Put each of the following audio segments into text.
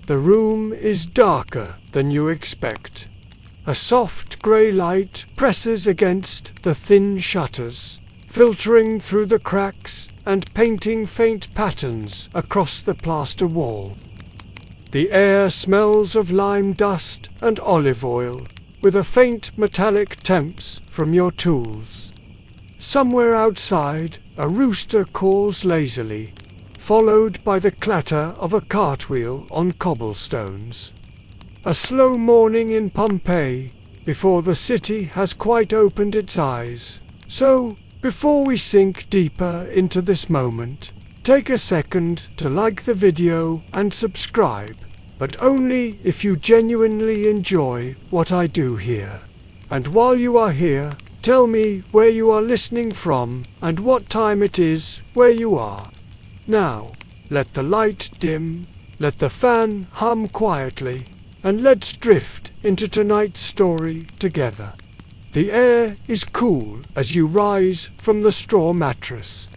The room is darker than you expect. A soft grey light presses against the thin shutters, filtering through the cracks and painting faint patterns across the plaster wall. The air smells of lime dust and olive oil, with a faint metallic temps from your tools. Somewhere outside, a rooster calls lazily, followed by the clatter of a cartwheel on cobblestones. A slow morning in Pompeii, before the city has quite opened its eyes. So, before we sink deeper into this moment, take a second to like the video and subscribe, but only if you genuinely enjoy what I do here. And while you are here, tell me where you are listening from and what time it is where you are. Now, let the light dim, let the fan hum quietly, and let's drift into tonight's story together. The air is cool as you rise from the straw mattress.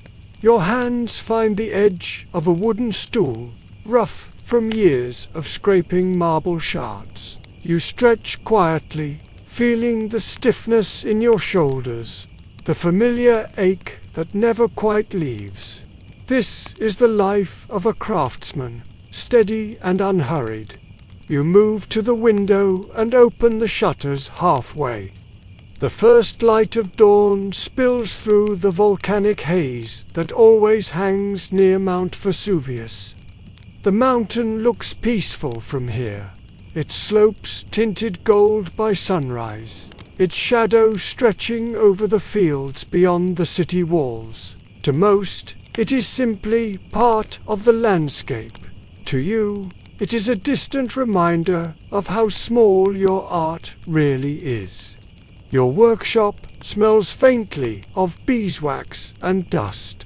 Your hands find the edge of a wooden stool, rough from years of scraping marble shards. You stretch quietly, feeling the stiffness in your shoulders, the familiar ache that never quite leaves. This is the life of a craftsman, steady and unhurried. You move to the window and open the shutters halfway. The first light of dawn spills through the volcanic haze that always hangs near Mount Vesuvius. The mountain looks peaceful from here, its slopes tinted gold by sunrise, its shadow stretching over the fields beyond the city walls. To most, it is simply part of the landscape. To you, it is a distant reminder of how small your art really is. Your workshop smells faintly of beeswax and dust.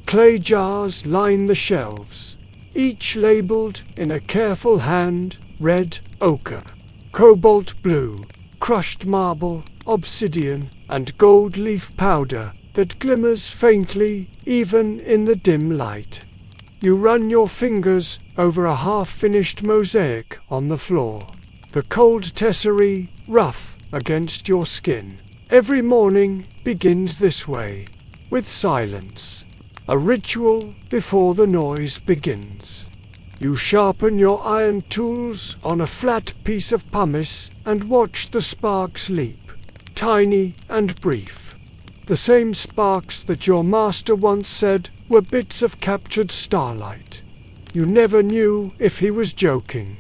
Clay jars line the shelves, each labeled in a careful hand: red ochre, cobalt blue, crushed marble, obsidian, and gold leaf powder that glimmers faintly even in the dim light. You run your fingers over a half-finished mosaic on the floor, the cold tesserae rough against your skin. Every morning begins this way, with silence, a ritual before the noise begins. You sharpen your iron tools on a flat piece of pumice and watch the sparks leap, tiny and brief. The same sparks that your master once said were bits of captured starlight. You never knew if he was joking.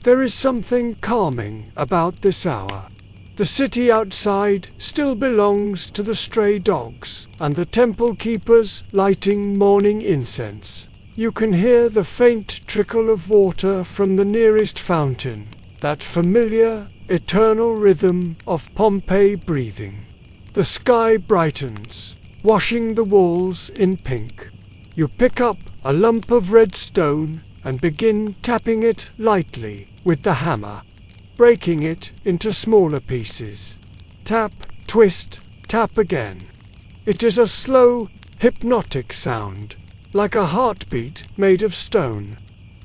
There is something calming about this hour. The city outside still belongs to the stray dogs and the temple keepers lighting morning incense. You can hear the faint trickle of water from the nearest fountain, that familiar, eternal rhythm of Pompeii breathing. The sky brightens, washing the walls in pink. You pick up a lump of red stone and begin tapping it lightly with the hammer, breaking it into smaller pieces. Tap, twist, tap again. It is a slow, hypnotic sound, like a heartbeat made of stone.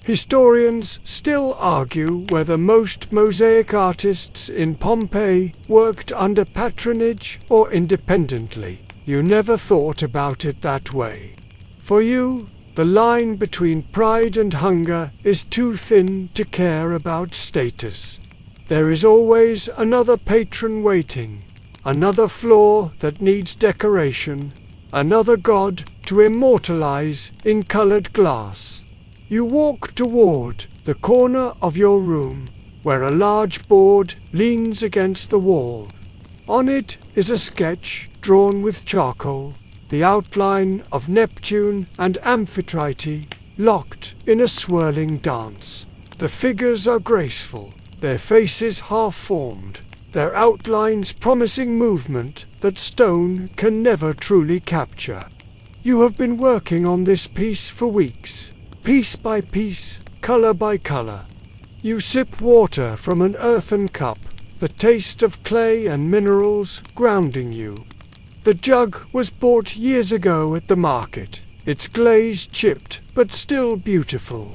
Historians still argue whether most mosaic artists in Pompeii worked under patronage or independently. You never thought about it that way. For you, the line between pride and hunger is too thin to care about status. There is always another patron waiting, another floor that needs decoration, another god to immortalize in colored glass. You walk toward the corner of your room, where a large board leans against the wall. On it is a sketch drawn with charcoal, the outline of Neptune and Amphitrite locked in a swirling dance. The figures are graceful, their faces half-formed, their outlines promising movement that stone can never truly capture. You have been working on this piece for weeks, piece by piece, color by color. You sip water from an earthen cup, the taste of clay and minerals grounding you. The jug was bought years ago at the market, its glaze chipped but still beautiful.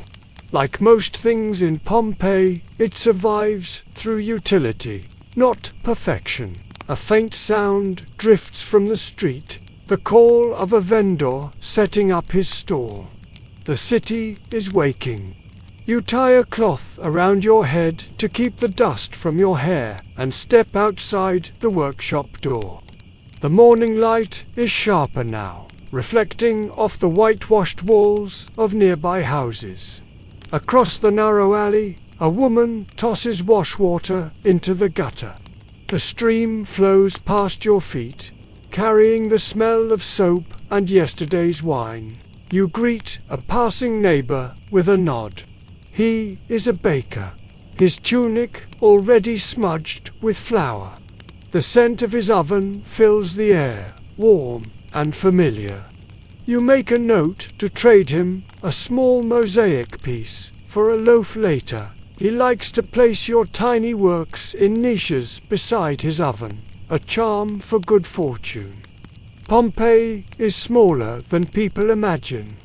Like most things in Pompeii, it survives through utility, not perfection. A faint sound drifts from the street, the call of a vendor setting up his stall. The city is waking. You tie a cloth around your head to keep the dust from your hair and step outside the workshop door. The morning light is sharper now, reflecting off the whitewashed walls of nearby houses. Across the narrow alley, a woman tosses wash water into the gutter. The stream flows past your feet, carrying the smell of soap and yesterday's wine. You greet a passing neighbor with a nod. He is a baker, his tunic already smudged with flour. The scent of his oven fills the air, warm and familiar. You make a note to trade him a small mosaic piece for a loaf later. He likes to place your tiny works in niches beside his oven, a charm for good fortune. Pompeii is smaller than people imagine.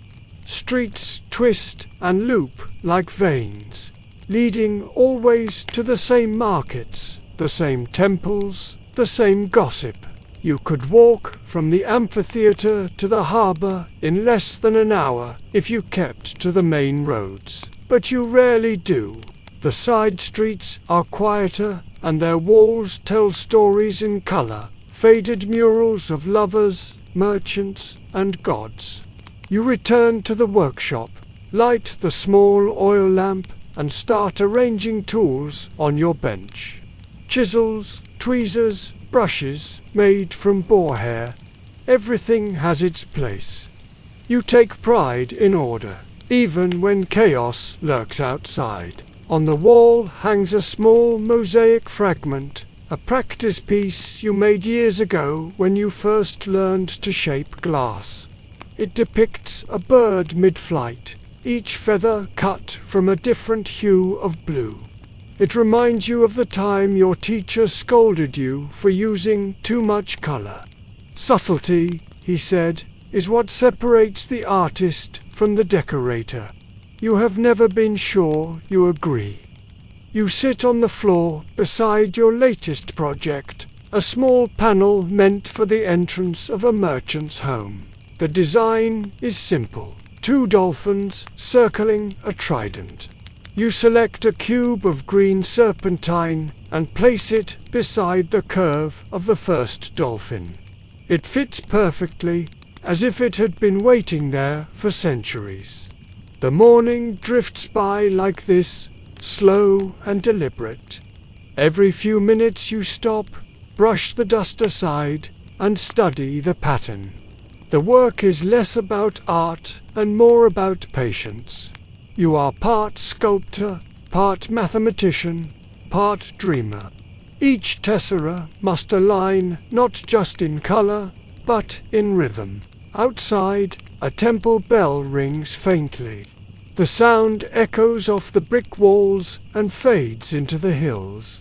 Streets twist and loop like veins, leading always to the same markets, the same temples, the same gossip. You could walk from the amphitheater to the harbor in less than an hour if you kept to the main roads, but you rarely do. The side streets are quieter, and their walls tell stories in color, faded murals of lovers, merchants, and gods. You return to the workshop, light the small oil lamp, and start arranging tools on your bench. Chisels, tweezers, brushes made from boar hair. Everything has its place. You take pride in order, even when chaos lurks outside. On the wall hangs a small mosaic fragment, a practice piece you made years ago when you first learned to shape glass. It depicts a bird mid-flight, each feather cut from a different hue of blue. It reminds you of the time your teacher scolded you for using too much color. Subtlety, he said, is what separates the artist from the decorator. You have never been sure you agree. You sit on the floor beside your latest project, a small panel meant for the entrance of a merchant's home. The design is simple, 2 dolphins circling a trident. You select a cube of green serpentine and place it beside the curve of the first dolphin. It fits perfectly, as if it had been waiting there for centuries. The morning drifts by like this, slow and deliberate. Every few minutes you stop, brush the dust aside, and study the pattern. The work is less about art and more about patience. You are part sculptor, part mathematician, part dreamer. Each tessera must align not just in color, but in rhythm. Outside, a temple bell rings faintly. The sound echoes off the brick walls and fades into the hills.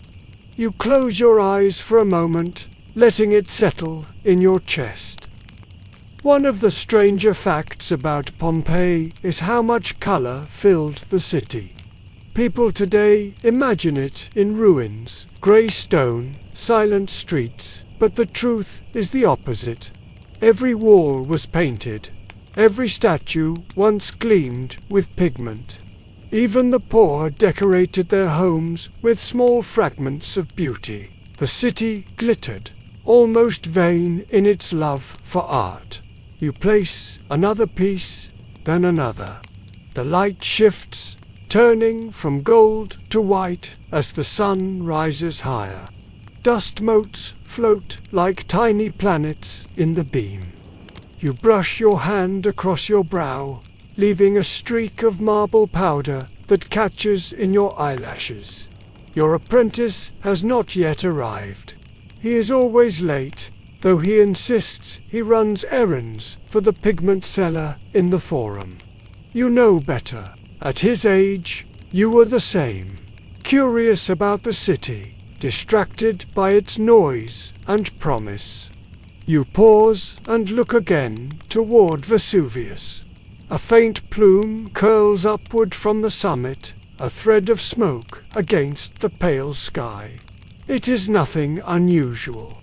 You close your eyes for a moment, letting it settle in your chest. One of the stranger facts about Pompeii is how much color filled the city. People today imagine it in ruins, grey stone, silent streets, but the truth is the opposite. Every wall was painted. Every statue once gleamed with pigment. Even the poor decorated their homes with small fragments of beauty. The city glittered, almost vain in its love for art. You place another piece, then another. The light shifts, turning from gold to white as the sun rises higher. Dust motes float like tiny planets in the beam. You brush your hand across your brow, leaving a streak of marble powder that catches in your eyelashes. Your apprentice has not yet arrived. He is always late, though he insists he runs errands for the pigment seller in the Forum. You know better. At his age, you were the same, curious about the city, distracted by its noise and promise. You pause and look again toward Vesuvius. A faint plume curls upward from the summit, a thread of smoke against the pale sky. It is nothing unusual.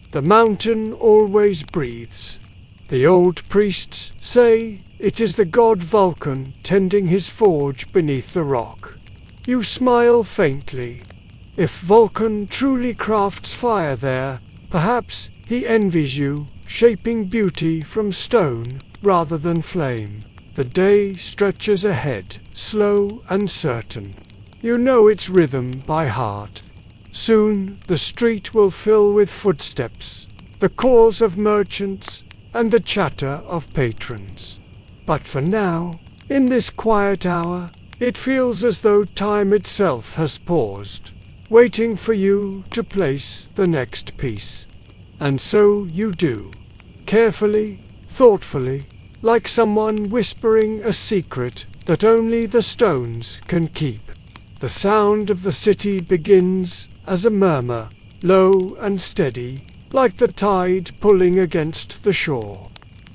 The mountain always breathes. The old priests say it is the god Vulcan tending his forge beneath the rock. You smile faintly. If Vulcan truly crafts fire there, perhaps he envies you, shaping beauty from stone rather than flame. The day stretches ahead, slow and certain. You know its rhythm by heart. Soon the street will fill with footsteps, the calls of merchants, and the chatter of patrons. But for now, in this quiet hour, it feels as though time itself has paused, waiting for you to place the next piece. And so you do, carefully, thoughtfully, like someone whispering a secret that only the stones can keep. The sound of the city begins as a murmur, low and steady, like the tide pulling against the shore.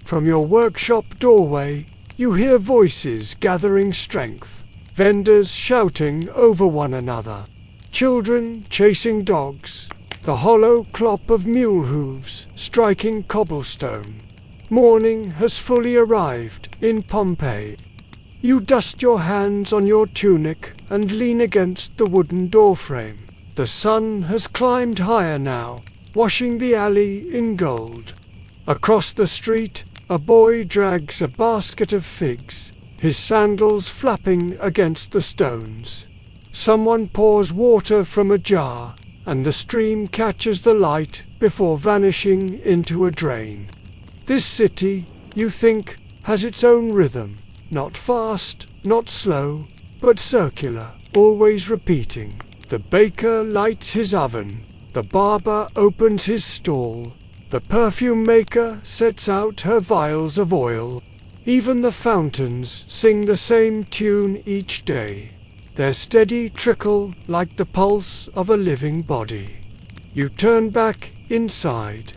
From your workshop doorway, you hear voices gathering strength, vendors shouting over one another, children chasing dogs, the hollow clop of mule hooves striking cobblestone. Morning has fully arrived in Pompeii. You dust your hands on your tunic and lean against the wooden doorframe. The sun has climbed higher now, washing the alley in gold. Across the street, a boy drags a basket of figs, his sandals flapping against the stones. Someone pours water from a jar, and the stream catches the light before vanishing into a drain. This city, you think, has its own rhythm, not fast, not slow, but circular, always repeating. The baker lights his oven, the barber opens his stall, the perfume maker sets out her vials of oil. Even the fountains sing the same tune each day, their steady trickle like the pulse of a living body. You turn back inside.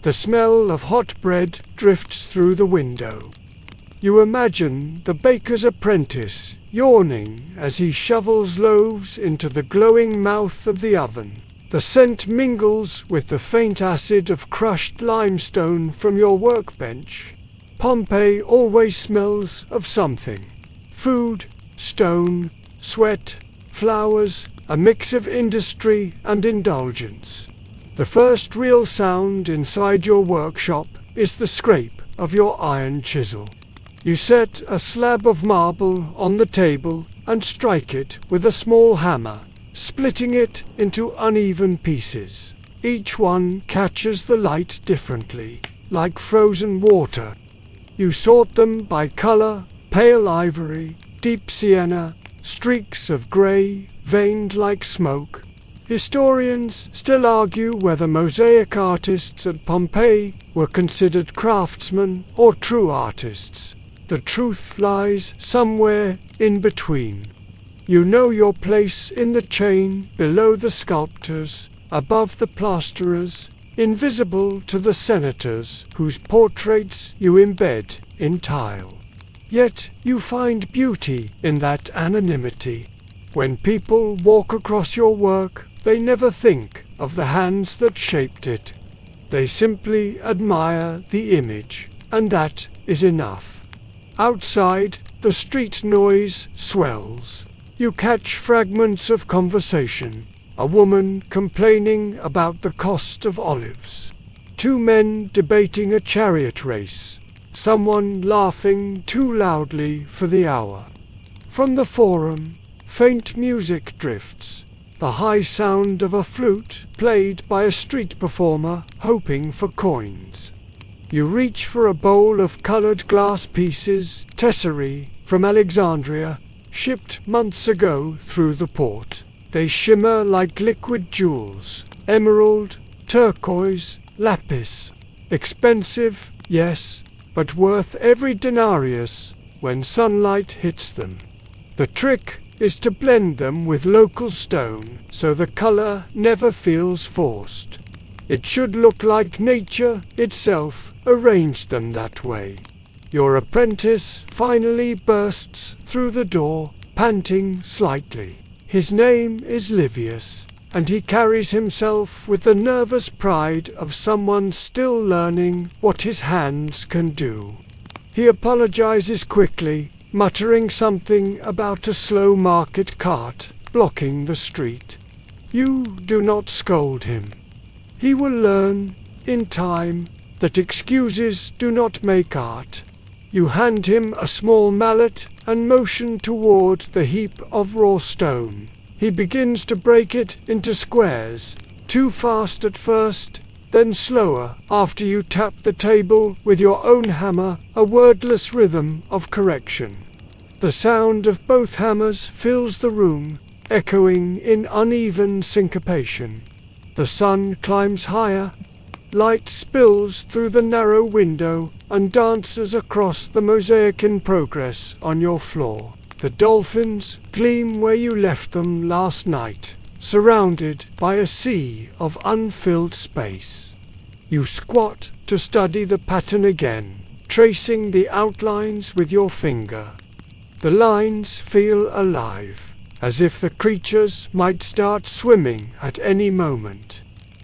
The smell of hot bread drifts through the window. You imagine the baker's apprentice yawning as he shovels loaves into the glowing mouth of the oven. The scent mingles with the faint acid of crushed limestone from your workbench. Pompeii always smells of something. Food, stone, sweat, flowers, a mix of industry and indulgence. The first real sound inside your workshop is the scrape of your iron chisel. You set a slab of marble on the table and strike it with a small hammer, splitting it into uneven pieces. Each one catches the light differently, like frozen water. You sort them by color, pale ivory, deep sienna, streaks of gray, veined like smoke. Historians still argue whether mosaic artists at Pompeii were considered craftsmen or true artists. The truth lies somewhere in between. You know your place in the chain, below the sculptors, above the plasterers, invisible to the senators whose portraits you embed in tile. Yet you find beauty in that anonymity. When people walk across your work, they never think of the hands that shaped it. They simply admire the image, and that is enough. Outside, the street noise swells. You catch fragments of conversation. A woman complaining about the cost of olives. Two men debating a chariot race. Someone laughing too loudly for the hour. From the forum, faint music drifts. The high sound of a flute played by a street performer hoping for coins. You reach for a bowl of colored glass pieces, tesserae, from Alexandria, shipped months ago through the port. They shimmer like liquid jewels, emerald, turquoise, lapis. Expensive, yes, but worth every denarius when sunlight hits them. The trick is to blend them with local stone so the color never feels forced. It should look like nature itself arranged them that way. Your apprentice finally bursts through the door, panting slightly. His name is Livius, and he carries himself with the nervous pride of someone still learning what his hands can do. He apologizes quickly, muttering something about a slow market cart blocking the street. You do not scold him. He will learn, in time, that excuses do not make art. You hand him a small mallet and motion toward the heap of raw stone. He begins to break it into squares, too fast at first, then slower after you tap the table with your own hammer, a wordless rhythm of correction. The sound of both hammers fills the room, echoing in uneven syncopation. The sun climbs higher. Light spills through the narrow window and dances across the mosaic in progress on your floor. The dolphins gleam where you left them last night, surrounded by a sea of unfilled space. You squat to study the pattern again, tracing the outlines with your finger. The lines feel alive, as if the creatures might start swimming at any moment.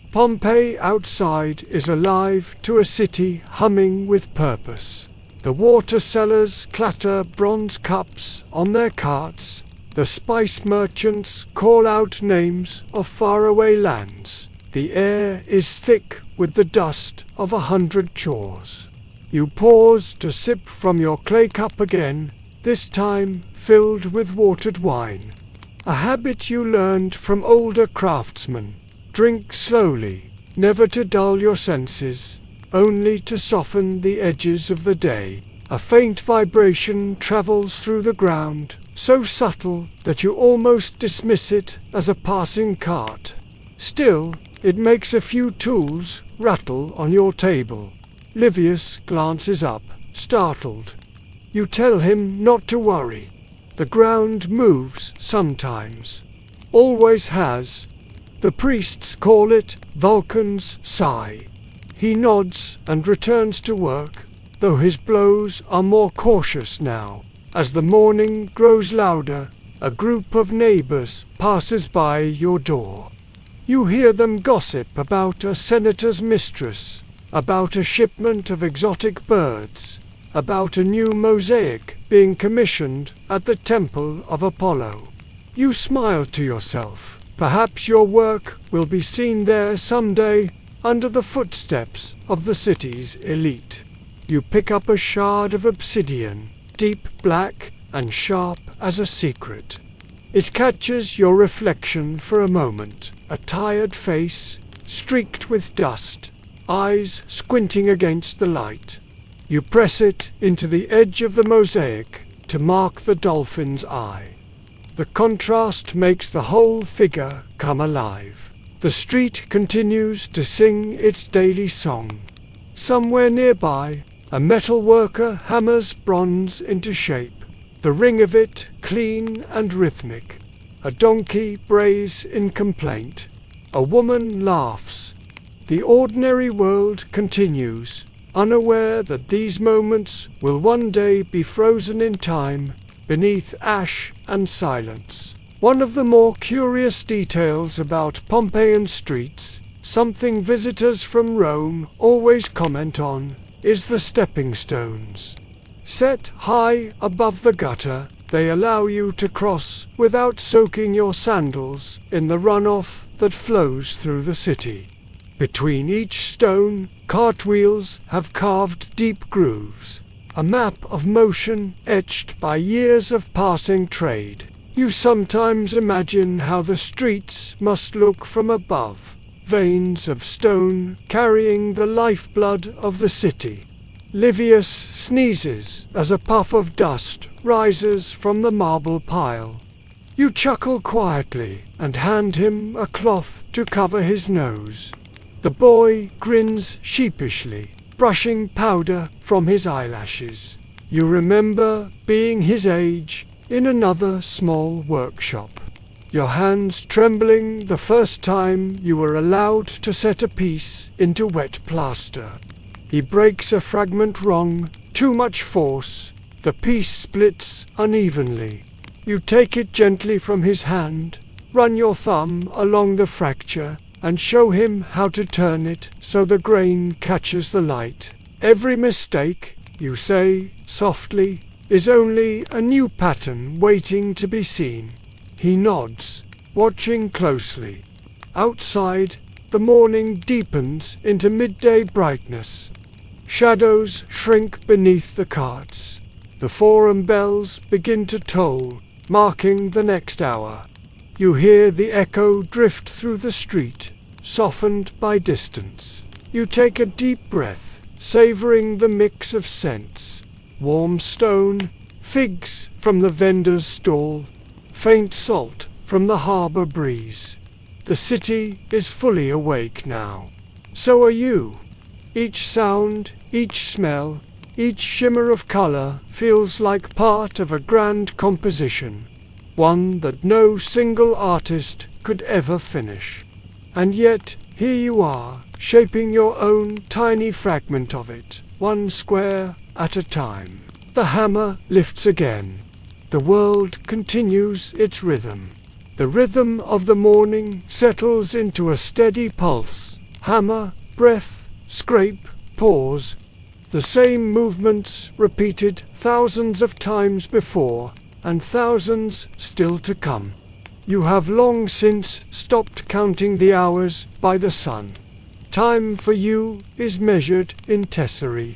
Pompeii outside is alive to a city humming with purpose. The water sellers clatter bronze cups on their carts. The spice merchants call out names of faraway lands. The air is thick with the dust of 100 chores. You pause to sip from your clay cup again, this time filled with watered wine. A habit you learned from older craftsmen. Drink slowly, never to dull your senses, only to soften the edges of the day. A faint vibration travels through the ground, so subtle that you almost dismiss it as a passing cart. Still, it makes a few tools rattle on your table. Livius glances up, startled. You tell him not to worry. The ground moves sometimes. Always has. The priests call it Vulcan's sigh. He nods and returns to work, though his blows are more cautious now. As the morning grows louder, a group of neighbors passes by your door. You hear them gossip about a senator's mistress, about a shipment of exotic birds, about a new mosaic being commissioned at the Temple of Apollo. You smile to yourself. Perhaps your work will be seen there someday, under the footsteps of the city's elite. You pick up a shard of obsidian, deep black and sharp as a secret. It catches your reflection for a moment, a tired face, streaked with dust, eyes squinting against the light. You press it into the edge of the mosaic to mark the dolphin's eye. The contrast makes the whole figure come alive. The street continues to sing its daily song. Somewhere nearby, a metal worker hammers bronze into shape, the ring of it clean and rhythmic. A donkey brays in complaint. A woman laughs. The ordinary world continues, unaware that these moments will one day be frozen in time, beneath ash and silence. One of the more curious details about Pompeian streets, something visitors from Rome always comment on, is the stepping stones. Set high above the gutter, they allow you to cross without soaking your sandals in the runoff that flows through the city. Between each stone, cartwheels have carved deep grooves, a map of motion etched by years of passing trade. You sometimes imagine how the streets must look from above, veins of stone carrying the lifeblood of the city. Livius sneezes as a puff of dust rises from the marble pile. You chuckle quietly and hand him a cloth to cover his nose. The boy grins sheepishly, brushing powder from his eyelashes. You remember being his age in another small workshop, your hands trembling the first time you were allowed to set a piece into wet plaster. He breaks a fragment wrong, too much force. The piece splits unevenly. You take it gently from his hand, run your thumb along the fracture, and show him how to turn it so the grain catches the light. Every mistake, you say softly, is only a new pattern waiting to be seen. He nods, watching closely. Outside, the morning deepens into midday brightness. Shadows shrink beneath the carts. The forum bells begin to toll, marking the next hour. You hear the echo drift through the street, softened by distance. You take a deep breath, savoring the mix of scents. Warm stone, figs from the vendor's stall, faint salt from the harbor breeze. The city is fully awake now. So are you. Each sound, each smell, each shimmer of color feels like part of a grand composition, one that no single artist could ever finish. And yet, here you are, shaping your own tiny fragment of it, one square at a time. The hammer lifts again. The world continues its rhythm. The rhythm of the morning settles into a steady pulse. Hammer, breath, scrape, pause. The same movements repeated thousands of times before, and thousands still to come. You have long since stopped counting the hours by the sun. Time for you is measured in tesserae.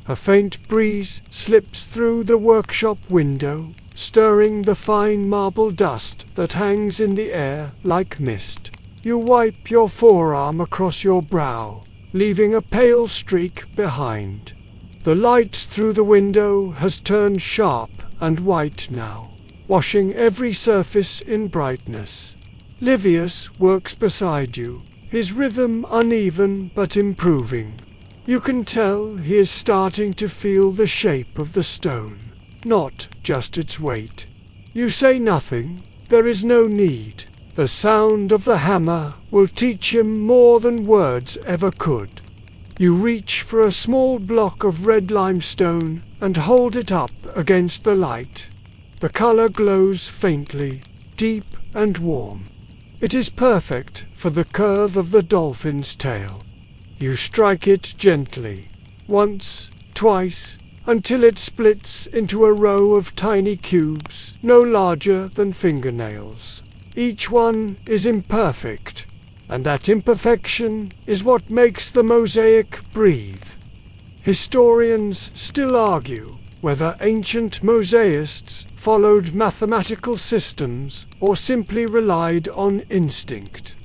A faint breeze slips through the workshop window, stirring the fine marble dust that hangs in the air like mist. You wipe your forearm across your brow, leaving a pale streak behind. The light through the window has turned sharp and white now, washing every surface in brightness. Livius works beside you, his rhythm uneven but improving. You can tell he is starting to feel the shape of the stone, not just its weight. You say nothing, there is no need. The sound of the hammer will teach him more than words ever could. You reach for a small block of red limestone and hold it up against the light. The color glows faintly, deep and warm. It is perfect for the curve of the dolphin's tail. You strike it gently, once, twice, until it splits into a row of tiny cubes, no larger than fingernails. Each one is imperfect, and that imperfection is what makes the mosaic breathe. Historians still argue whether ancient mosaists followed mathematical systems or simply relied on instinct.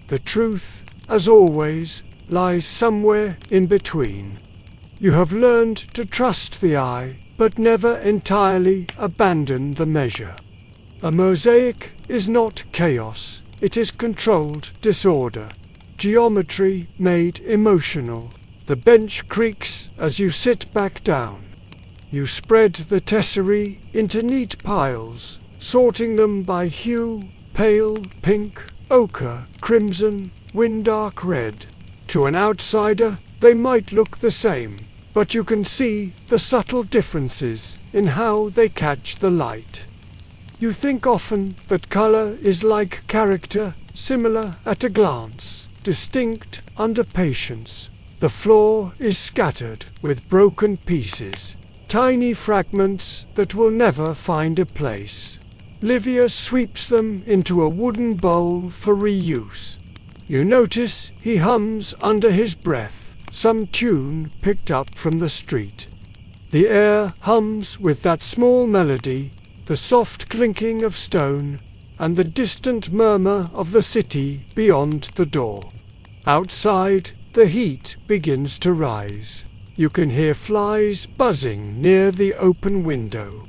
The truth, as always, lies somewhere in between. You have learned to trust the eye, but never entirely abandon the measure. A mosaic is not chaos, it is controlled disorder. Geometry made emotional. The bench creaks as you sit back down. You spread the tesserae into neat piles, sorting them by hue, pale pink, ochre, crimson, windark red. To an outsider, they might look the same, but you can see the subtle differences in how they catch the light. You think often that color is like character, similar at a glance, distinct under patience. The floor is scattered with broken pieces, tiny fragments that will never find a place. Livia sweeps them into a wooden bowl for reuse. You notice he hums under his breath, some tune picked up from the street. The air hums with that small melody, the soft clinking of stone, and the distant murmur of the city beyond the door. Outside, the heat begins to rise. You can hear flies buzzing near the open window.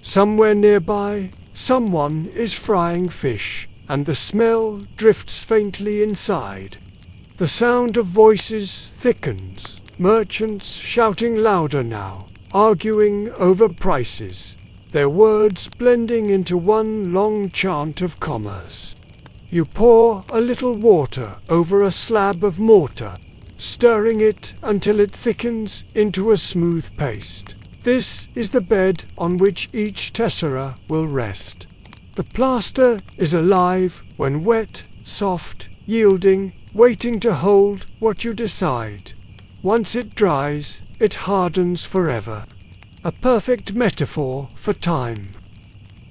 Somewhere nearby, someone is frying fish, and the smell drifts faintly inside. The sound of voices thickens, merchants shouting louder now, arguing over prices, their words blending into one long chant of commerce. You pour a little water over a slab of mortar, stirring it until it thickens into a smooth paste. This is the bed on which each tessera will rest. The plaster is alive when wet, soft, yielding, waiting to hold what you decide. Once it dries, it hardens forever. A perfect metaphor for time.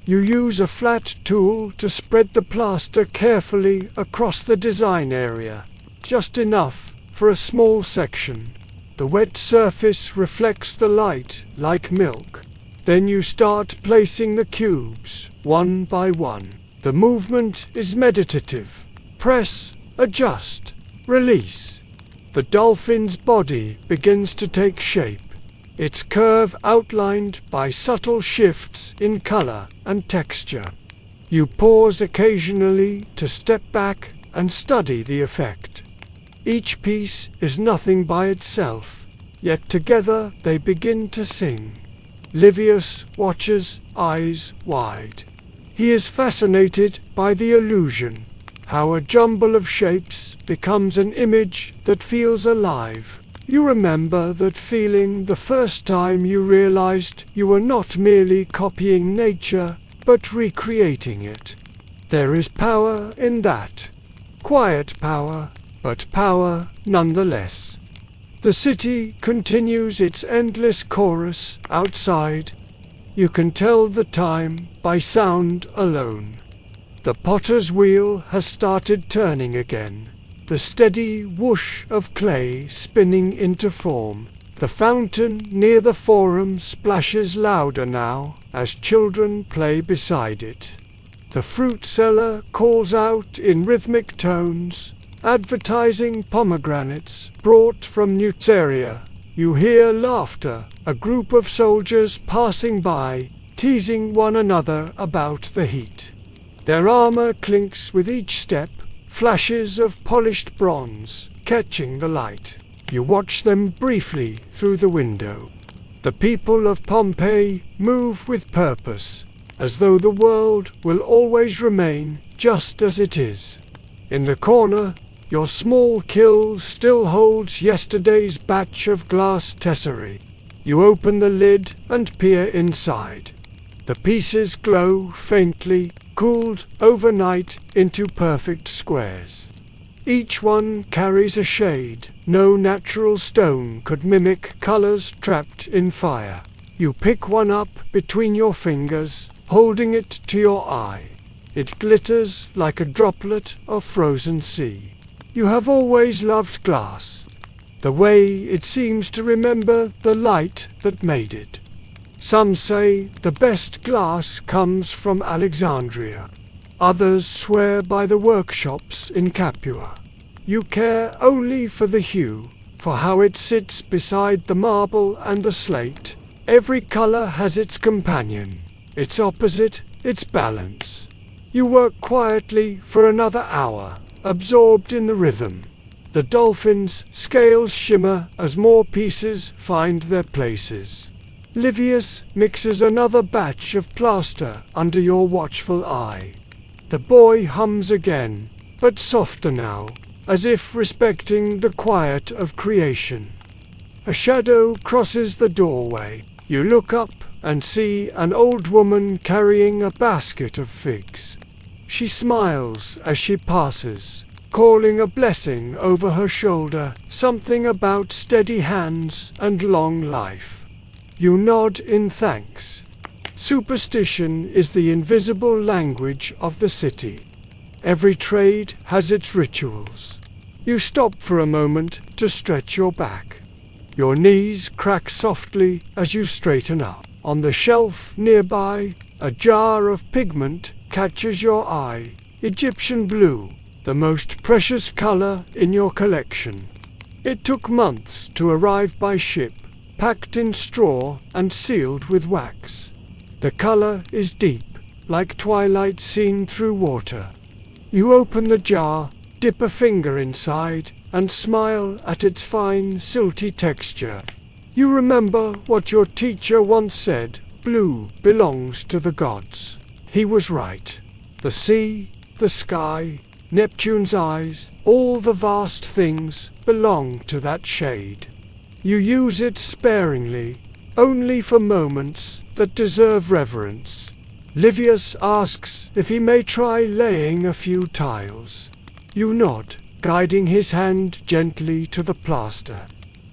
You use a flat tool to spread the plaster carefully across the design area, just enough for a small section. The wet surface reflects the light like milk. Then you start placing the cubes, one by one. The movement is meditative. Press, adjust, release. The dolphin's body begins to take shape, its curve outlined by subtle shifts in color and texture. You pause occasionally to step back and study the effect. Each piece is nothing by itself, yet together they begin to sing. Livius watches, eyes wide. He is fascinated by the illusion, how a jumble of shapes becomes an image that feels alive. You remember that feeling the first time you realized you were not merely copying nature, but recreating it. There is power in that. Quiet power, but power nonetheless. The city continues its endless chorus outside. You can tell the time by sound alone. The potter's wheel has started turning again. The steady whoosh of clay spinning into form. The fountain near the forum splashes louder now as children play beside it. The fruit seller calls out in rhythmic tones, advertising pomegranates brought from Nuceria. You hear laughter, a group of soldiers passing by, teasing one another about the heat. Their armor clinks with each step, flashes of polished bronze catching the light. You watch them briefly through the window. The people of Pompeii move with purpose, as though the world will always remain just as it is. In the corner, your small kiln still holds yesterday's batch of glass tesserae. You open the lid and peer inside. The pieces glow faintly, cooled overnight into perfect squares. Each one carries a shade. No natural stone could mimic colors trapped in fire. You pick one up between your fingers, holding it to your eye. It glitters like a droplet of frozen sea. You have always loved glass, the way it seems to remember the light that made it. Some say the best glass comes from Alexandria. Others swear by the workshops in Capua. You care only for the hue, for how it sits beside the marble and the slate. Every color has its companion, its opposite, its balance. You work quietly for another hour, absorbed in the rhythm. The dolphin's scales shimmer as more pieces find their places. Livius mixes another batch of plaster under your watchful eye. The boy hums again, but softer now, as if respecting the quiet of creation. A shadow crosses the doorway. You look up and see an old woman carrying a basket of figs. She smiles as she passes, calling a blessing over her shoulder, something about steady hands and long life. You nod in thanks. Superstition is the invisible language of the city. Every trade has its rituals. You stop for a moment to stretch your back. Your knees crack softly as you straighten up. On the shelf nearby, a jar of pigment catches your eye. Egyptian blue, the most precious color in your collection. It took months to arrive by ship, packed in straw and sealed with wax. The color is deep, like twilight seen through water. You open the jar, dip a finger inside, and smile at its fine, silty texture. You remember what your teacher once said, blue belongs to the gods. He was right. The sea, the sky, Neptune's eyes, all the vast things belong to that shade. You use it sparingly, only for moments that deserve reverence. Livius asks if he may try laying a few tiles. You nod, guiding his hand gently to the plaster.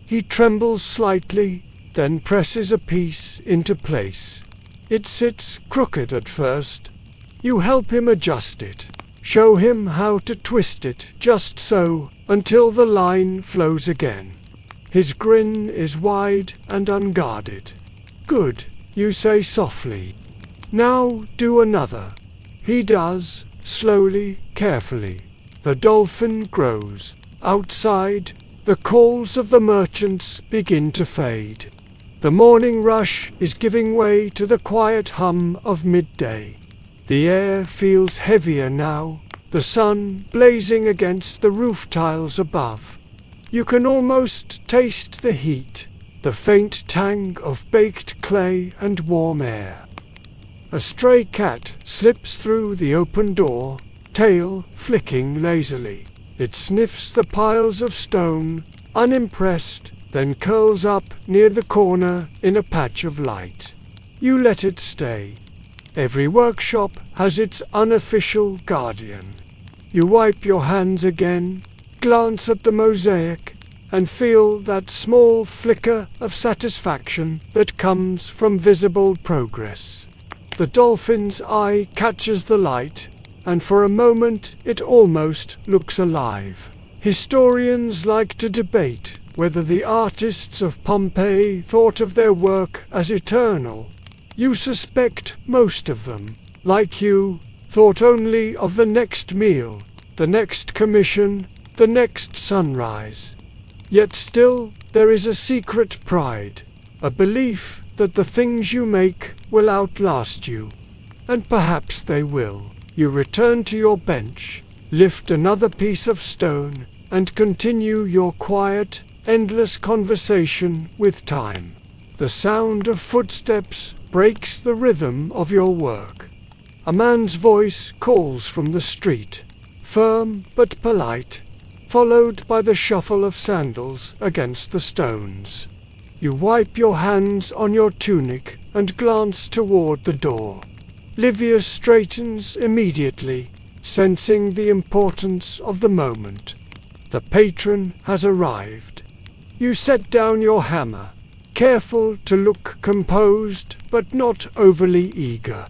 He trembles slightly, then presses a piece into place. It sits crooked at first. You help him adjust it. Show him how to twist it just so, until the line flows again. His grin is wide and unguarded. Good, you say softly. Now do another. He does, slowly, carefully. The dolphin grows. Outside, the calls of the merchants begin to fade. The morning rush is giving way to the quiet hum of midday. The air feels heavier now, the sun blazing against the roof tiles above. You can almost taste the heat, the faint tang of baked clay and warm air. A stray cat slips through the open door, tail flicking lazily. It sniffs the piles of stone, unimpressed, then curls up near the corner in a patch of light. You let it stay. Every workshop has its unofficial guardian. You wipe your hands again, glance at the mosaic, and feel that small flicker of satisfaction that comes from visible progress. The dolphin's eye catches the light, and for a moment it almost looks alive. Historians like to debate whether the artists of Pompeii thought of their work as eternal. You suspect most of them, like you, thought only of the next meal, the next commission, the next sunrise. Yet still there is a secret pride, a belief that the things you make will outlast you. And perhaps they will. You return to your bench, lift another piece of stone, and continue your quiet, endless conversation with time. The sound of footsteps breaks the rhythm of your work. A man's voice calls from the street, firm but polite, followed by the shuffle of sandals against the stones. You wipe your hands on your tunic and glance toward the door. Livius straightens immediately, sensing the importance of the moment. The patron has arrived. You set down your hammer, careful to look composed but not overly eager.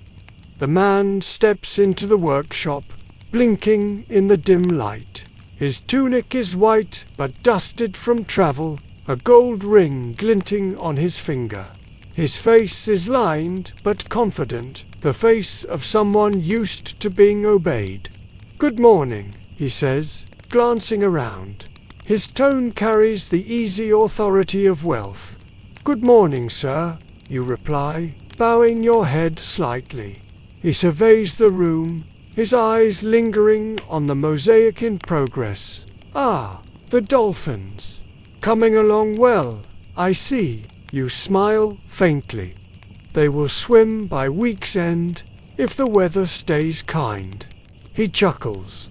The man steps into the workshop, blinking in the dim light. His tunic is white but dusted from travel, a gold ring glinting on his finger. His face is lined but confident, the face of someone used to being obeyed. "Good morning," he says, glancing around. His tone carries the easy authority of wealth. "Good morning, sir," you reply, bowing your head slightly. He surveys the room, his eyes lingering on the mosaic in progress. "Ah, the dolphins. Coming along well, I see." You smile faintly. "They will swim by week's end, if the weather stays kind." He chuckles.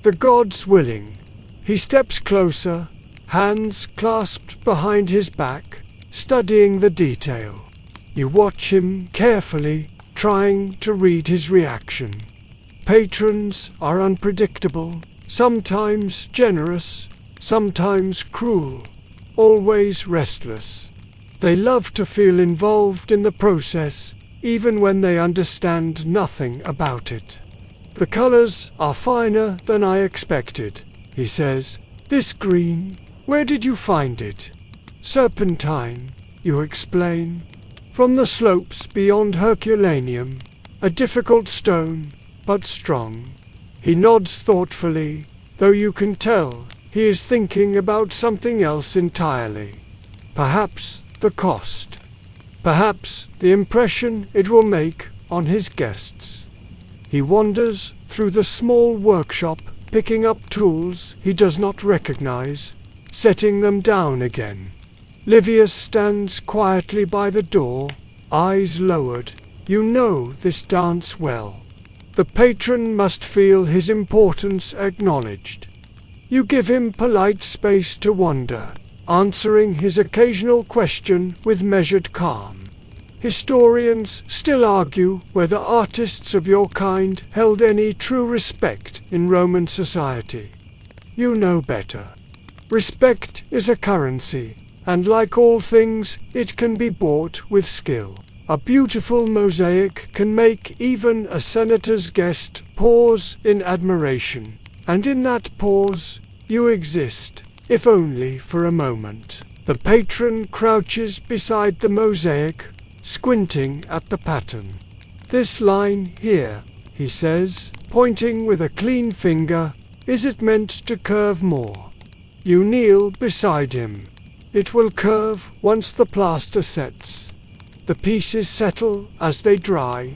"The gods willing." He steps closer, hands clasped behind his back, studying the detail. You watch him carefully, trying to read his reaction. Patrons are unpredictable, sometimes generous, sometimes cruel, always restless. They love to feel involved in the process, even when they understand nothing about it. "The colors are finer than I expected," he says. "This green, where did you find it?" "Serpentine," you explain. "From the slopes beyond Herculaneum. A difficult stone, but strong." He nods thoughtfully, though you can tell he is thinking about something else entirely. Perhaps the cost. Perhaps the impression it will make on his guests. He wanders through the small workshop, picking up tools he does not recognize, setting them down again. Livius stands quietly by the door, eyes lowered. You know this dance well. The patron must feel his importance acknowledged. You give him polite space to wander, answering his occasional question with measured calm. Historians still argue whether artists of your kind held any true respect in Roman society. You know better. Respect is a currency, and like all things, it can be bought with skill. A beautiful mosaic can make even a senator's guest pause in admiration, and in that pause, you exist, if only for a moment. The patron crouches beside the mosaic, squinting at the pattern. "This line here," he says, pointing with a clean finger, "is it meant to curve more?" You kneel beside him. "It will curve once the plaster sets. The pieces settle as they dry."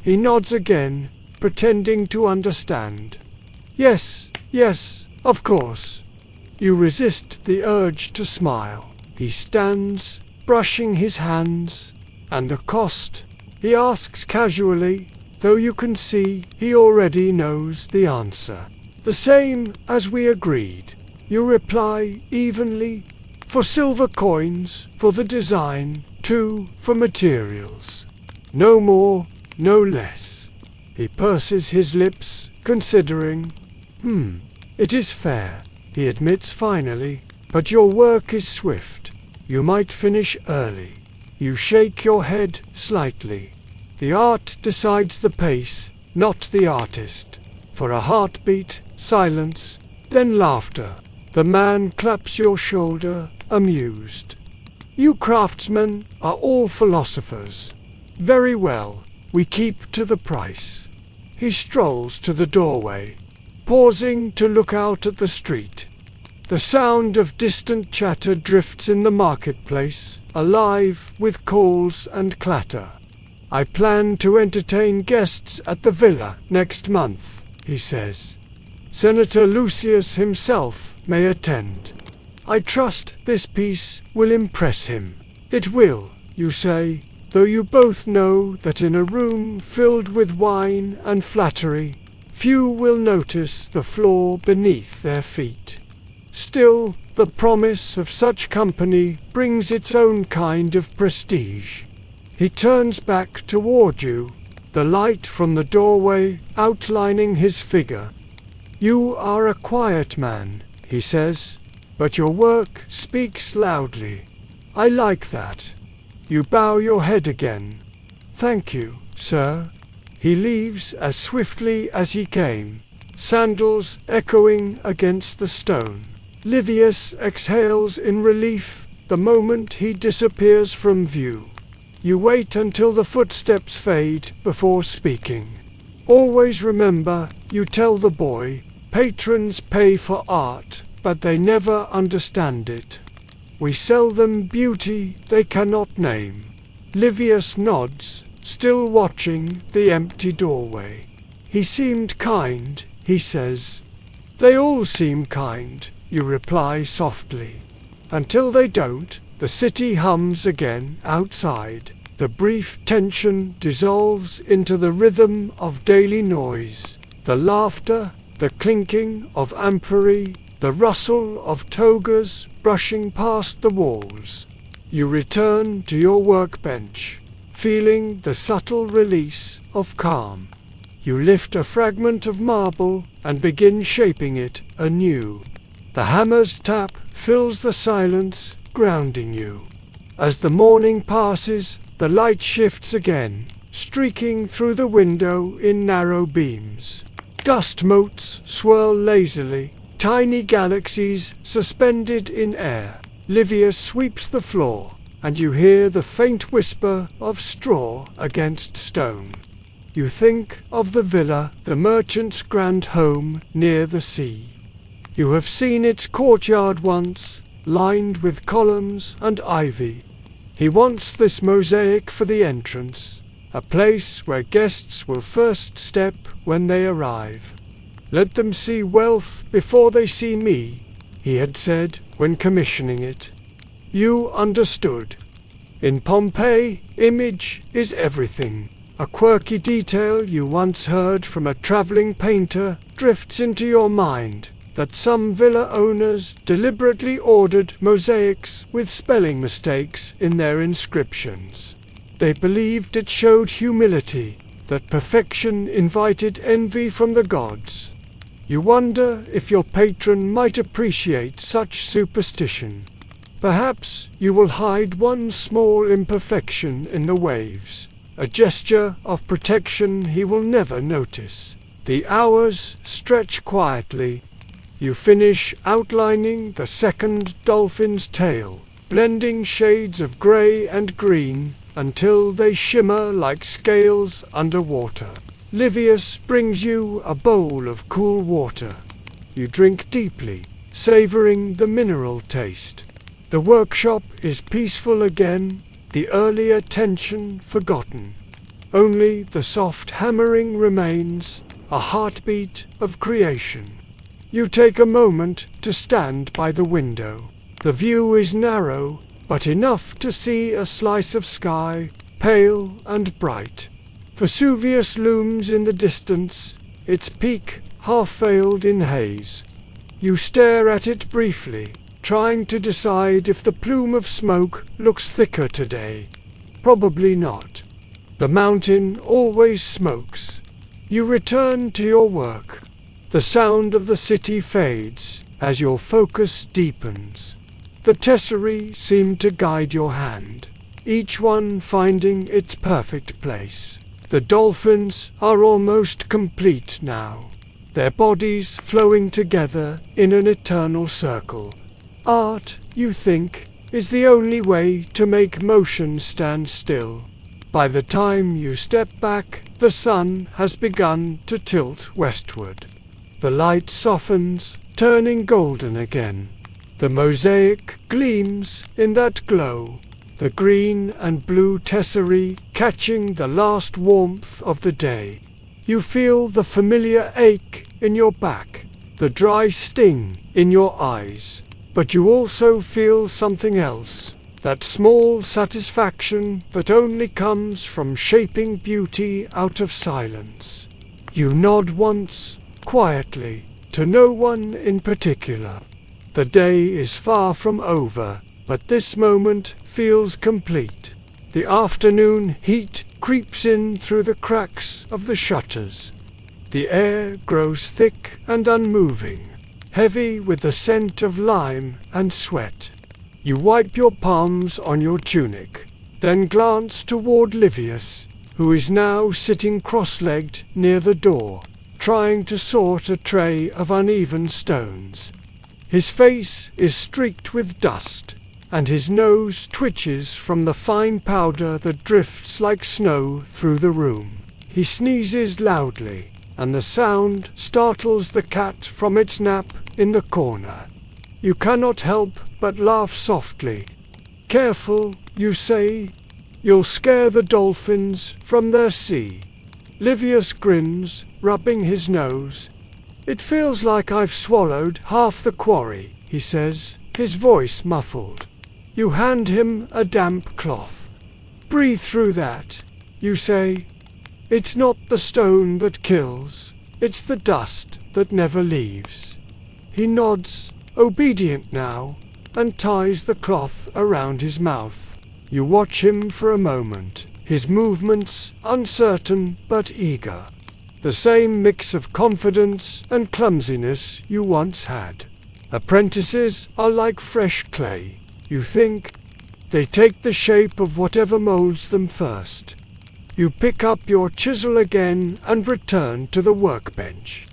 He nods again, pretending to understand. "Yes, yes, of course." You resist the urge to smile. He stands, brushing his hands. "And the cost?" he asks casually, though you can see he already knows the answer. "The same as we agreed," you reply evenly. "For silver coins, for the design, too, for materials. No more, no less." He purses his lips, considering. It is fair," he admits finally, "but your work is swift. You might finish early." You shake your head slightly. The art decides the pace, not the artist. For a heartbeat, silence, then laughter. The man claps your shoulder, amused. "You craftsmen are all philosophers. Very well, we keep to the price." He strolls to the doorway, pausing to look out at the street. The sound of distant chatter drifts in the marketplace, alive with calls and clatter. "I plan to entertain guests at the villa next month," he says. "Senator Lucius himself may attend. I trust this piece will impress him." "It will," you say, though you both know that in a room filled with wine and flattery, few will notice the floor beneath their feet. Still, the promise of such company brings its own kind of prestige. He turns back toward you, the light from the doorway outlining his figure. "You are a quiet man," he says, "but your work speaks loudly. I like that." You bow your head again. "Thank you, sir." He leaves as swiftly as he came, sandals echoing against the stone. Livius exhales in relief the moment he disappears from view. You wait until the footsteps fade before speaking. "Always remember," you tell the boy, "patrons pay for art, but they never understand it. We sell them beauty they cannot name." Livius nods, still watching the empty doorway. "He seemed kind," he says. "They all seem kind," you reply softly. "Until they don't." The city hums again outside. The brief tension dissolves into the rhythm of daily noise. The laughter, the clinking of amphorae, the rustle of togas brushing past the walls. You return to your workbench, feeling the subtle release of calm. You lift a fragment of marble and begin shaping it anew. The hammer's tap fills the silence, grounding you. As the morning passes, the light shifts again, streaking through the window in narrow beams. Dust motes swirl lazily, tiny galaxies suspended in air. Livius sweeps the floor, and you hear the faint whisper of straw against stone. You think of the villa, the merchant's grand home near the sea. You have seen its courtyard once, lined with columns and ivy. He wants this mosaic for the entrance, a place where guests will first step when they arrive. "Let them see wealth before they see me," he had said when commissioning it. You understood. In Pompeii, image is everything. A quirky detail you once heard from a traveling painter drifts into your mind, that some villa owners deliberately ordered mosaics with spelling mistakes in their inscriptions. They believed it showed humility, that perfection invited envy from the gods. You wonder if your patron might appreciate such superstition. Perhaps you will hide one small imperfection in the waves, a gesture of protection he will never notice. The hours stretch quietly. You finish outlining the second dolphin's tail, blending shades of grey and green until they shimmer like scales underwater. Livius brings you a bowl of cool water. You drink deeply, savoring the mineral taste. The workshop is peaceful again, the earlier tension forgotten. Only the soft hammering remains, a heartbeat of creation. You take a moment to stand by the window. The view is narrow, but enough to see a slice of sky, pale and bright. Vesuvius looms in the distance, its peak half-veiled in haze. You stare at it briefly, trying to decide if the plume of smoke looks thicker today. Probably not. The mountain always smokes. You return to your work. The sound of the city fades as your focus deepens. The tesserae seem to guide your hand, each one finding its perfect place. The dolphins are almost complete now, their bodies flowing together in an eternal circle. Art, you think, is the only way to make motion stand still. By the time you step back, the sun has begun to tilt westward. The light softens, turning golden again. The mosaic gleams in that glow, the green and blue tesserae catching the last warmth of the day. You feel the familiar ache in your back, the dry sting in your eyes, but you also feel something else, that small satisfaction that only comes from shaping beauty out of silence. You nod once, quietly, to no one in particular. The day is far from over, but this moment feels complete. The afternoon heat creeps in through the cracks of the shutters. The air grows thick and unmoving, heavy with the scent of lime and sweat. You wipe your palms on your tunic, then glance toward Livius, who is now sitting cross-legged near the door, trying to sort a tray of uneven stones. His face is streaked with dust, and his nose twitches from the fine powder that drifts like snow through the room. He sneezes loudly, and the sound startles the cat from its nap in the corner. You cannot help but laugh softly. Careful, you say. You'll scare the dolphins from their sea. Livius grins, rubbing his nose. It feels like I've swallowed half the quarry, he says, his voice muffled. You hand him a damp cloth. Breathe through that, you say. It's not the stone that kills, it's the dust that never leaves. He nods, obedient now, and ties the cloth around his mouth. You watch him for a moment, his movements uncertain but eager. The same mix of confidence and clumsiness you once had. Apprentices are like fresh clay, you think. They take the shape of whatever molds them first. You pick up your chisel again and return to the workbench.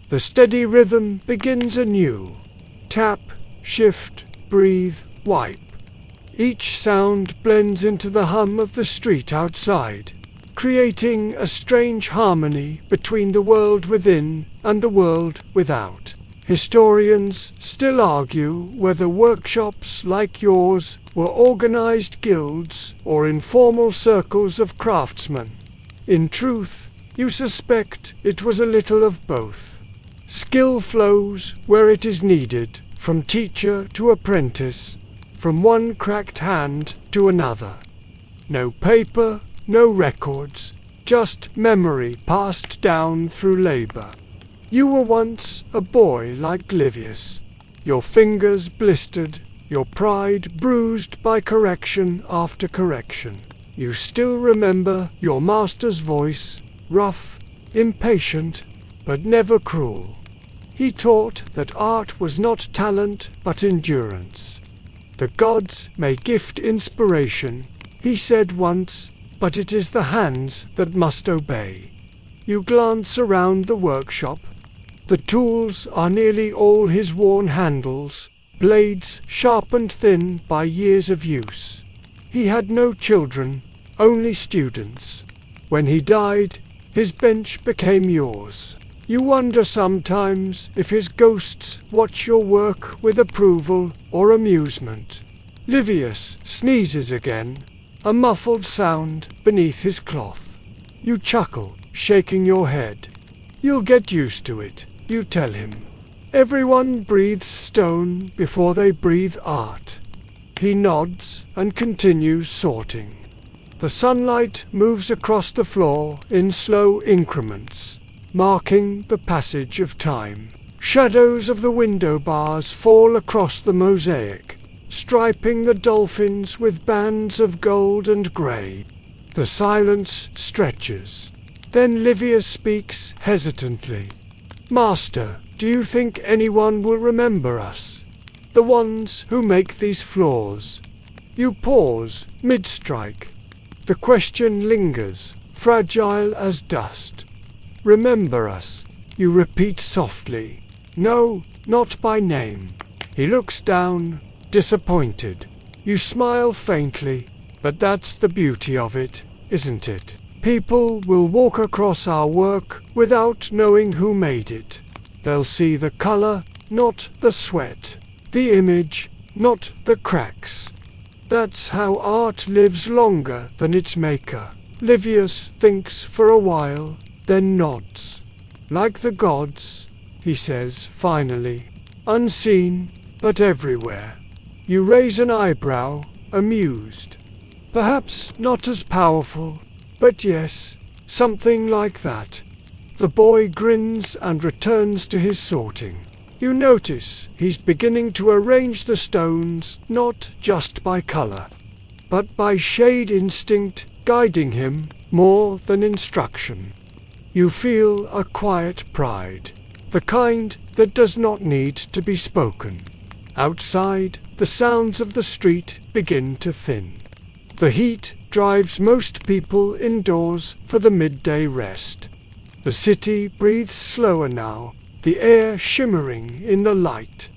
The steady rhythm begins anew. Tap, shift, breathe, wipe. Each sound blends into the hum of the street outside, creating a strange harmony between the world within and the world without. Historians still argue whether workshops like yours were organized guilds or informal circles of craftsmen. In truth, you suspect it was a little of both. Skill flows where it is needed, from teacher to apprentice, from one cracked hand to another. No paper, no records, just memory passed down through labor. You were once a boy like Livius, your fingers blistered, your pride bruised by correction after correction. You still remember your master's voice, rough, impatient, but never cruel. He taught that art was not talent but endurance. The gods may gift inspiration, he said once, but it is the hands that must obey. You glance around the workshop. The tools are nearly all his worn handles, blades sharpened thin by years of use. He had no children, only students. When he died, his bench became yours. You wonder sometimes if his ghosts watch your work with approval or amusement. Livius sneezes again, a muffled sound beneath his cloth. You chuckle, shaking your head. You'll get used to it, you tell him. Everyone breathes stone before they breathe art. He nods and continues sorting. The sunlight moves across the floor in slow increments, marking the passage of time. Shadows of the window bars fall across the mosaic, striping the dolphins with bands of gold and grey. The silence stretches. Then Livius speaks hesitantly. Master, do you think anyone will remember us? The ones who make these floors. You pause, mid-strike. The question lingers, fragile as dust. Remember us, you repeat softly. No, not by name. He looks down, disappointed. You smile faintly, but that's the beauty of it, isn't it? People will walk across our work without knowing who made it. They'll see the color, not the sweat. The image, not the cracks. That's how art lives longer than its maker. Livius thinks for a while, then nods. Like the gods, he says finally, unseen, but everywhere. You raise an eyebrow, amused. Perhaps not as powerful, but yes, something like that. The boy grins and returns to his sorting. You notice he's beginning to arrange the stones not just by color, but by shade instinct guiding him more than instruction. You feel a quiet pride, the kind that does not need to be spoken. Outside, the sounds of the street begin to thin. The heat drives most people indoors for the midday rest. The city breathes slower now, the air shimmering in the light.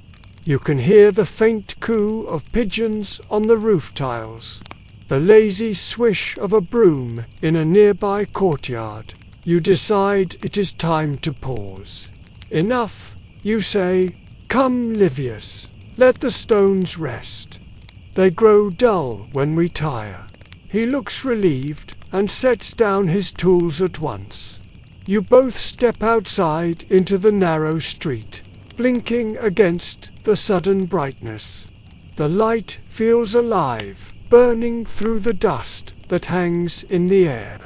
You can hear the faint coo of pigeons on the roof tiles, the lazy swish of a broom in a nearby courtyard. You decide it is time to pause. Enough, you say. Come, Livius, let the stones rest. They grow dull when we tire. He looks relieved and sets down his tools at once. You both step outside into the narrow street, blinking against the sudden brightness. The light feels alive, burning through the dust that hangs in the air.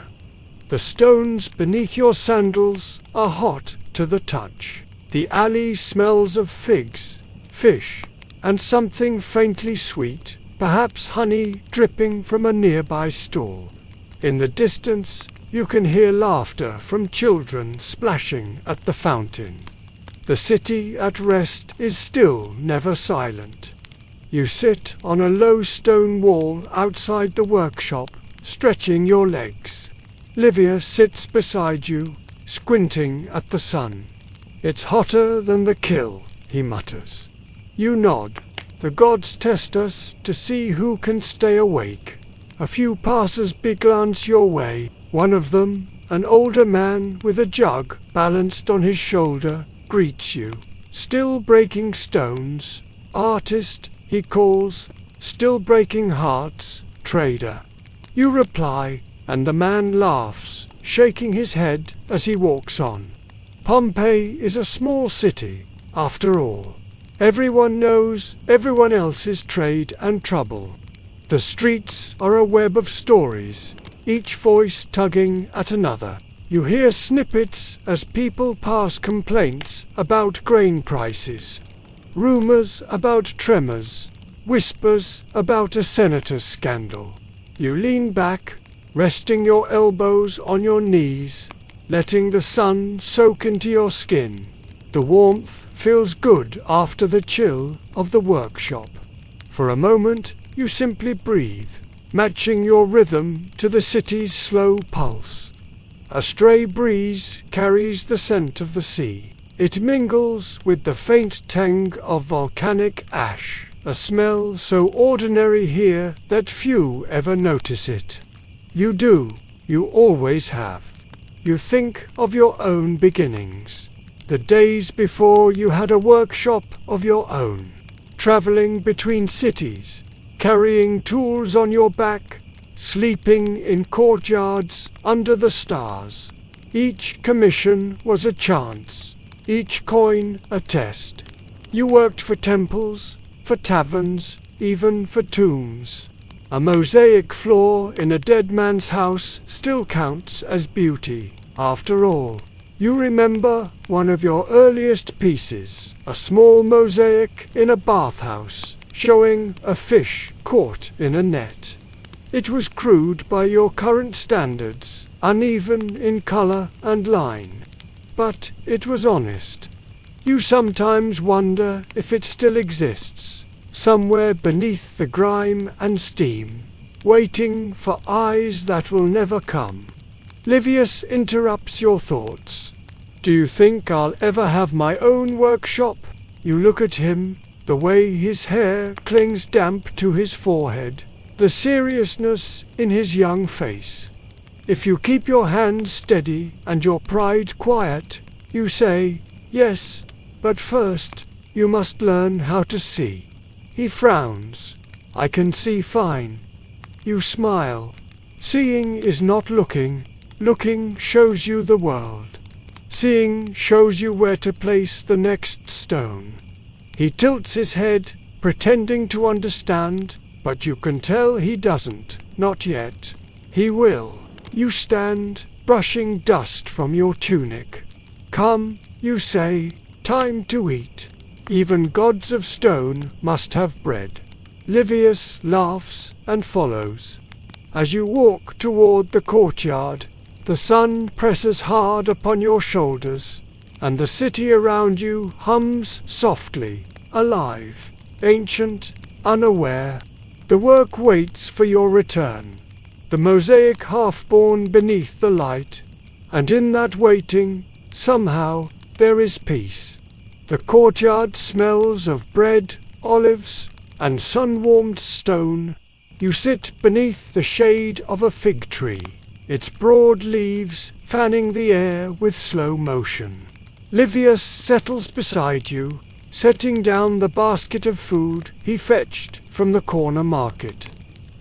The stones beneath your sandals are hot to the touch. The alley smells of figs, fish, and something faintly sweet, perhaps honey dripping from a nearby stall. In the distance, you can hear laughter from children splashing at the fountain. The city at rest is still never silent. You sit on a low stone wall outside the workshop, stretching your legs. Livius sits beside you, squinting at the sun. It's hotter than the kill, he mutters. You nod. The gods test us to see who can stay awake. A few passers-by glance your way. One of them, an older man with a jug balanced on his shoulder, greets you. Still breaking stones. Artist, he calls. Still breaking hearts. Trader. You reply, and the man laughs, shaking his head as he walks on. Pompeii is a small city, after all. Everyone knows everyone else's trade and trouble. The streets are a web of stories, each voice tugging at another. You hear snippets as people pass complaints about grain prices, rumors about tremors, whispers about a senator's scandal. You lean back, resting your elbows on your knees, letting the sun soak into your skin. The warmth feels good after the chill of the workshop. For a moment, you simply breathe, matching your rhythm to the city's slow pulse. A stray breeze carries the scent of the sea. It mingles with the faint tang of volcanic ash, a smell so ordinary here that few ever notice it. You do, you always have. You think of your own beginnings, the days before you had a workshop of your own, traveling between cities, carrying tools on your back, sleeping in courtyards under the stars. Each commission was a chance, each coin a test. You worked for temples, for taverns, even for tombs. A mosaic floor in a dead man's house still counts as beauty, after all. You remember one of your earliest pieces, a small mosaic in a bathhouse, showing a fish caught in a net. It was crude by your current standards, uneven in color and line, but it was honest. You sometimes wonder if it still exists, somewhere beneath the grime and steam, waiting for eyes that will never come. Livius interrupts your thoughts. Do you think I'll ever have my own workshop? You look at him, the way his hair clings damp to his forehead, the seriousness in his young face. If you keep your hands steady and your pride quiet, you say, yes, but first, you must learn how to see. He frowns. I can see fine. You smile. Seeing is not looking. Looking shows you the world. Seeing shows you where to place the next stone. He tilts his head, pretending to understand, but you can tell he doesn't, not yet. He will. You stand, brushing dust from your tunic. Come, you say, time to eat. Even gods of stone must have bread. Livius laughs and follows. As you walk toward the courtyard, the sun presses hard upon your shoulders, and the city around you hums softly, alive, ancient, unaware. The work waits for your return, the mosaic half-born beneath the light, and in that waiting, somehow, there is peace. The courtyard smells of bread, olives, and sun-warmed stone. You sit beneath the shade of a fig tree, its broad leaves fanning the air with slow motion. Livius settles beside you, setting down the basket of food he fetched from the corner market.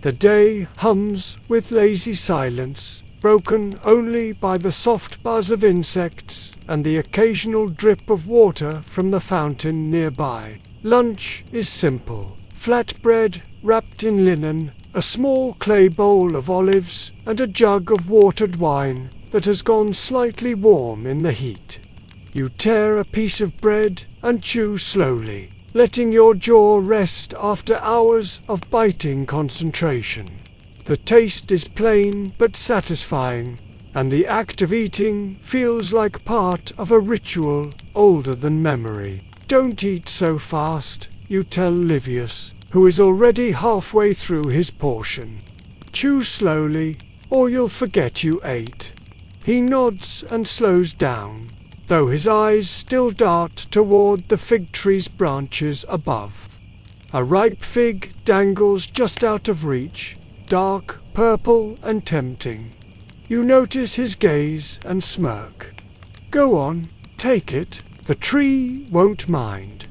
The day hums with lazy silence, broken only by the soft buzz of insects and the occasional drip of water from the fountain nearby. Lunch is simple. Flatbread wrapped in linen, a small clay bowl of olives, and a jug of watered wine that has gone slightly warm in the heat. You tear a piece of bread and chew slowly, letting your jaw rest after hours of biting concentration. The taste is plain but satisfying, and the act of eating feels like part of a ritual older than memory. Don't eat so fast, you tell Livius, who is already halfway through his portion. Chew slowly, or you'll forget you ate. He nods and slows down, though his eyes still dart toward the fig tree's branches above. A ripe fig dangles just out of reach, dark, purple, and tempting. You notice his gaze and smirk. Go on, take it. The tree won't mind.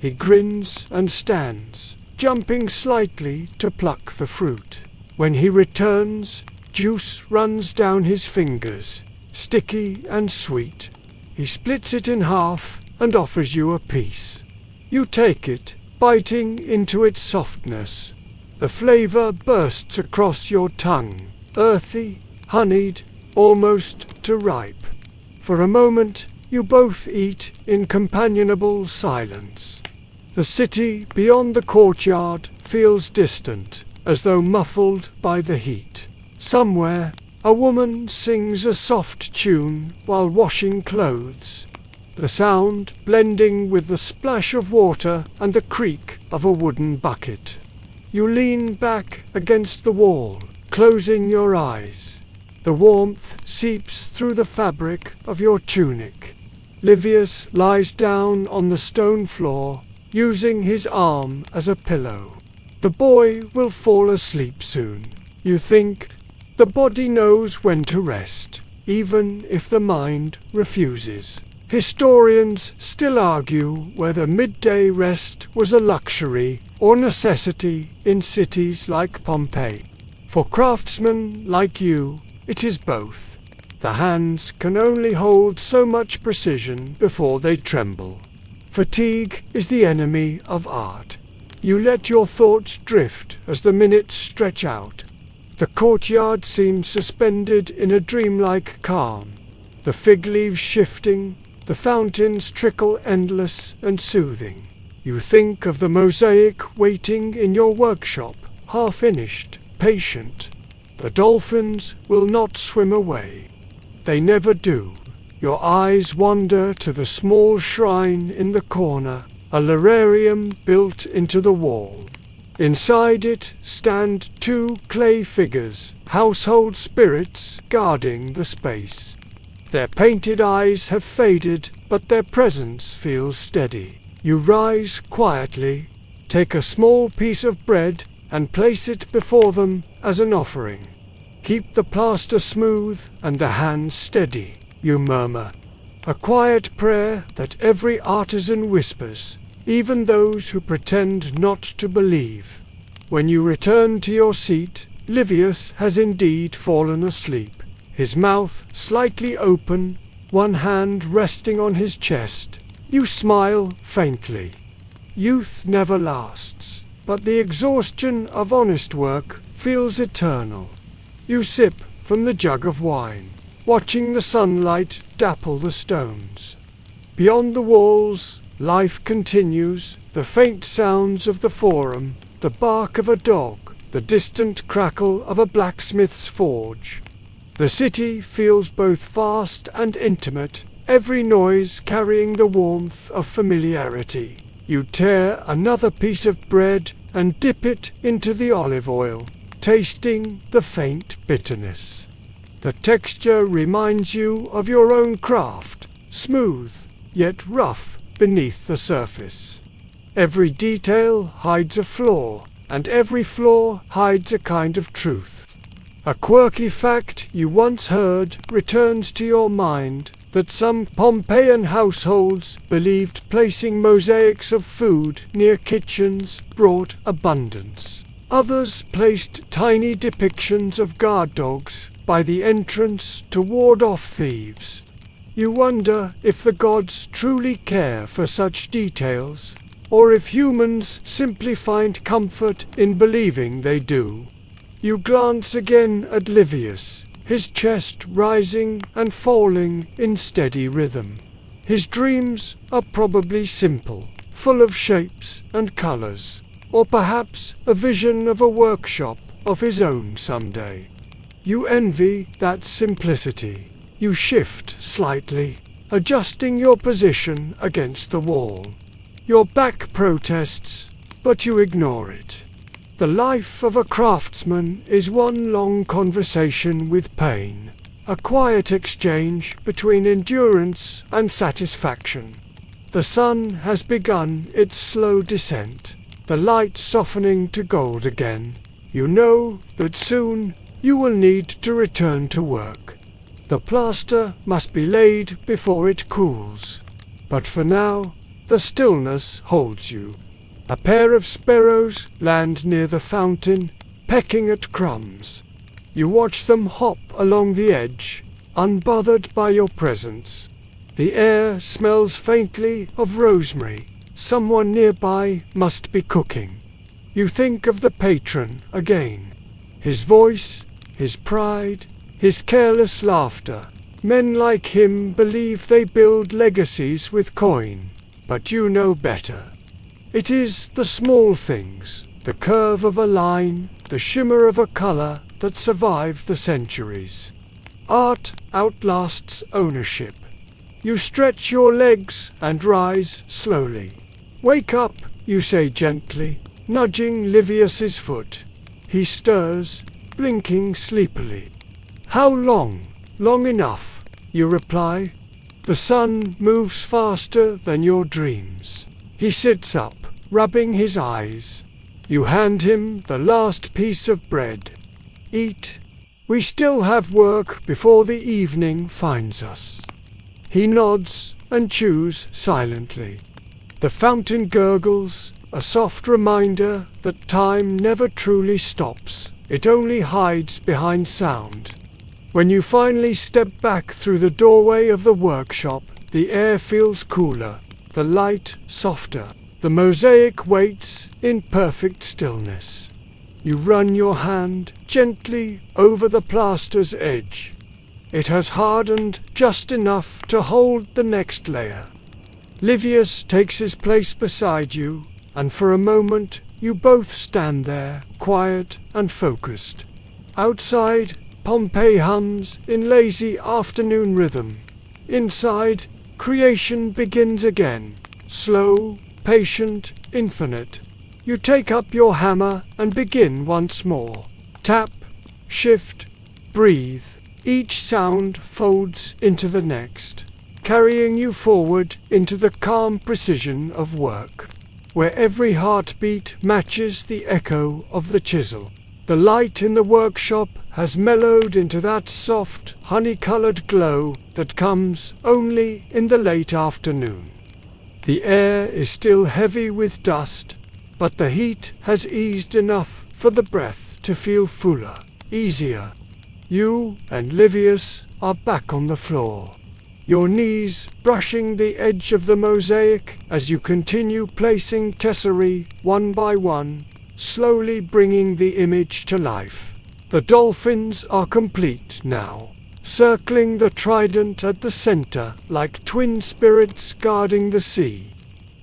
He grins and stands, jumping slightly to pluck the fruit. When he returns, juice runs down his fingers, sticky and sweet. He splits it in half and offers you a piece. You take it, biting into its softness. The flavor bursts across your tongue, earthy, honeyed, almost to ripe. For a moment, you both eat in companionable silence. The city beyond the courtyard feels distant, as though muffled by the heat. Somewhere, a woman sings a soft tune while washing clothes, the sound blending with the splash of water and the creak of a wooden bucket. You lean back against the wall, closing your eyes. The warmth seeps through the fabric of your tunic. Livius lies down on the stone floor, using his arm as a pillow. The boy will fall asleep soon. You think the body knows when to rest, even if the mind refuses. Historians still argue whether midday rest was a luxury or necessity in cities like Pompeii. For craftsmen like you, it is both. The hands can only hold so much precision before they tremble. Fatigue is the enemy of art. You let your thoughts drift as the minutes stretch out. The courtyard seems suspended in a dreamlike calm. The fig leaves shifting, the fountains trickle endless and soothing. You think of the mosaic waiting in your workshop, half-finished, patient. The dolphins will not swim away. They never do. Your eyes wander to the small shrine in the corner, a lararium built into the wall. Inside it stand two clay figures, household spirits guarding the space. Their painted eyes have faded, but their presence feels steady. You rise quietly, take a small piece of bread, and place it before them as an offering. Keep the plaster smooth and the hands steady, you murmur. A quiet prayer that every artisan whispers, even those who pretend not to believe. When you return to your seat, Livius has indeed fallen asleep, his mouth slightly open, one hand resting on his chest. You smile faintly. Youth never lasts, but the exhaustion of honest work feels eternal. You sip from the jug of wine, watching the sunlight dapple the stones. Beyond the walls, life continues, the faint sounds of the forum, the bark of a dog, the distant crackle of a blacksmith's forge. The city feels both vast and intimate, every noise carrying the warmth of familiarity. You tear another piece of bread and dip it into the olive oil, tasting the faint bitterness. The texture reminds you of your own craft, smooth, yet rough beneath the surface. Every detail hides a flaw, and every flaw hides a kind of truth. A quirky fact you once heard returns to your mind, that some Pompeian households believed placing mosaics of food near kitchens brought abundance. Others placed tiny depictions of guard dogs by the entrance to ward off thieves. You wonder if the gods truly care for such details, or if humans simply find comfort in believing they do. You glance again at Livius, his chest rising and falling in steady rhythm. His dreams are probably simple, full of shapes and colors, or perhaps a vision of a workshop of his own someday. You envy that simplicity. You shift slightly, adjusting your position against the wall. Your back protests, but you ignore it. The life of a craftsman is one long conversation with pain, a quiet exchange between endurance and satisfaction. The sun has begun its slow descent, the light softening to gold again. You know that soon you will need to return to work. The plaster must be laid before it cools. But for now, the stillness holds you. A pair of sparrows land near the fountain, pecking at crumbs. You watch them hop along the edge, unbothered by your presence. The air smells faintly of rosemary. Someone nearby must be cooking. You think of the patron again. His voice, his pride, his careless laughter. Men like him believe they build legacies with coin, but you know better. It is the small things, the curve of a line, the shimmer of a color, that survive the centuries. Art outlasts ownership. You stretch your legs and rise slowly. Wake up, you say gently, nudging Livius's foot. He stirs, blinking sleepily. How long? Long enough, you reply. The sun moves faster than your dreams. He sits up, rubbing his eyes. You hand him the last piece of bread. Eat. We still have work before the evening finds us. He nods and chews silently. The fountain gurgles, a soft reminder that time never truly stops. It only hides behind sound. When you finally step back through the doorway of the workshop, the air feels cooler, the light softer. The mosaic waits in perfect stillness. You run your hand gently over the plaster's edge. It has hardened just enough to hold the next layer. Livius takes his place beside you, and for a moment you both stand there, quiet and focused. Outside, Pompeii hums in lazy afternoon rhythm. Inside, creation begins again, slow, patient, infinite. You take up your hammer and begin once more. Tap, shift, breathe. Each sound folds into the next, carrying you forward into the calm precision of work, where every heartbeat matches the echo of the chisel. The light in the workshop has mellowed into that soft, honey-colored glow that comes only in the late afternoon. The air is still heavy with dust, but the heat has eased enough for the breath to feel fuller, easier. You and Livius are back on the floor, your knees brushing the edge of the mosaic as you continue placing tesserae one by one, slowly bringing the image to life. The dolphins are complete now, circling the trident at the center like twin spirits guarding the sea.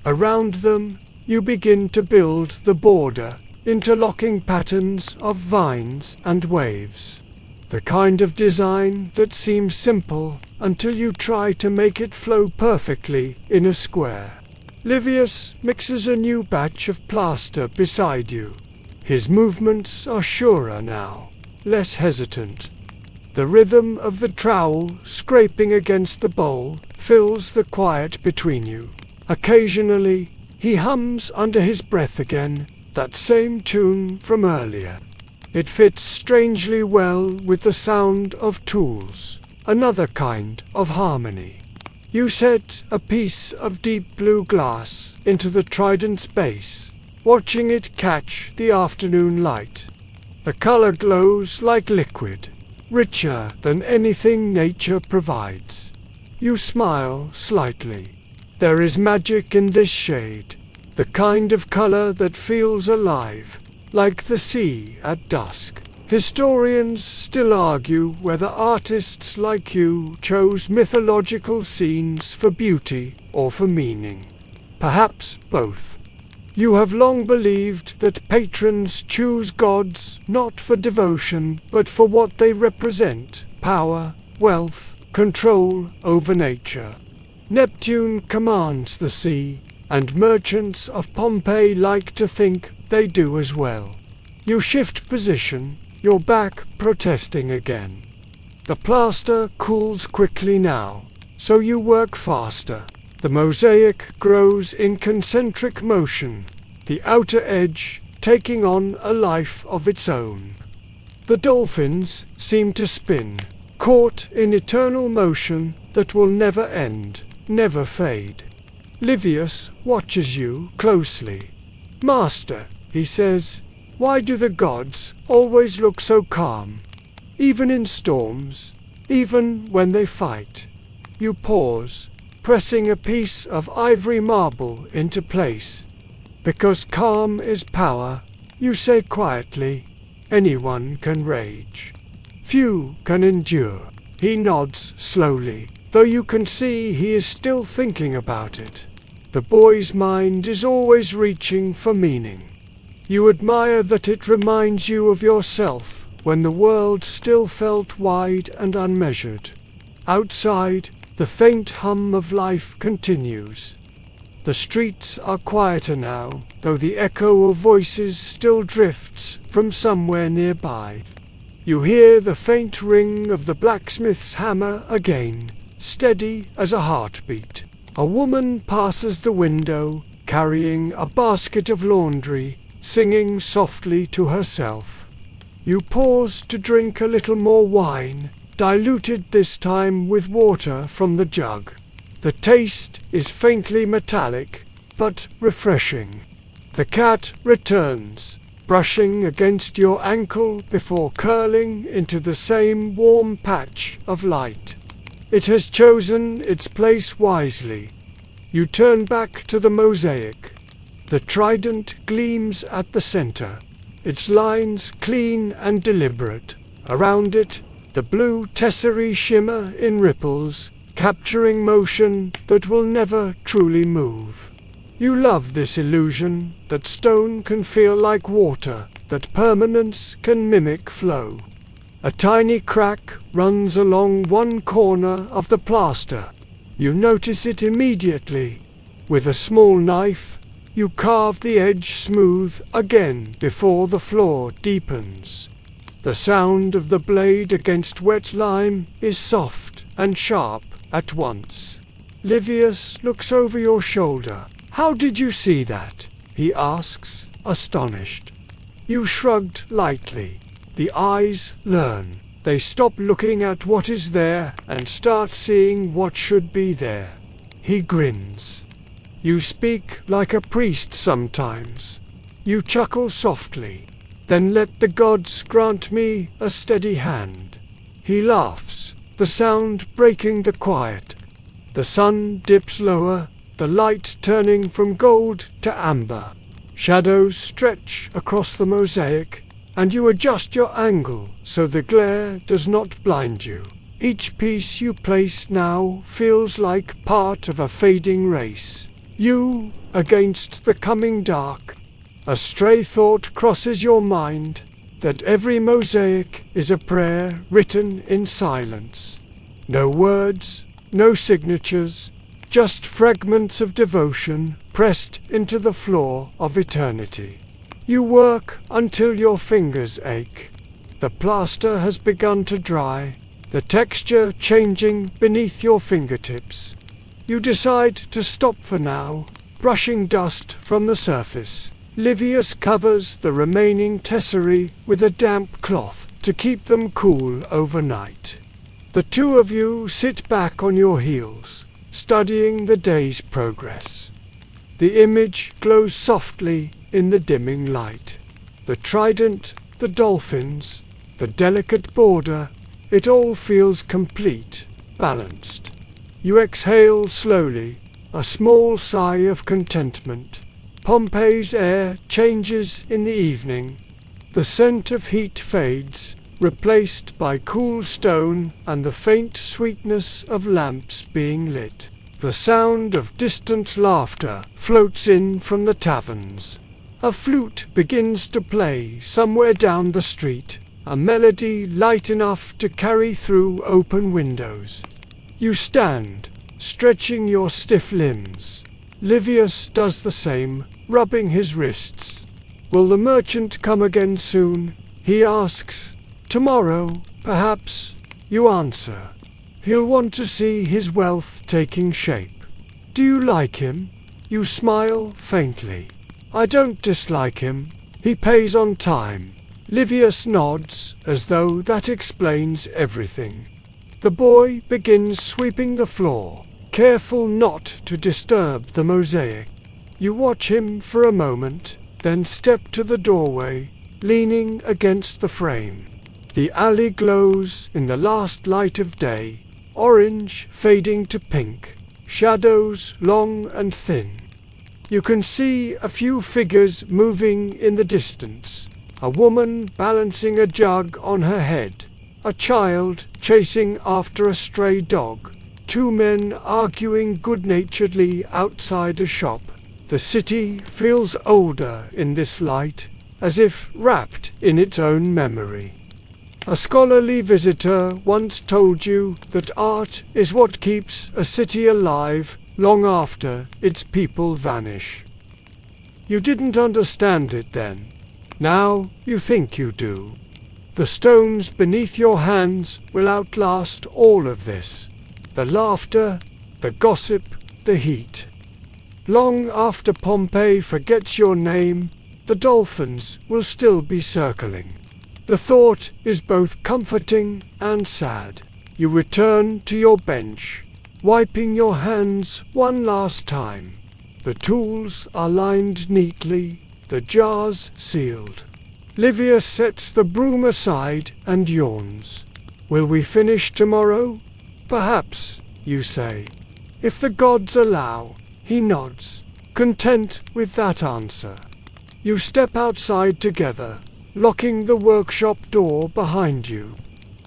Around them, you begin to build the border, interlocking patterns of vines and waves. The kind of design that seems simple until you try to make it flow perfectly in a square. Livius mixes a new batch of plaster beside you. His movements are surer now, less hesitant. The rhythm of the trowel scraping against the bowl fills the quiet between you. Occasionally, he hums under his breath again, that same tune from earlier. It fits strangely well with the sound of tools, another kind of harmony. You set a piece of deep blue glass into the trident's base, watching it catch the afternoon light. The color glows like liquid, richer than anything nature provides. You smile slightly. There is magic in this shade, the kind of color that feels alive, like the sea at dusk. Historians still argue whether artists like you chose mythological scenes for beauty or for meaning. Perhaps both. You have long believed that patrons choose gods not for devotion but for what they represent: power, wealth, control over nature. Neptune commands the sea, and merchants of Pompeii like to think they do as well. You shift position, your back protesting again. The plaster cools quickly now, so you work faster. The mosaic grows in concentric motion, the outer edge taking on a life of its own. The dolphins seem to spin, caught in eternal motion that will never end, never fade. Livius watches you closely. "Master," he says, "why do the gods always look so calm? Even in storms, even when they fight." You pause, pressing a piece of ivory marble into place. "Because calm is power," you say quietly. "Anyone can rage. Few can endure." He nods slowly, though you can see he is still thinking about it. The boy's mind is always reaching for meaning. You admire that it reminds you of yourself when the world still felt wide and unmeasured. Outside, the faint hum of life continues. The streets are quieter now, though the echo of voices still drifts from somewhere nearby. You hear the faint ring of the blacksmith's hammer again, steady as a heartbeat. A woman passes the window, carrying a basket of laundry, singing softly to herself. You pause to drink a little more wine, diluted this time with water from the jug. The taste is faintly metallic, but refreshing. The cat returns, brushing against your ankle before curling into the same warm patch of light. It has chosen its place wisely. You turn back to the mosaic. The trident gleams at the center, its lines clean and deliberate. Around it, the blue tesserae shimmer in ripples, capturing motion that will never truly move. You love this illusion that stone can feel like water, that permanence can mimic flow. A tiny crack runs along one corner of the plaster. You notice it immediately. With a small knife, you carve the edge smooth again before the floor deepens. The sound of the blade against wet lime is soft and sharp at once. Livius looks over your shoulder. "How did you see that?" he asks, astonished. You shrugged lightly. The eyes learn. They stop looking at what is there and start seeing what should be there. He grins. You speak like a priest sometimes. You chuckle softly. "Then let the gods grant me a steady hand." He laughs, the sound breaking the quiet. The sun dips lower, the light turning from gold to amber. Shadows stretch across the mosaic, and you adjust your angle so the glare does not blind you. Each piece you place now feels like part of a fading race. You against the coming dark. A stray thought crosses your mind that every mosaic is a prayer written in silence. No words, no signatures, just fragments of devotion pressed into the floor of eternity. You work until your fingers ache. The plaster has begun to dry, the texture changing beneath your fingertips. You decide to stop for now, brushing dust from the surface. Livius covers the remaining tesserae with a damp cloth to keep them cool overnight. The two of you sit back on your heels, studying the day's progress. The image glows softly in the dimming light. The trident, the dolphins, the delicate border, it all feels complete, balanced. You exhale slowly, a small sigh of contentment. Pompeii's air changes in the evening. The scent of heat fades, replaced by cool stone and the faint sweetness of lamps being lit. The sound of distant laughter floats in from the taverns. A flute begins to play somewhere down the street, a melody light enough to carry through open windows. You stand, stretching your stiff limbs. Livius does the same, rubbing his wrists. "Will the merchant come again soon?" he asks. "Tomorrow, perhaps," you answer. "He'll want to see his wealth taking shape." "Do you like him?" You smile faintly. "I don't dislike him. He pays on time." Livius nods, as though that explains everything. The boy begins sweeping the floor, careful not to disturb the mosaic. You watch him for a moment, then step to the doorway, leaning against the frame. The alley glows in the last light of day, orange fading to pink, shadows long and thin. You can see a few figures moving in the distance, a woman balancing a jug on her head, a child chasing after a stray dog, two men arguing good-naturedly outside a shop. The city feels older in this light, as if wrapped in its own memory. A scholarly visitor once told you that art is what keeps a city alive long after its people vanish. You didn't understand it then. Now you think you do. The stones beneath your hands will outlast all of this. The laughter, the gossip, the heat. Long after Pompeii forgets your name, the dolphins will still be circling. The thought is both comforting and sad. You return to your bench, wiping your hands one last time. The tools are lined neatly, the jars sealed. Livius sets the broom aside and yawns. Will we finish tomorrow? Perhaps, you say. If the gods allow, he nods, content with that answer. You step outside together, locking the workshop door behind you.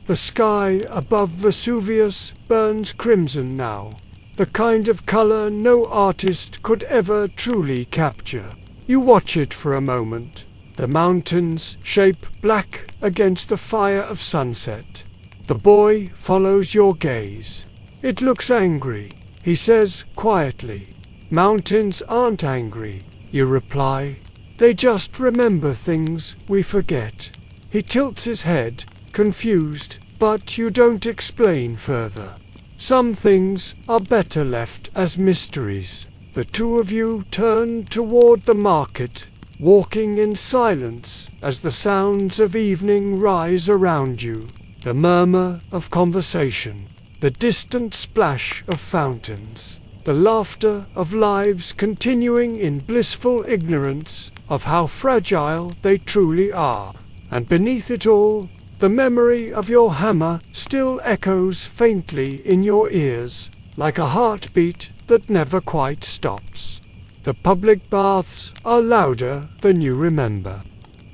The sky above Vesuvius burns crimson now, the kind of color no artist could ever truly capture. You watch it for a moment. The mountains shape black against the fire of sunset. The boy follows your gaze. It looks angry, he says quietly. Mountains aren't angry, you reply. They just remember things we forget. He tilts his head, confused, but you don't explain further. Some things are better left as mysteries. The two of you turn toward the market, walking in silence as the sounds of evening rise around you. The murmur of conversation, the distant splash of fountains, the laughter of lives continuing in blissful ignorance of how fragile they truly are. And beneath it all, the memory of your hammer still echoes faintly in your ears, like a heartbeat that never quite stops. The public baths are louder than you remember.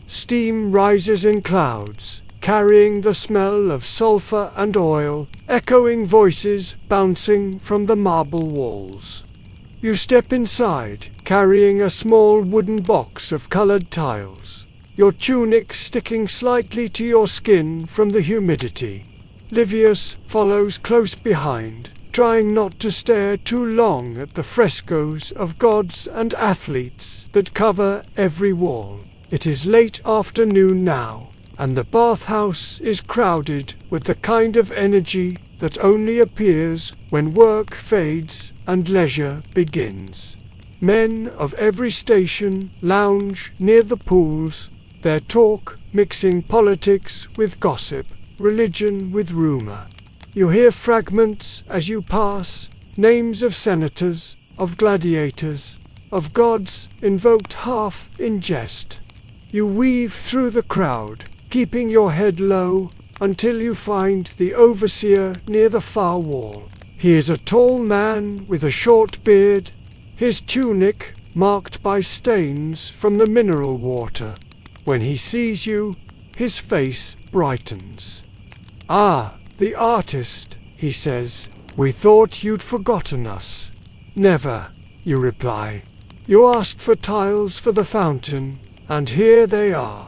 Steam rises in clouds, carrying the smell of sulfur and oil, echoing voices bouncing from the marble walls. You step inside, carrying a small wooden box of colored tiles, your tunic sticking slightly to your skin from the humidity. Livius follows close behind, trying not to stare too long at the frescoes of gods and athletes that cover every wall. It is late afternoon now, and the bathhouse is crowded with the kind of energy that only appears when work fades and leisure begins. Men of every station lounge near the pools, their talk mixing politics with gossip, religion with rumor. You hear fragments as you pass, names of senators, of gladiators, of gods invoked half in jest. You weave through the crowd, keeping your head low, until you find the overseer near the far wall. He is a tall man with a short beard, his tunic marked by stains from the mineral water. When he sees you, his face brightens. "Ah, the artist," he says. "We thought you'd forgotten us." "Never," you reply. "You asked for tiles for the fountain, and here they are."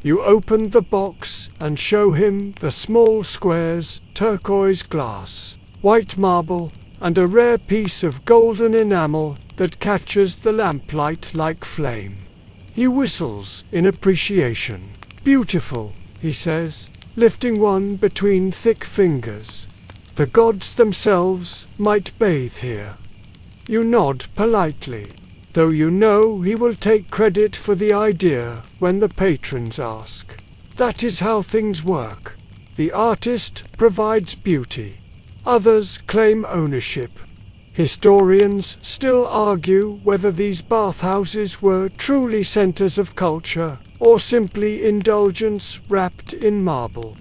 You open the box and show him the small squares, turquoise glass, white marble, and a rare piece of golden enamel that catches the lamplight like flame. He whistles in appreciation. "Beautiful," he says, lifting one between thick fingers. "The gods themselves might bathe here." You nod politely, though you know he will take credit for the idea when the patrons ask. That is how things work. The artist provides beauty. Others claim ownership. Historians still argue whether these bathhouses were truly centers of culture or simply indulgence wrapped in marble.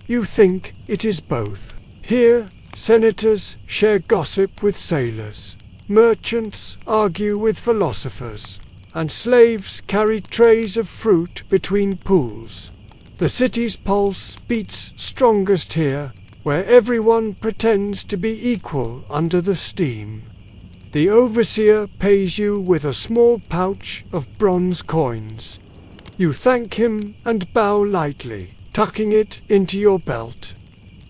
You think it is both. Here, senators share gossip with sailors. Merchants argue with philosophers, and slaves carry trays of fruit between pools. The city's pulse beats strongest here, where everyone pretends to be equal under the steam. The overseer pays you with a small pouch of bronze coins. You thank him and bow lightly, tucking it into your belt.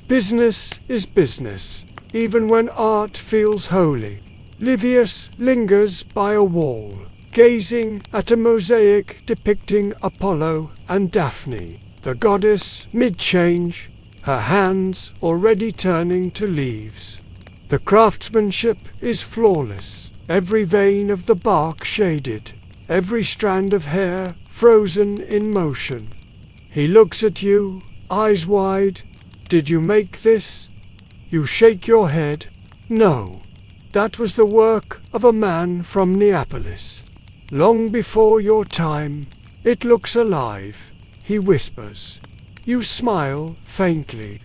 Business is business, even when art feels holy. Livius lingers by a wall, gazing at a mosaic depicting Apollo and Daphne, the goddess mid-change, her hands already turning to leaves. The craftsmanship is flawless, every vein of the bark shaded, every strand of hair frozen in motion. He looks at you, eyes wide. Did you make this? You shake your head. No. That was the work of a man from Neapolis. Long before your time. It looks alive, he whispers. You smile faintly.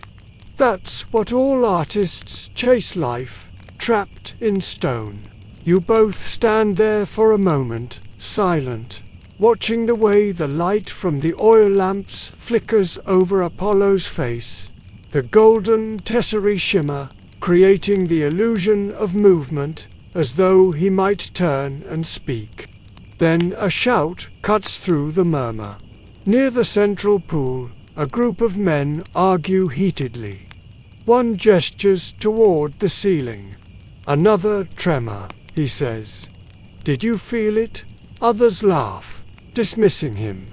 That's what all artists chase life, trapped in stone. You both stand there for a moment, silent, watching the way the light from the oil lamps flickers over Apollo's face, the golden tesserae shimmer, creating the illusion of movement, as though he might turn and speak. Then a shout cuts through the murmur. Near the central pool, a group of men argue heatedly. One gestures toward the ceiling. Another tremor, he says. Did you feel it? Others laugh, dismissing him.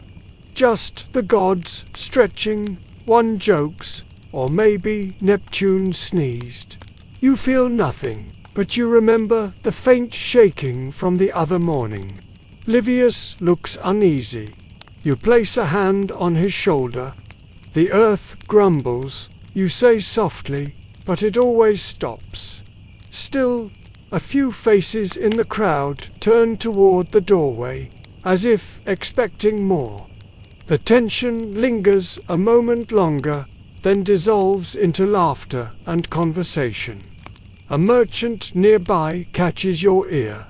Just the gods stretching, one jokes, or maybe Neptune sneezed. You feel nothing, but you remember the faint shaking from the other morning. Livius looks uneasy. You place a hand on his shoulder. The earth grumbles. You say softly, but it always stops. Still, a few faces in the crowd turn toward the doorway, as if expecting more. The tension lingers a moment longer, then dissolves into laughter and conversation. A merchant nearby catches your ear.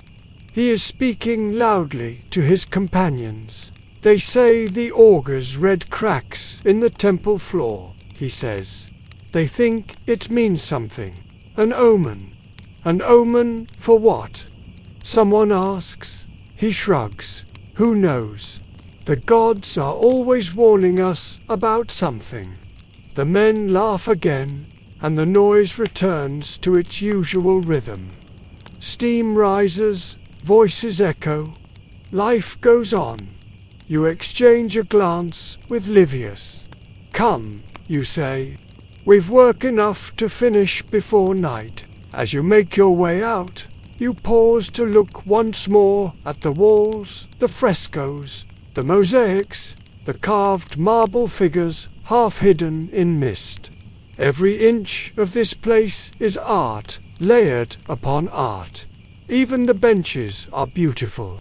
He is speaking loudly to his companions. They say the augurs read cracks in the temple floor, he says. They think it means something. An omen. An omen for what? Someone asks. He shrugs. Who knows? The gods are always warning us about something. The men laugh again, and the noise returns to its usual rhythm. Steam rises, voices echo. Life goes on. You exchange a glance with Livius. Come, you say. We've work enough to finish before night. As you make your way out, you pause to look once more at the walls, the frescoes, the mosaics, the carved marble figures half hidden in mist. Every inch of this place is art, layered upon art. Even the benches are beautiful.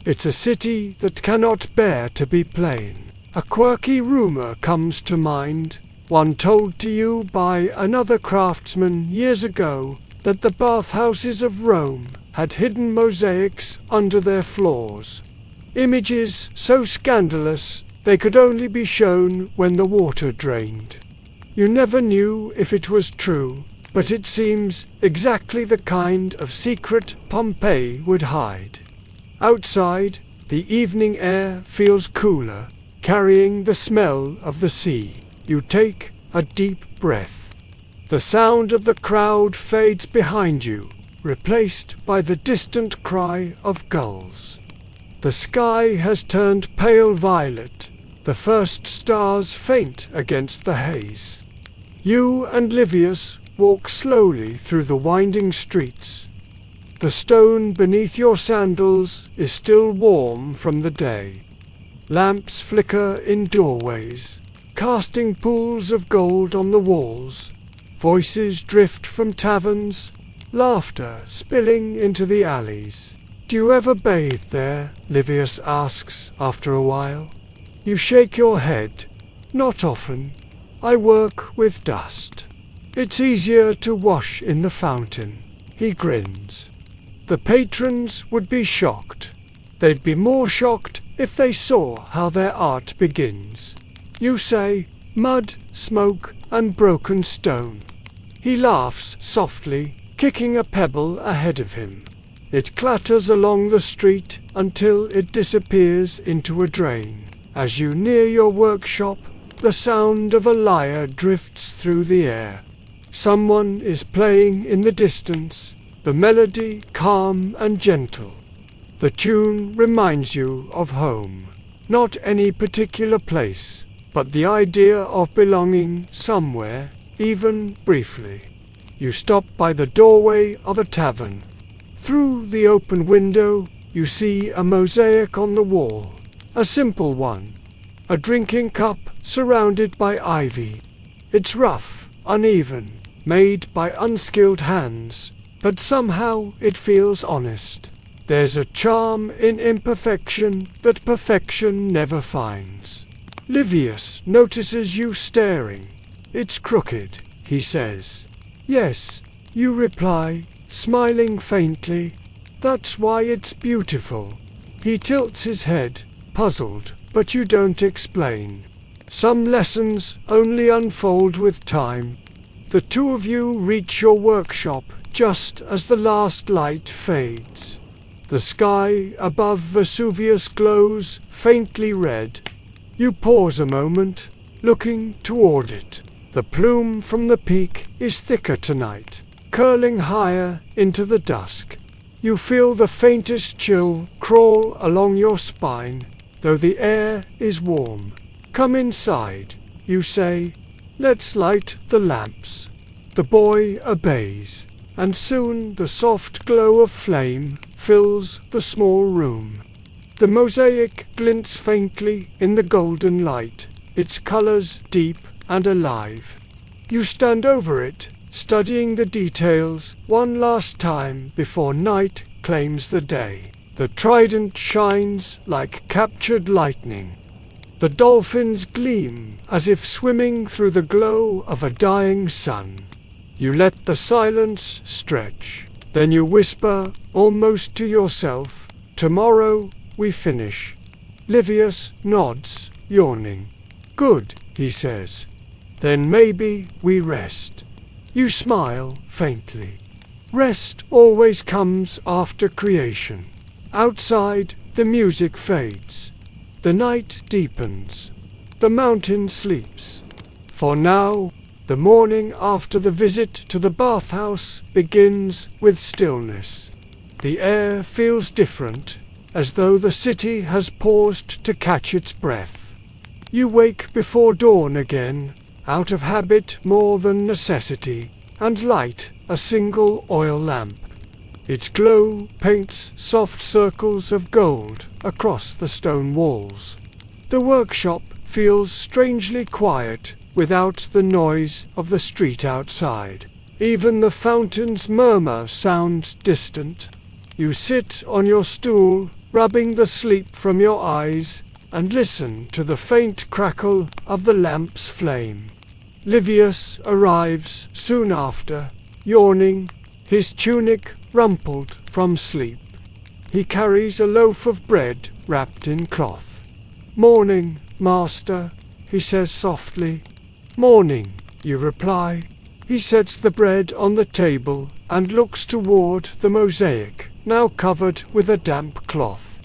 It's a city that cannot bear to be plain. A quirky rumor comes to mind, one told to you by another craftsman years ago, that the bathhouses of Rome had hidden mosaics under their floors. Images so scandalous they could only be shown when the water drained. You never knew if it was true, but it seems exactly the kind of secret Pompeii would hide. Outside, the evening air feels cooler, carrying the smell of the sea. You take a deep breath. The sound of the crowd fades behind you, replaced by the distant cry of gulls. The sky has turned pale violet. The first stars faint against the haze. You and Livius walk slowly through the winding streets. The stone beneath your sandals is still warm from the day. Lamps flicker in doorways, casting pools of gold on the walls. Voices drift from taverns, laughter spilling into the alleys. Do you ever bathe there? Livius asks after a while. You shake your head. Not often. I work with dust. It's easier to wash in the fountain. He grins. The patrons would be shocked. They'd be more shocked if they saw how their art begins. You say, "Mud, smoke, and broken stone." He laughs softly, kicking a pebble ahead of him. It clatters along the street until it disappears into a drain. As you near your workshop, the sound of a lyre drifts through the air. Someone is playing in the distance, the melody calm and gentle. The tune reminds you of home, not any particular place, but the idea of belonging somewhere, even briefly. You stop by the doorway of a tavern. Through the open window, you see a mosaic on the wall, a simple one, a drinking cup surrounded by ivy. It's rough, uneven, made by unskilled hands, but somehow it feels honest. There's a charm in imperfection that perfection never finds. Livius notices you staring. "It's crooked," he says. "Yes," you reply, smiling faintly. "That's why it's beautiful." He tilts his head, puzzled, but you don't explain. Some lessons only unfold with time. The two of you reach your workshop just as the last light fades. The sky above Vesuvius glows faintly red. You pause a moment, looking toward it. The plume from the peak is thicker tonight, curling higher into the dusk. You feel the faintest chill crawl along your spine, though the air is warm. "Come inside," you say. "Let's light the lamps." The boy obeys, and soon the soft glow of flame fills the small room. The mosaic glints faintly in the golden light, its colors deep and alive. You stand over it, studying the details one last time before night claims the day. The trident shines like captured lightning. The dolphins gleam as if swimming through the glow of a dying sun. You let the silence stretch. Then you whisper, almost to yourself, "Tomorrow we finish." Livius nods, yawning. "Good," he says. "Then maybe we rest." You smile faintly. Rest always comes after creation. Outside, the music fades. The night deepens. The mountain sleeps. For now, the morning after the visit to the bathhouse begins with stillness. The air feels different, as though the city has paused to catch its breath. You wake before dawn again, out of habit more than necessity, and light a single oil lamp. Its glow paints soft circles of gold across the stone walls. The workshop feels strangely quiet without the noise of the street outside. Even the fountain's murmur sounds distant. You sit on your stool, rubbing the sleep from your eyes, and listen to the faint crackle of the lamp's flame. Livius arrives soon after, yawning, his tunic rumpled from sleep. He carries a loaf of bread wrapped in cloth. "Morning, master," he says softly. "Morning," you reply. He sets the bread on the table and looks toward the mosaic, now covered with a damp cloth.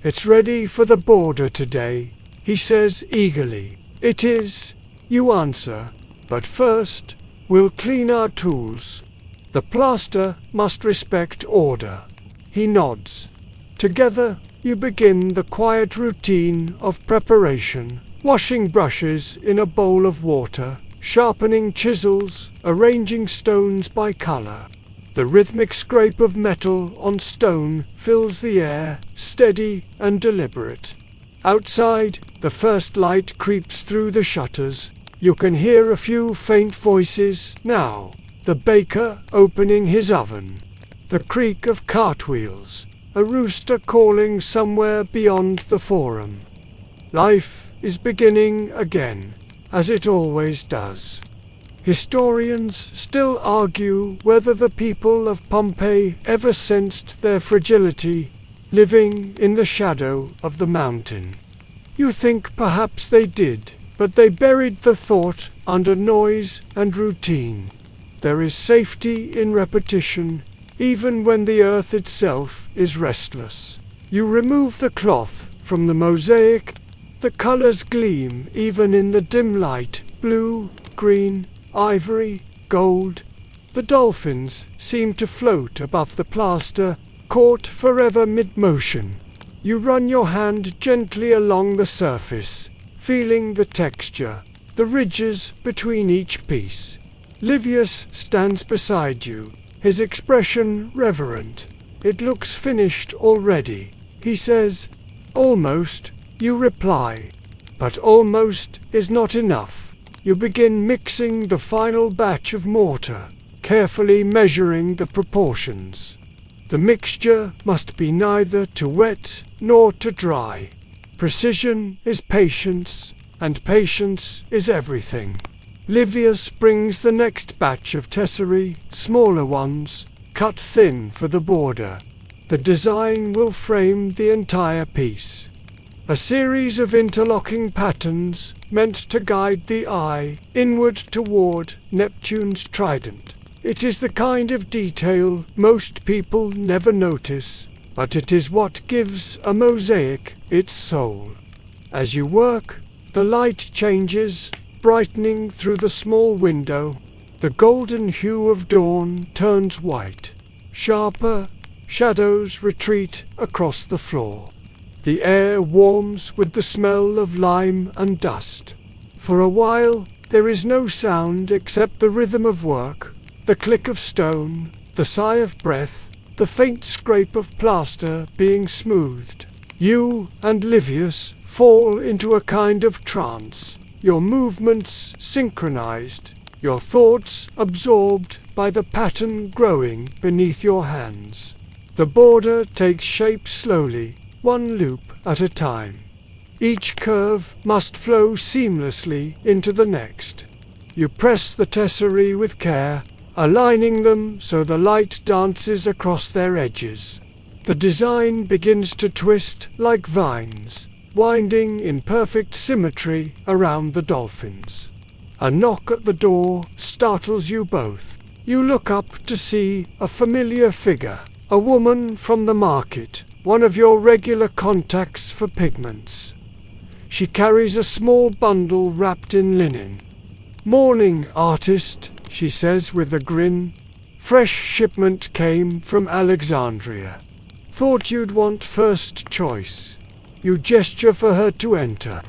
"It's ready for the border today," he says eagerly. "It is," you answer. "But first, we'll clean our tools. The plaster must respect order." He nods. Together, you begin the quiet routine of preparation, washing brushes in a bowl of water, sharpening chisels, arranging stones by color. The rhythmic scrape of metal on stone fills the air, steady and deliberate. Outside, the first light creeps through the shutters. You can hear a few faint voices now. The baker opening his oven. The creak of cartwheels. A rooster calling somewhere beyond the forum. Life is beginning again, as it always does. Historians still argue whether the people of Pompeii ever sensed their fragility, living in the shadow of the mountain. You think perhaps they did, but they buried the thought under noise and routine. There is safety in repetition, even when the earth itself is restless. You remove the cloth from the mosaic. The colors gleam even in the dim light: blue, green, ivory, gold. The dolphins seem to float above the plaster, caught forever mid-motion. You run your hand gently along the surface, feeling the texture, the ridges between each piece. Livius stands beside you, his expression reverent. "It looks finished already," he says. "Almost," you reply. But almost is not enough. You begin mixing the final batch of mortar, carefully measuring the proportions. The mixture must be neither too wet nor too dry. Precision is patience, and patience is everything. Livius brings the next batch of tesserae, smaller ones, cut thin for the border. The design will frame the entire piece. A series of interlocking patterns meant to guide the eye inward toward Neptune's trident. It is the kind of detail most people never notice, but it is what gives a mosaic its soul. As you work, the light changes, brightening through the small window. The golden hue of dawn turns white. Sharper shadows retreat across the floor. The air warms with the smell of lime and dust. For a while, there is no sound except the rhythm of work, the click of stone, the sigh of breath, the faint scrape of plaster being smoothed. You and Livius fall into a kind of trance, your movements synchronized, your thoughts absorbed by the pattern growing beneath your hands. The border takes shape slowly, one loop at a time. Each curve must flow seamlessly into the next. You press the tesserae with care, aligning them so the light dances across their edges. The design begins to twist like vines, winding in perfect symmetry around the dolphins. A knock at the door startles you both. You look up to see a familiar figure, a woman from the market, one of your regular contacts for pigments. She carries a small bundle wrapped in linen. "Morning, artist," she says with a grin. "Fresh shipment came from Alexandria. Thought you'd want first choice." You gesture for her to enter.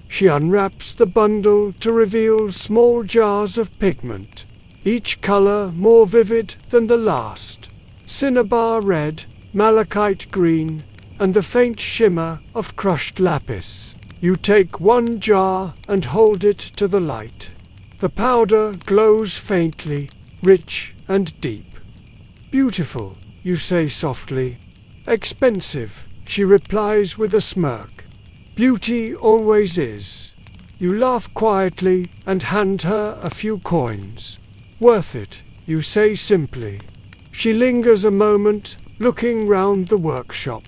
She unwraps the bundle to reveal small jars of pigment, each color more vivid than the last. Cinnabar red, malachite green, and the faint shimmer of crushed lapis. You take one jar and hold it to the light. The powder glows faintly, rich and deep. "Beautiful," you say softly. "Expensive," she replies with a smirk. "Beauty always is." You laugh quietly and hand her a few coins. "Worth it," you say simply. She lingers a moment, looking round the workshop.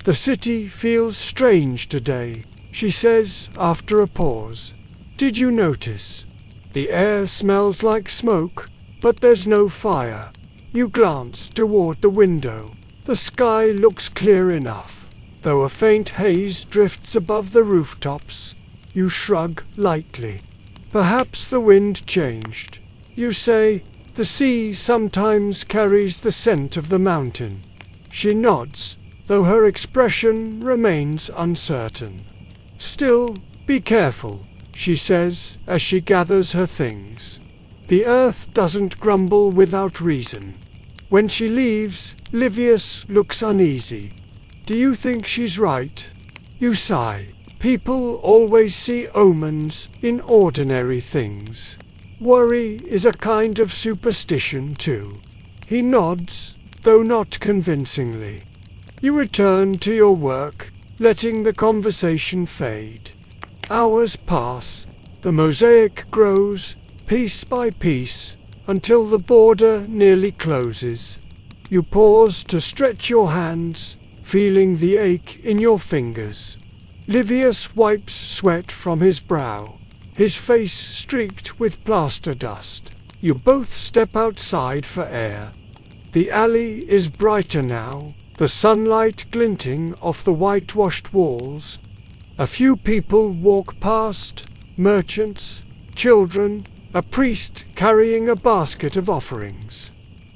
"The city feels strange today," she says after a pause. "Did you notice? The air smells like smoke, but there's no fire." You glance toward the window. The sky looks clear enough, though a faint haze drifts above the rooftops. You shrug lightly. "Perhaps the wind changed," you say. "The sea sometimes carries the scent of the mountain." She nods, though her expression remains uncertain. "Still, be careful," she says as she gathers her things. "The earth doesn't grumble without reason." When she leaves, Livius looks uneasy. "Do you think she's right?" You sigh. People always see omens in ordinary things. Worry is a kind of superstition too. He nods, though not convincingly. You return to your work, letting the conversation fade. Hours pass. The mosaic grows, piece by piece, until the border nearly closes. You pause to stretch your hands, feeling the ache in your fingers. Livius wipes sweat from his brow. his face streaked with plaster dust. You both step outside for air. The alley is brighter now, the sunlight glinting off the whitewashed walls. A few people walk past, merchants, children, a priest carrying a basket of offerings.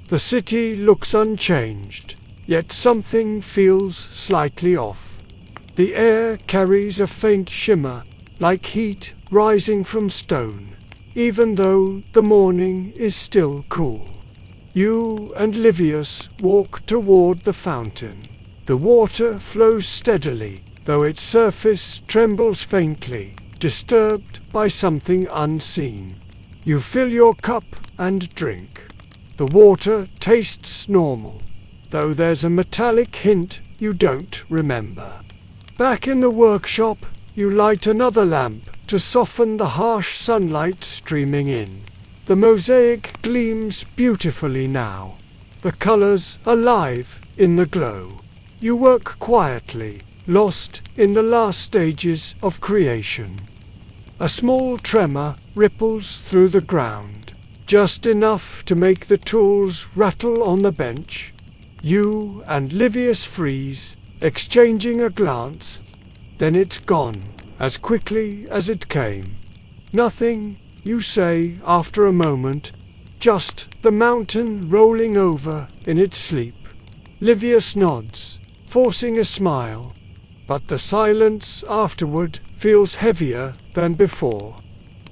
The city looks unchanged, yet something feels slightly off. The air carries a faint shimmer, like heat rising from stone, even though the morning is still cool. You and Livius walk toward the fountain. The water flows steadily, though its surface trembles faintly, disturbed by something unseen. You fill your cup and drink. The water tastes normal, though there's a metallic hint you don't remember. Back in the workshop, you light another lamp to soften the harsh sunlight streaming in. The mosaic gleams beautifully now, the colors alive in the glow. You work quietly, lost in the last stages of creation. A small tremor ripples through the ground, just enough to make the tools rattle on the bench. You and Livius freeze, exchanging a glance. Then it's gone, as quickly as it came. Nothing, you say after a moment, just the mountain rolling over in its sleep. Livius nods, forcing a smile, but the silence afterward feels heavier than before.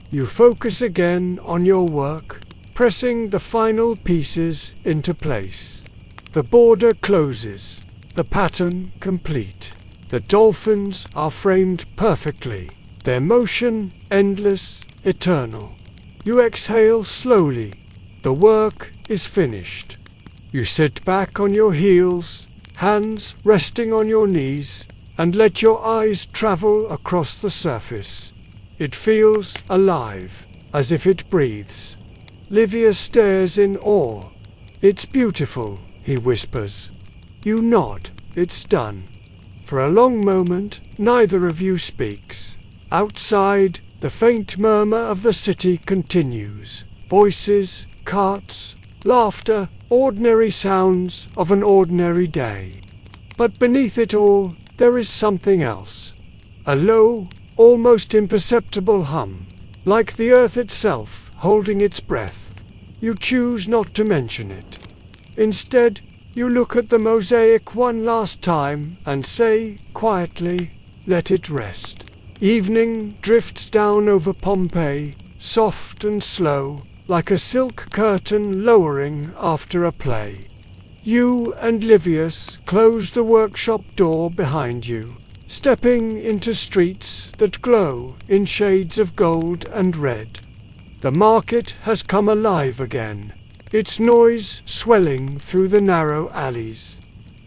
You focus again on your work, pressing the final pieces into place. The border closes, the pattern complete. The dolphins are framed perfectly, their motion endless, eternal. You exhale slowly. The work is finished. You sit back on your heels, hands resting on your knees, and let your eyes travel across the surface. It feels alive, as if it breathes. Livia stares in awe. "It's beautiful," he whispers. You nod. It's done. For a long moment, neither of you speaks. Outside, the faint murmur of the city continues. Voices, carts, laughter, ordinary sounds of an ordinary day. But beneath it all, there is something else. A low, almost imperceptible hum, like the earth itself holding its breath. You choose not to mention it. Instead, you look at the mosaic one last time and say, quietly, "Let it rest." Evening drifts down over Pompeii, soft and slow, like a silk curtain lowering after a play. You and Livius close the workshop door behind you, stepping into streets that glow in shades of gold and red. The market has come alive again, its noise swelling through the narrow alleys.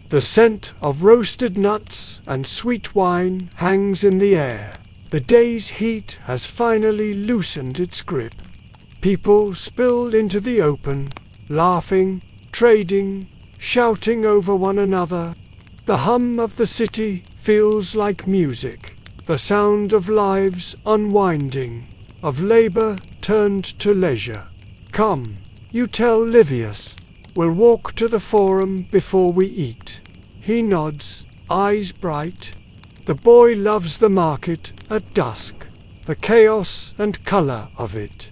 The scent of roasted nuts and sweet wine hangs in the air. The day's heat has finally loosened its grip. People spill into the open, laughing, trading, shouting over one another. The hum of the city feels like music, the sound of lives unwinding, of labor turned to leisure. "Come," you tell Livius. "We'll walk to the forum before we eat." He nods, eyes bright. The boy loves the market at dusk, the chaos and color of it.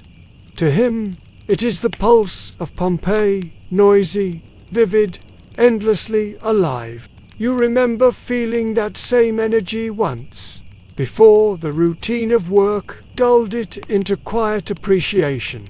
To him, it is the pulse of Pompeii, noisy, vivid, endlessly alive. You remember feeling that same energy once, before the routine of work dulled it into quiet appreciation.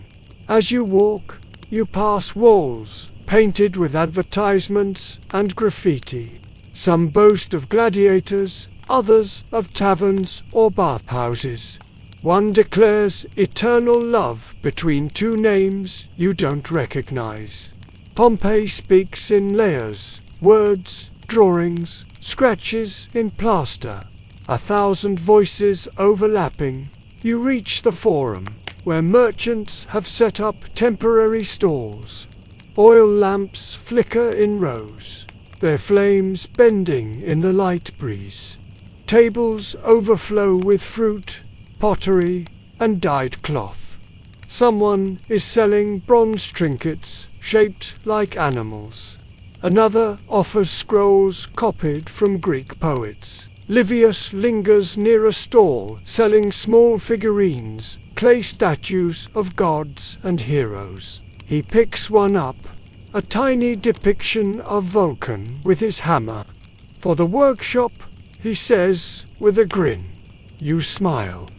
As you walk, you pass walls painted with advertisements and graffiti. Some boast of gladiators, others of taverns or bathhouses. One declares eternal love between two names you don't recognize. Pompeii speaks in layers, words, drawings, scratches in plaster. 1,000 voices overlapping. You reach the forum, where merchants have set up temporary stalls. Oil lamps flicker in rows, their flames bending in the light breeze. Tables overflow with fruit, pottery, and dyed cloth. Someone is selling bronze trinkets shaped like animals. Another offers scrolls copied from Greek poets. Livius lingers near a stall selling small figurines, clay statues of gods and heroes. He picks one up, a tiny depiction of Vulcan with his hammer. "For the workshop," he says with a grin. You smile.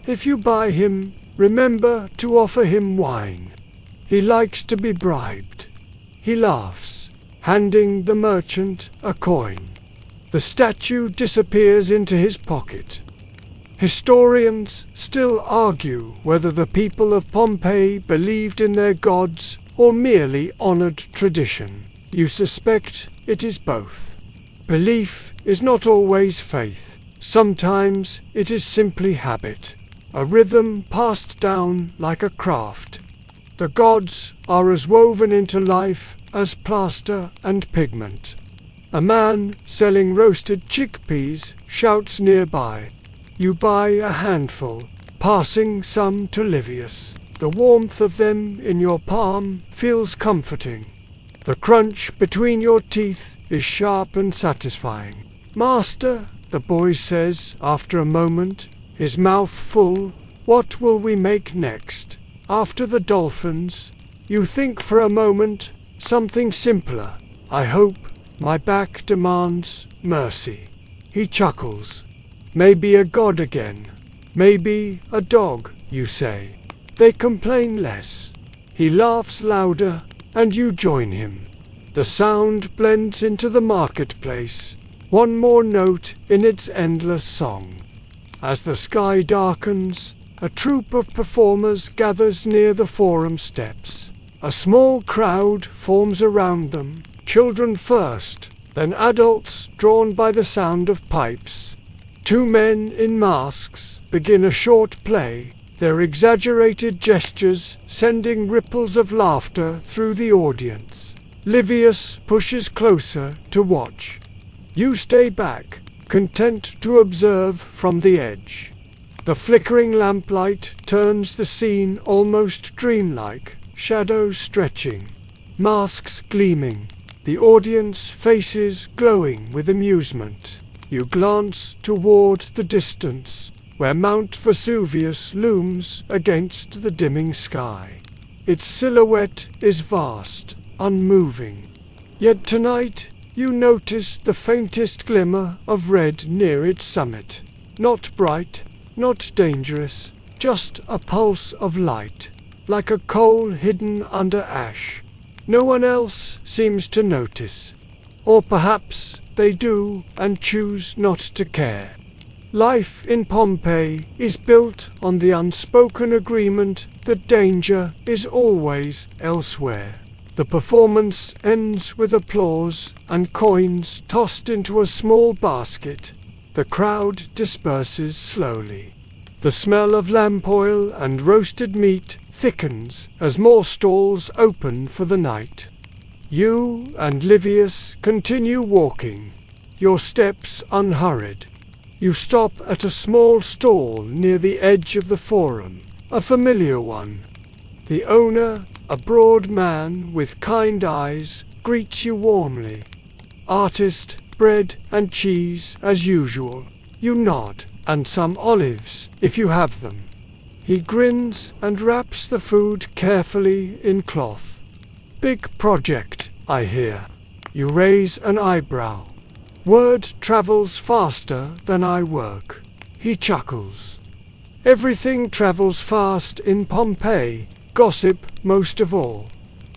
If you buy him, remember to offer him wine. He likes to be bribed. He laughs, handing the merchant a coin. The statue disappears into his pocket. Historians still argue whether the people of Pompeii believed in their gods or merely honored tradition. You suspect it is both. Belief is not always faith. Sometimes it is simply habit, a rhythm passed down like a craft. The gods are as woven into life as plaster and pigment. A man selling roasted chickpeas shouts nearby. You buy a handful, passing some to Livius. The warmth of them in your palm feels comforting. The crunch between your teeth is sharp and satisfying. "Master," the boy says after a moment, his mouth full, "what will we make next? After the dolphins?" You think for a moment, something simpler. "I hope my back demands mercy." He chuckles. "Maybe a god again. Maybe a dog," you say. They complain less. He laughs louder, and you join him. The sound blends into the marketplace, one more note in its endless song. As the sky darkens, a troupe of performers gathers near the forum steps. A small crowd forms around them, children first, then adults drawn by the sound of pipes. Two men in masks begin a short play, their exaggerated gestures sending ripples of laughter through the audience. Livius pushes closer to watch. You stay back, content to observe from the edge. The flickering lamplight turns the scene almost dreamlike, shadows stretching, masks gleaming, the audience faces glowing with amusement. You glance toward the distance, where Mount Vesuvius looms against the dimming sky. Its silhouette is vast, unmoving. Yet tonight you notice the faintest glimmer of red near its summit. Not bright, not dangerous, just a pulse of light, like a coal hidden under ash. No one else seems to notice. Or perhaps they do and choose not to care. Life in Pompeii is built on the unspoken agreement that danger is always elsewhere. The performance ends with applause and coins tossed into a small basket. The crowd disperses slowly. The smell of lamp oil and roasted meat thickens as more stalls open for the night. You and Livius continue walking, your steps unhurried. You stop at a small stall near the edge of the forum, a familiar one. The owner, a broad man with kind eyes, greets you warmly. "Artist, bread and cheese as usual." You nod, "and some olives, if you have them." He grins and wraps the food carefully in cloth. "Big project, I hear." You raise an eyebrow. "Word travels faster than I work." He chuckles. "Everything travels fast in Pompeii, gossip most of all."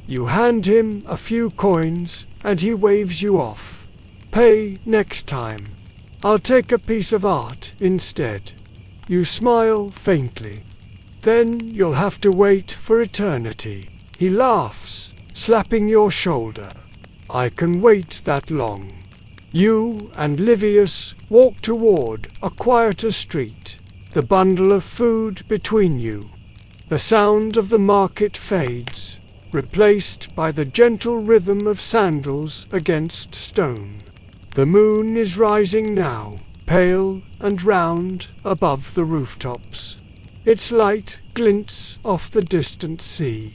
You hand him a few coins, and he waves you off. "Pay next time. I'll take a piece of art instead." You smile faintly. "Then you'll have to wait for eternity." He laughs, slapping your shoulder. "I can wait that long." You and Livius walk toward a quieter street, the bundle of food between you. The sound of the market fades, replaced by the gentle rhythm of sandals against stone. The moon is rising now, pale and round above the rooftops. Its light glints off the distant sea.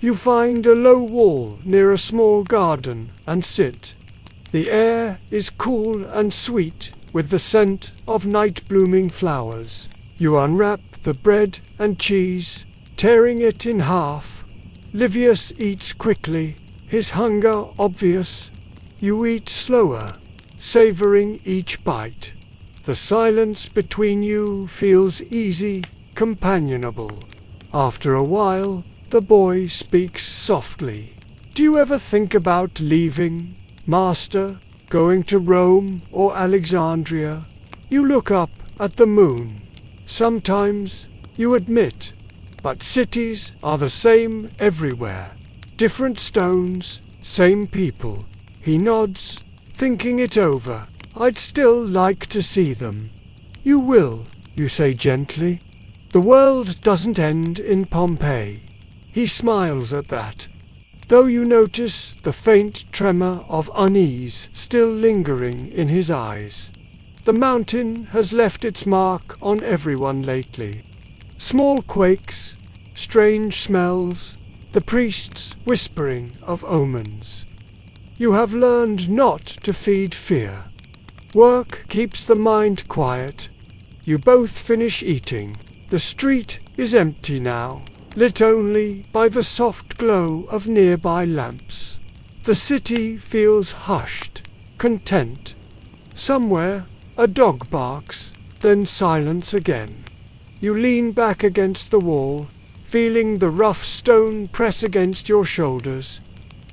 You find a low wall near a small garden and sit. The air is cool and sweet with the scent of night-blooming flowers. You unwrap the bread and cheese, tearing it in half. Livius eats quickly, his hunger obvious. You eat slower, savoring each bite. The silence between you feels easy, companionable. After a while, the boy speaks softly. "Do you ever think about leaving, Master, going to Rome or Alexandria?" You look up at the moon. Sometimes, you admit, but cities are the same everywhere. Different stones, same people. He nods, thinking it over. "I'd still like to see them." "You will," you say gently. "The world doesn't end in Pompeii." He smiles at that, though you notice the faint tremor of unease still lingering in his eyes. The mountain has left its mark on everyone lately. Small quakes, strange smells, the priests whispering of omens. You have learned not to feed fear. Work keeps the mind quiet. You both finish eating. The street is empty now, lit only by the soft glow of nearby lamps. The city feels hushed, content. Somewhere, a dog barks, then silence again. You lean back against the wall, feeling the rough stone press against your shoulders.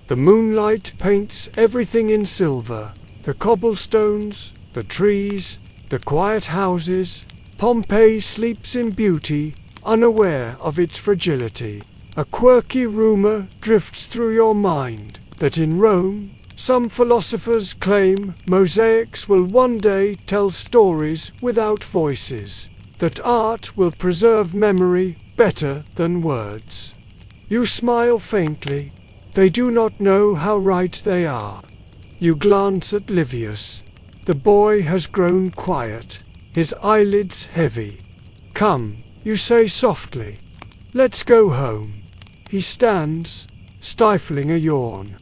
The moonlight paints everything in silver. The cobblestones, the trees, the quiet houses. Pompeii sleeps in beauty, unaware of its fragility. A quirky rumor drifts through your mind that in Rome, some philosophers claim mosaics will one day tell stories without voices, that art will preserve memory better than words. You smile faintly. They do not know how right they are. You glance at Livius. The boy has grown quiet, his eyelids heavy. "Come," you say softly. "Let's go home." He stands, stifling a yawn.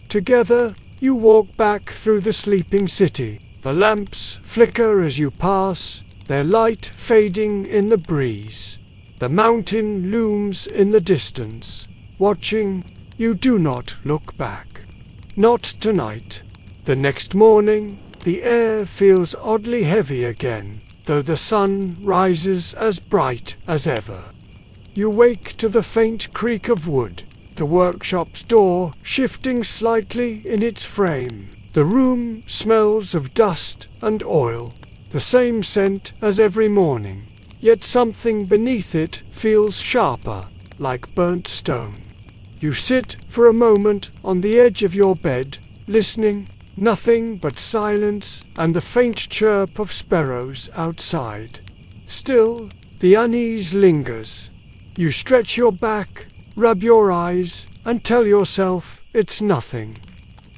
Together, you walk back through the sleeping city. The lamps flicker as you pass, their light fading in the breeze. The mountain looms in the distance. Watching, you do not look back. Not tonight. The next morning, the air feels oddly heavy again, though the sun rises as bright as ever. You wake to the faint creak of wood, the workshop's door shifting slightly in its frame. The room smells of dust and oil, the same scent as every morning, yet something beneath it feels sharper, like burnt stone. You sit for a moment on the edge of your bed, listening. Nothing but silence and the faint chirp of sparrows outside. Still, the unease lingers. You stretch your back, rub your eyes, and tell yourself it's nothing.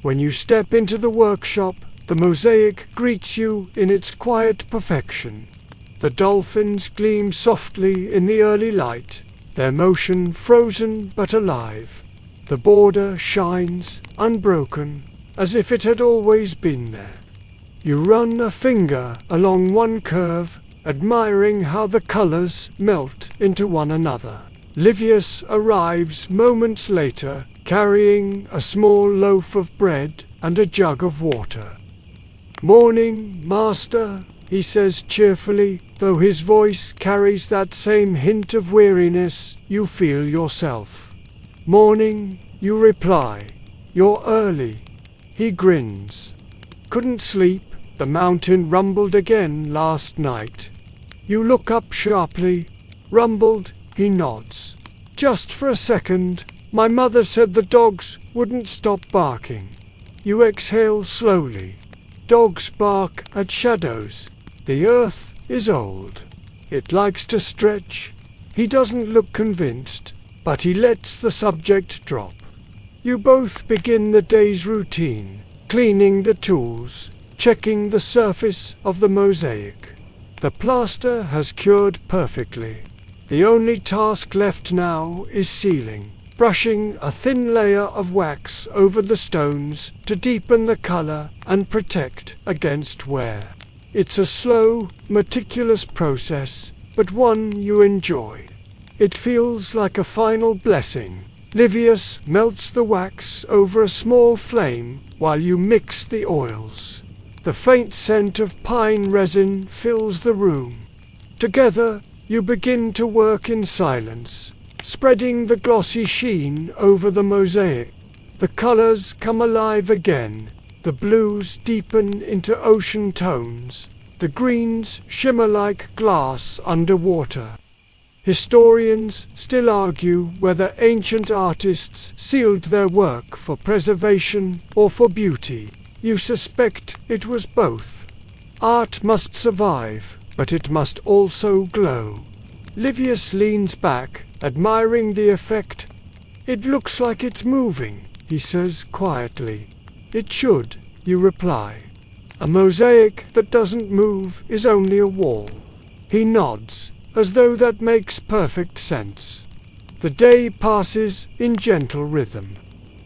When you step into the workshop, the mosaic greets you in its quiet perfection. The dolphins gleam softly in the early light, their motion frozen but alive. The border shines, unbroken, as if it had always been there. You run a finger along one curve, admiring how the colors melt into one another. Livius arrives moments later, carrying a small loaf of bread and a jug of water. "Morning, Master," he says cheerfully, though his voice carries that same hint of weariness you feel yourself. "Morning," you reply. "You're early." He grins. "Couldn't sleep. The mountain rumbled again last night." You look up sharply. "Rumbled?" He nods. "Just for a second. My mother said the dogs wouldn't stop barking." You exhale slowly. Dogs bark at shadows. The earth is old. It likes to stretch. He doesn't look convinced, but he lets the subject drop. You both begin the day's routine, cleaning the tools, checking the surface of the mosaic. The plaster has cured perfectly. The only task left now is sealing, brushing a thin layer of wax over the stones to deepen the color and protect against wear. It's a slow, meticulous process, but one you enjoy. It feels like a final blessing. Livius melts the wax over a small flame while you mix the oils. The faint scent of pine resin fills the room. Together, you begin to work in silence, spreading the glossy sheen over the mosaic. The colors come alive again. The blues deepen into ocean tones. The greens shimmer like glass underwater. Historians still argue whether ancient artists sealed their work for preservation or for beauty. You suspect it was both. Art must survive, but it must also glow. Livius leans back, admiring the effect. "It looks like it's moving," he says quietly. "It should," you reply. "A mosaic that doesn't move is only a wall." He nods, as though that makes perfect sense. The day passes in gentle rhythm.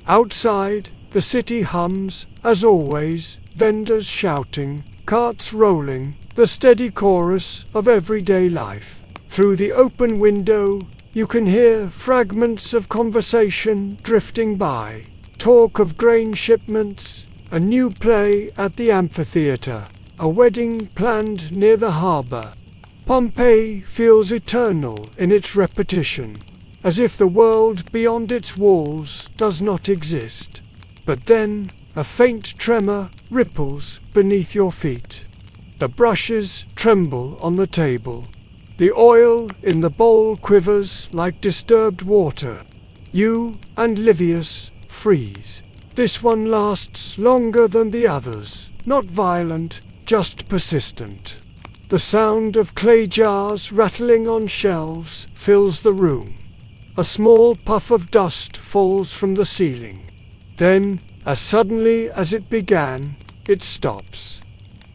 Outside, the city hums, as always, vendors shouting, carts rolling, the steady chorus of everyday life. Through the open window, you can hear fragments of conversation drifting by. Talk of grain shipments, a new play at the amphitheater, a wedding planned near the harbor. Pompeii feels eternal in its repetition, as if the world beyond its walls does not exist. But then, a faint tremor ripples beneath your feet. The brushes tremble on the table. The oil in the bowl quivers like disturbed water. You and Livius freeze. This one lasts longer than the others, not violent, just persistent. The sound of clay jars rattling on shelves fills the room. A small puff of dust falls from the ceiling. Then, as suddenly as it began, it stops.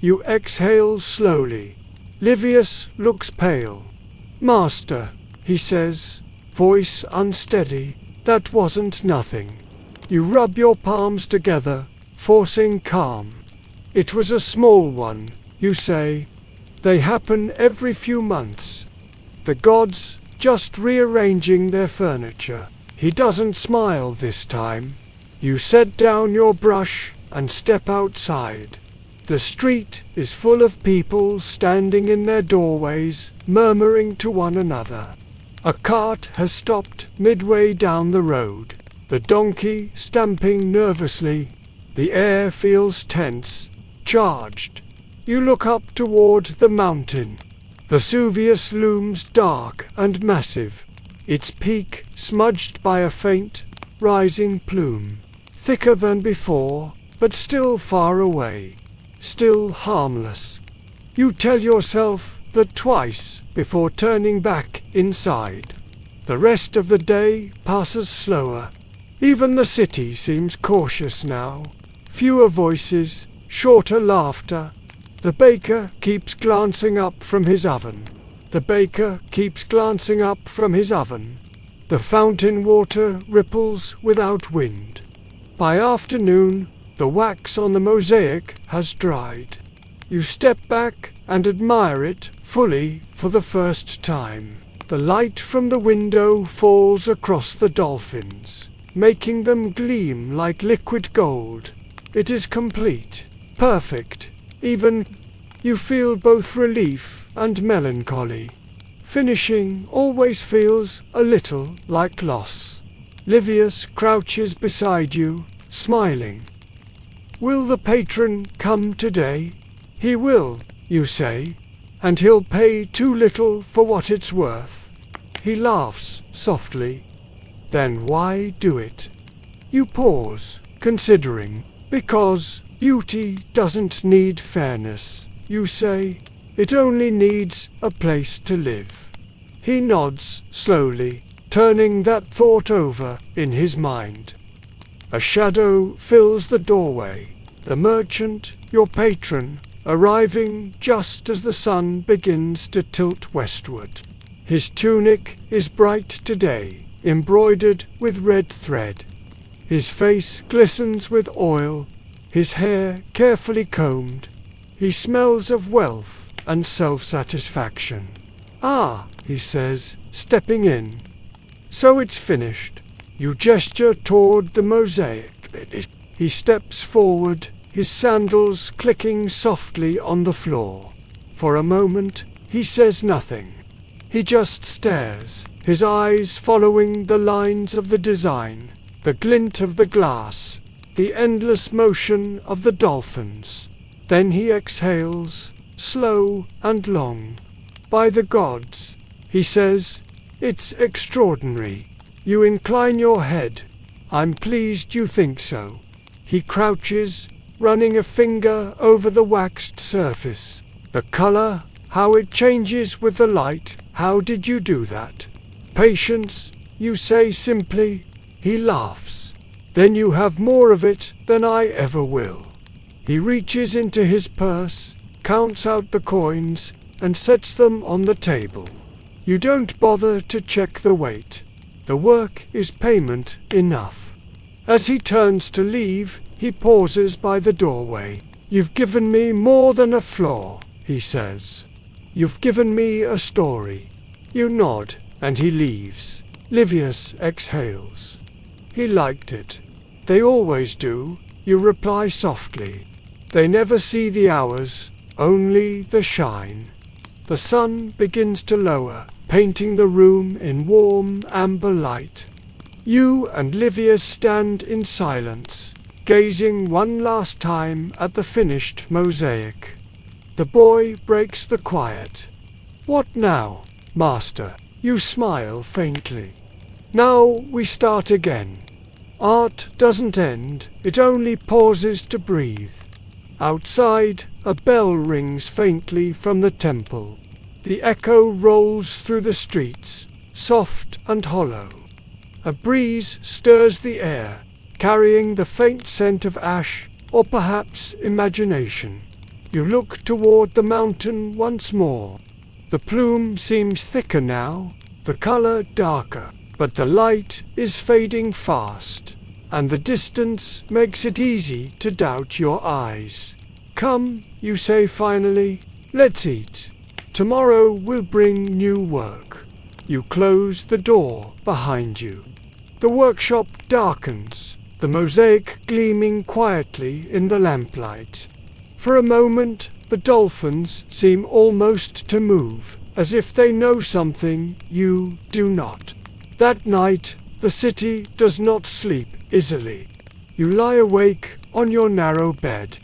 You exhale slowly. Livius looks pale. "Master," he says, voice unsteady, "that wasn't nothing." You rub your palms together, forcing calm. "It was a small one," you say. "They happen every few months. The gods just rearranging their furniture." He doesn't smile this time. You set down your brush and step outside. The street is full of people standing in their doorways, murmuring to one another. A cart has stopped midway down the road, the donkey stamping nervously. The air feels tense, charged. You look up toward the mountain. Vesuvius looms dark and massive, its peak smudged by a faint, rising plume. Thicker than before, but still far away. Still harmless. You tell yourself that twice before turning back inside. The rest of the day passes slower. Even the city seems cautious now. Fewer voices, shorter laughter. The baker keeps glancing up from his oven. The baker keeps glancing up from his oven. The fountain water ripples without wind. By afternoon, the wax on the mosaic has dried. You step back and admire it fully for the first time. The light from the window falls across the dolphins, making them gleam like liquid gold. It is complete, perfect, even. You feel both relief and melancholy. Finishing always feels a little like loss. Livius crouches beside you, smiling. "Will the patron come today?" "He will," you say, "and he'll pay too little for what it's worth." He laughs softly. "Then why do it?" You pause, considering. "Because beauty doesn't need fairness," you say. "It only needs a place to live." He nods slowly, turning that thought over in his mind. A shadow fills the doorway. The merchant, your patron, arriving just as the sun begins to tilt westward. His tunic is bright today, embroidered with red thread. His face glistens with oil, his hair carefully combed. He smells of wealth and self-satisfaction. "Ah," he says, stepping in. "So it's finished." You gesture toward the mosaic. He steps forward, his sandals clicking softly on the floor. For a moment, he says nothing. He just stares, his eyes following the lines of the design, the glint of the glass, the endless motion of the dolphins. Then he exhales, slow and long. "By the gods," he says, "it's extraordinary." You incline your head. "I'm pleased you think so." He crouches, running a finger over the waxed surface. "The color, how it changes with the light, how did you do that?" "Patience," you say simply. He laughs. "Then you have more of it than I ever will." He reaches into his purse, counts out the coins, and sets them on the table. You don't bother to check the weight. The work is payment enough. As he turns to leave, he pauses by the doorway. "You've given me more than a floor," he says. "You've given me a story." You nod, and he leaves. Livius exhales. He liked it. "They always do," you reply softly. They never see the hours, only the shine. The sun begins to lower, painting the room in warm amber light. You and Livius stand in silence, gazing one last time at the finished mosaic. The boy breaks the quiet. "What now, master?" You smile faintly. "Now we start again." Art doesn't end, it only pauses to breathe. Outside, a bell rings faintly from the temple. The echo rolls through the streets, soft and hollow. A breeze stirs the air, carrying the faint scent of ash, or perhaps imagination. You look toward the mountain once more. The plume seems thicker now, the color darker, but the light is fading fast, and the distance makes it easy to doubt your eyes. "Come," you say finally, "let's eat. Tomorrow will bring new work." You close the door behind you. The workshop darkens, the mosaic gleaming quietly in the lamplight. For a moment, the dolphins seem almost to move, as if they know something you do not. That night, the city does not sleep easily. You lie awake on your narrow bed,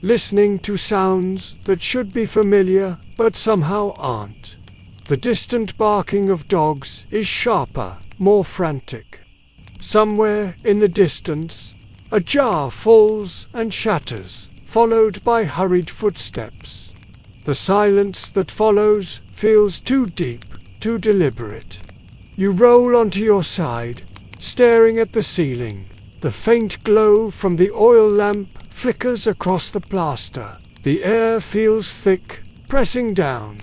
listening to sounds that should be familiar but somehow aren't. The distant barking of dogs is sharper, more frantic. Somewhere in the distance, a jar falls and shatters, followed by hurried footsteps. The silence that follows feels too deep, too deliberate. You roll onto your side, staring at the ceiling. The faint glow from the oil lamp flickers across the plaster. The air feels thick, pressing down.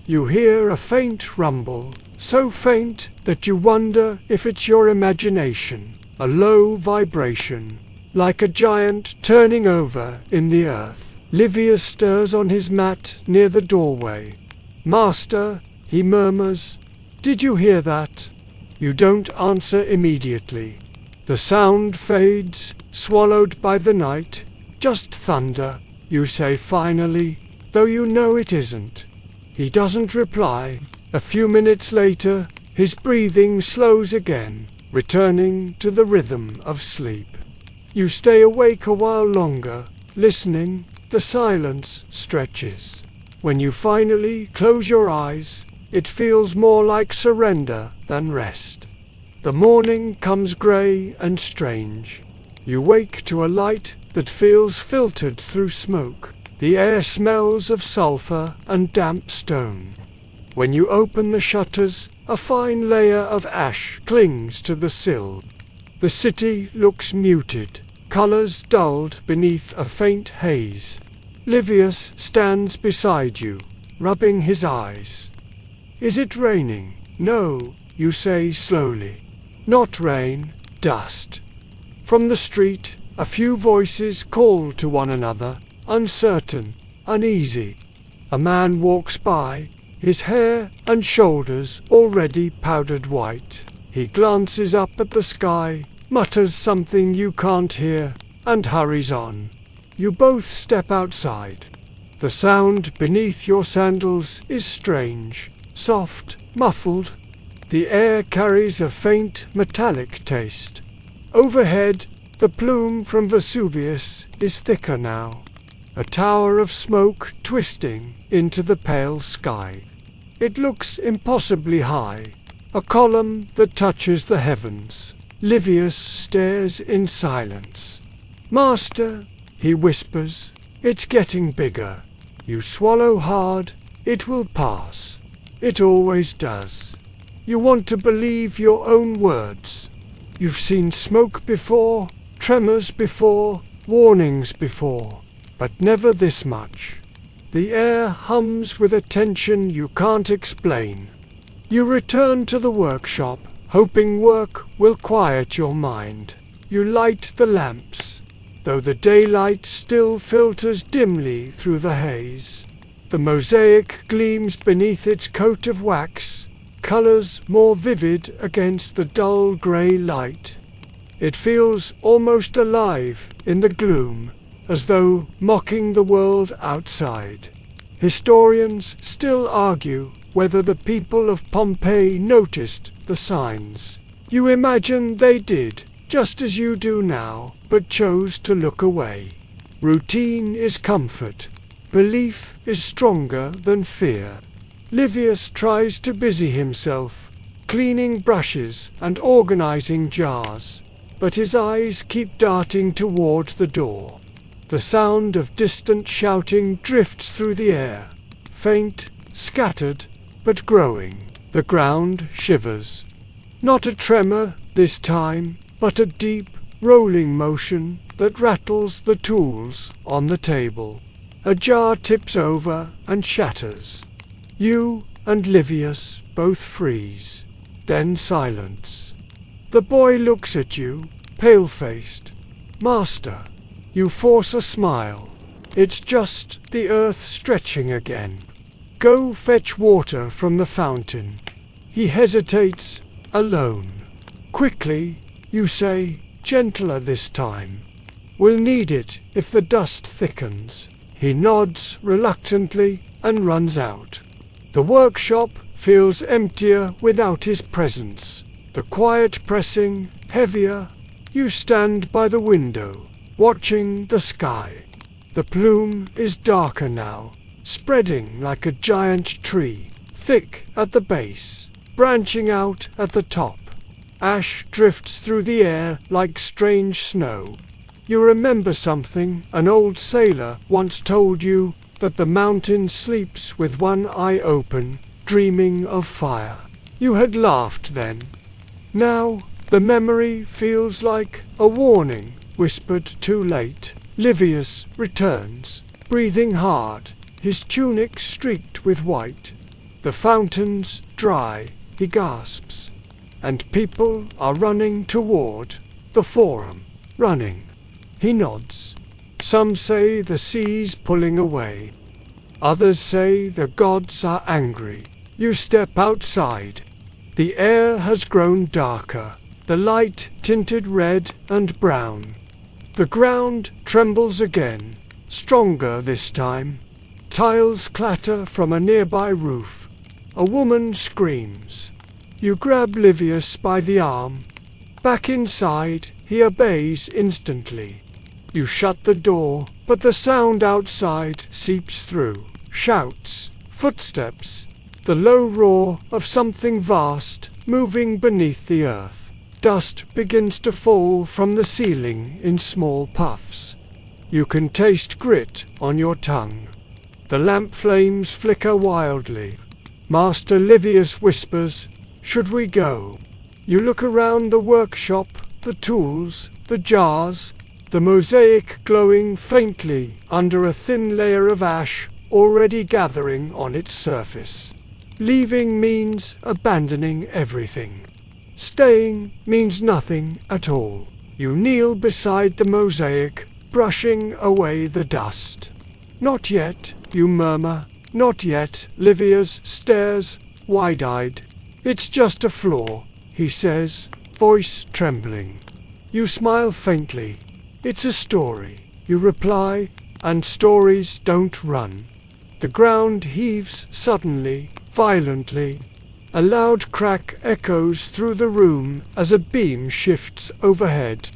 You hear a faint rumble, so faint that you wonder if it's your imagination, a low vibration, like a giant turning over in the earth. Livius stirs on his mat near the doorway. "Master," he murmurs, "did you hear that?" You don't answer immediately. The sound fades, swallowed by the night. "Just thunder," you say finally, though you know it isn't. He doesn't reply. A few minutes later, his breathing slows again, returning to the rhythm of sleep. You stay awake a while longer, listening. The silence stretches. When you finally close your eyes, it feels more like surrender than rest. The morning comes grey and strange. You wake to a light that feels filtered through smoke. The air smells of sulfur and damp stone. When you open the shutters, a fine layer of ash clings to the sill. The city looks muted, colors dulled beneath a faint haze. Livius stands beside you, rubbing his eyes. Is it raining? No, you say slowly. Not rain, dust. From the street, a few voices call to one another, uncertain, uneasy. A man walks by, his hair and shoulders already powdered white. He glances up at the sky, mutters something you can't hear, and hurries on. You both step outside. The sound beneath your sandals is strange, soft, muffled. The air carries a faint metallic taste. Overhead, the plume from Vesuvius is thicker now, a tower of smoke twisting into the pale sky. It looks impossibly high, a column that touches the heavens. Livius stares in silence. "Master," he whispers, "it's getting bigger." You swallow hard. It will pass. It always does. You want to believe your own words. You've seen smoke before, tremors before, warnings before, but never this much. The air hums with a tension you can't explain. You return to the workshop, hoping work will quiet your mind. You light the lamps, though the daylight still filters dimly through the haze. The mosaic gleams beneath its coat of wax, colors more vivid against the dull grey light. It feels almost alive in the gloom, as though mocking the world outside. Historians still argue whether the people of Pompeii noticed the signs. You imagine they did, just as you do now, but chose to look away. Routine is comfort. Belief is stronger than fear. Livius tries to busy himself, cleaning brushes and organizing jars, but his eyes keep darting toward the door. The sound of distant shouting drifts through the air, faint, scattered, but growing. The ground shivers. Not a tremor this time, but a deep, rolling motion that rattles the tools on the table. A jar tips over and shatters. You and Livius both freeze. Then silence. The boy looks at you, pale-faced. "Master." You force a smile. It's just the earth stretching again. "Go fetch water from the fountain." He hesitates, alone. Quickly, you say, gentler this time. "We'll need it if the dust thickens." He nods reluctantly and runs out. The workshop feels emptier without his presence. The quiet pressing heavier. You stand by the window, watching the sky. The plume is darker now, spreading like a giant tree, thick at the base, branching out at the top. Ash drifts through the air like strange snow. You remember something an old sailor once told you, that the mountain sleeps with one eye open, dreaming of fire. You had laughed then. Now, the memory feels like a warning, whispered too late. Livius returns, breathing hard, his tunic streaked with white. The fountain's dry, he gasps, and people are running toward the forum, running. He nods. Some say the sea's pulling away. Others say the gods are angry. You step outside. The air has grown darker, the light tinted red and brown. The ground trembles again, stronger this time. Tiles clatter from a nearby roof. A woman screams. You grab Livius by the arm. Back inside, he obeys instantly. You shut the door, but the sound outside seeps through. Shouts, footsteps, the low roar of something vast moving beneath the earth. Dust begins to fall from the ceiling in small puffs. You can taste grit on your tongue. The lamp flames flicker wildly. Master Livius whispers, "Should we go?" You look around the workshop, the tools, the jars, the mosaic glowing faintly under a thin layer of ash already gathering on its surface. Leaving means abandoning everything. Staying means nothing at all. You kneel beside the mosaic, brushing away the dust. Not yet, you murmur. Not yet. Livius stares, wide-eyed. It's just a flaw, he says, voice trembling. You smile faintly. It's a story, you reply, and stories don't run. The ground heaves suddenly, violently. A loud crack echoes through the room as a beam shifts overhead.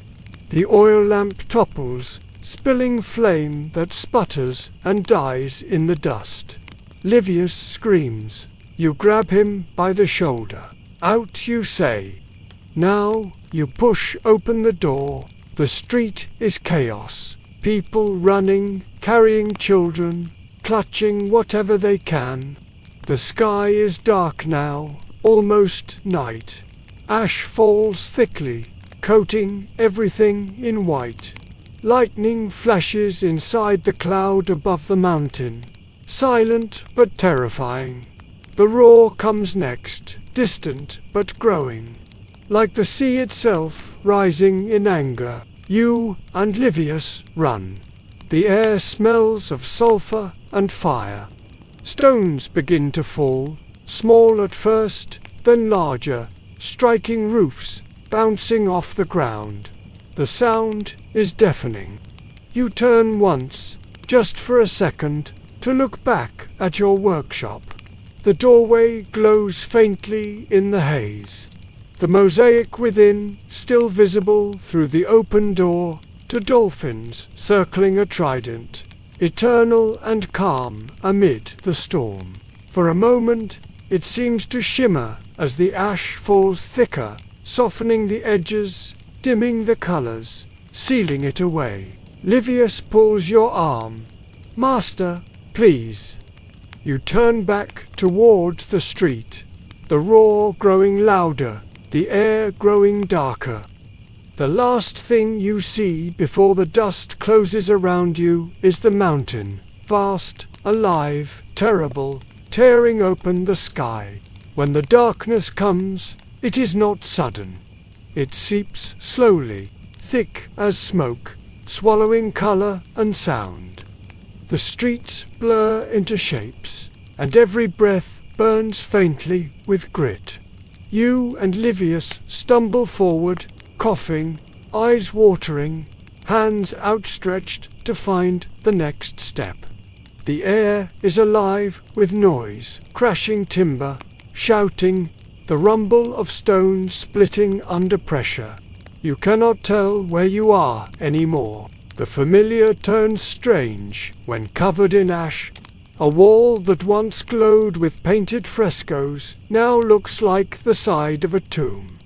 The oil lamp topples, spilling flame that sputters and dies in the dust. Livius screams. You grab him by the shoulder. Out, you say. Now, you push open the door. The street is chaos. People running, carrying children, clutching whatever they can. The sky is dark now, almost night. Ash falls thickly, coating everything in white. Lightning flashes inside the cloud above the mountain, silent but terrifying. The roar comes next, distant but growing. Like the sea itself, rising in anger, you and Livius run. The air smells of sulfur and fire. Stones begin to fall, small at first, then larger, striking roofs, bouncing off the ground. The sound is deafening. You turn once, just for a second, to look back at your workshop. The doorway glows faintly in the haze. The mosaic within, still visible through the open door, to dolphins circling a trident, eternal and calm amid the storm. For a moment, it seems to shimmer as the ash falls thicker, softening the edges, dimming the colors, sealing it away. Livius pulls your arm. Master, please. You turn back toward the street, the roar growing louder, the air growing darker. The last thing you see before the dust closes around you is the mountain, vast, alive, terrible, tearing open the sky. When the darkness comes, it is not sudden. It seeps slowly, thick as smoke, swallowing color and sound. The streets blur into shapes, and every breath burns faintly with grit. You and Livius stumble forward, coughing, eyes watering, hands outstretched to find the next step. The air is alive with noise, crashing timber, shouting, the rumble of stone splitting under pressure. You cannot tell where you are anymore. The familiar turns strange when covered in ash. A wall that once glowed with painted frescoes now looks like the side of a tomb.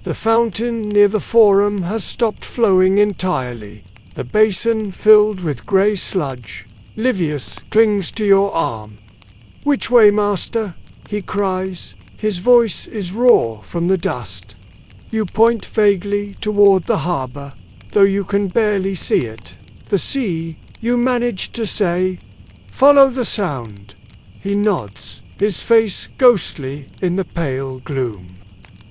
The fountain near the forum has stopped flowing entirely, the basin filled with grey sludge. Livius clings to your arm. "Which way, master?" he cries. His voice is raw from the dust. You point vaguely toward the harbor, though you can barely see it. The sea, you manage to say. "Follow the sound." He nods, his face ghostly in the pale gloom.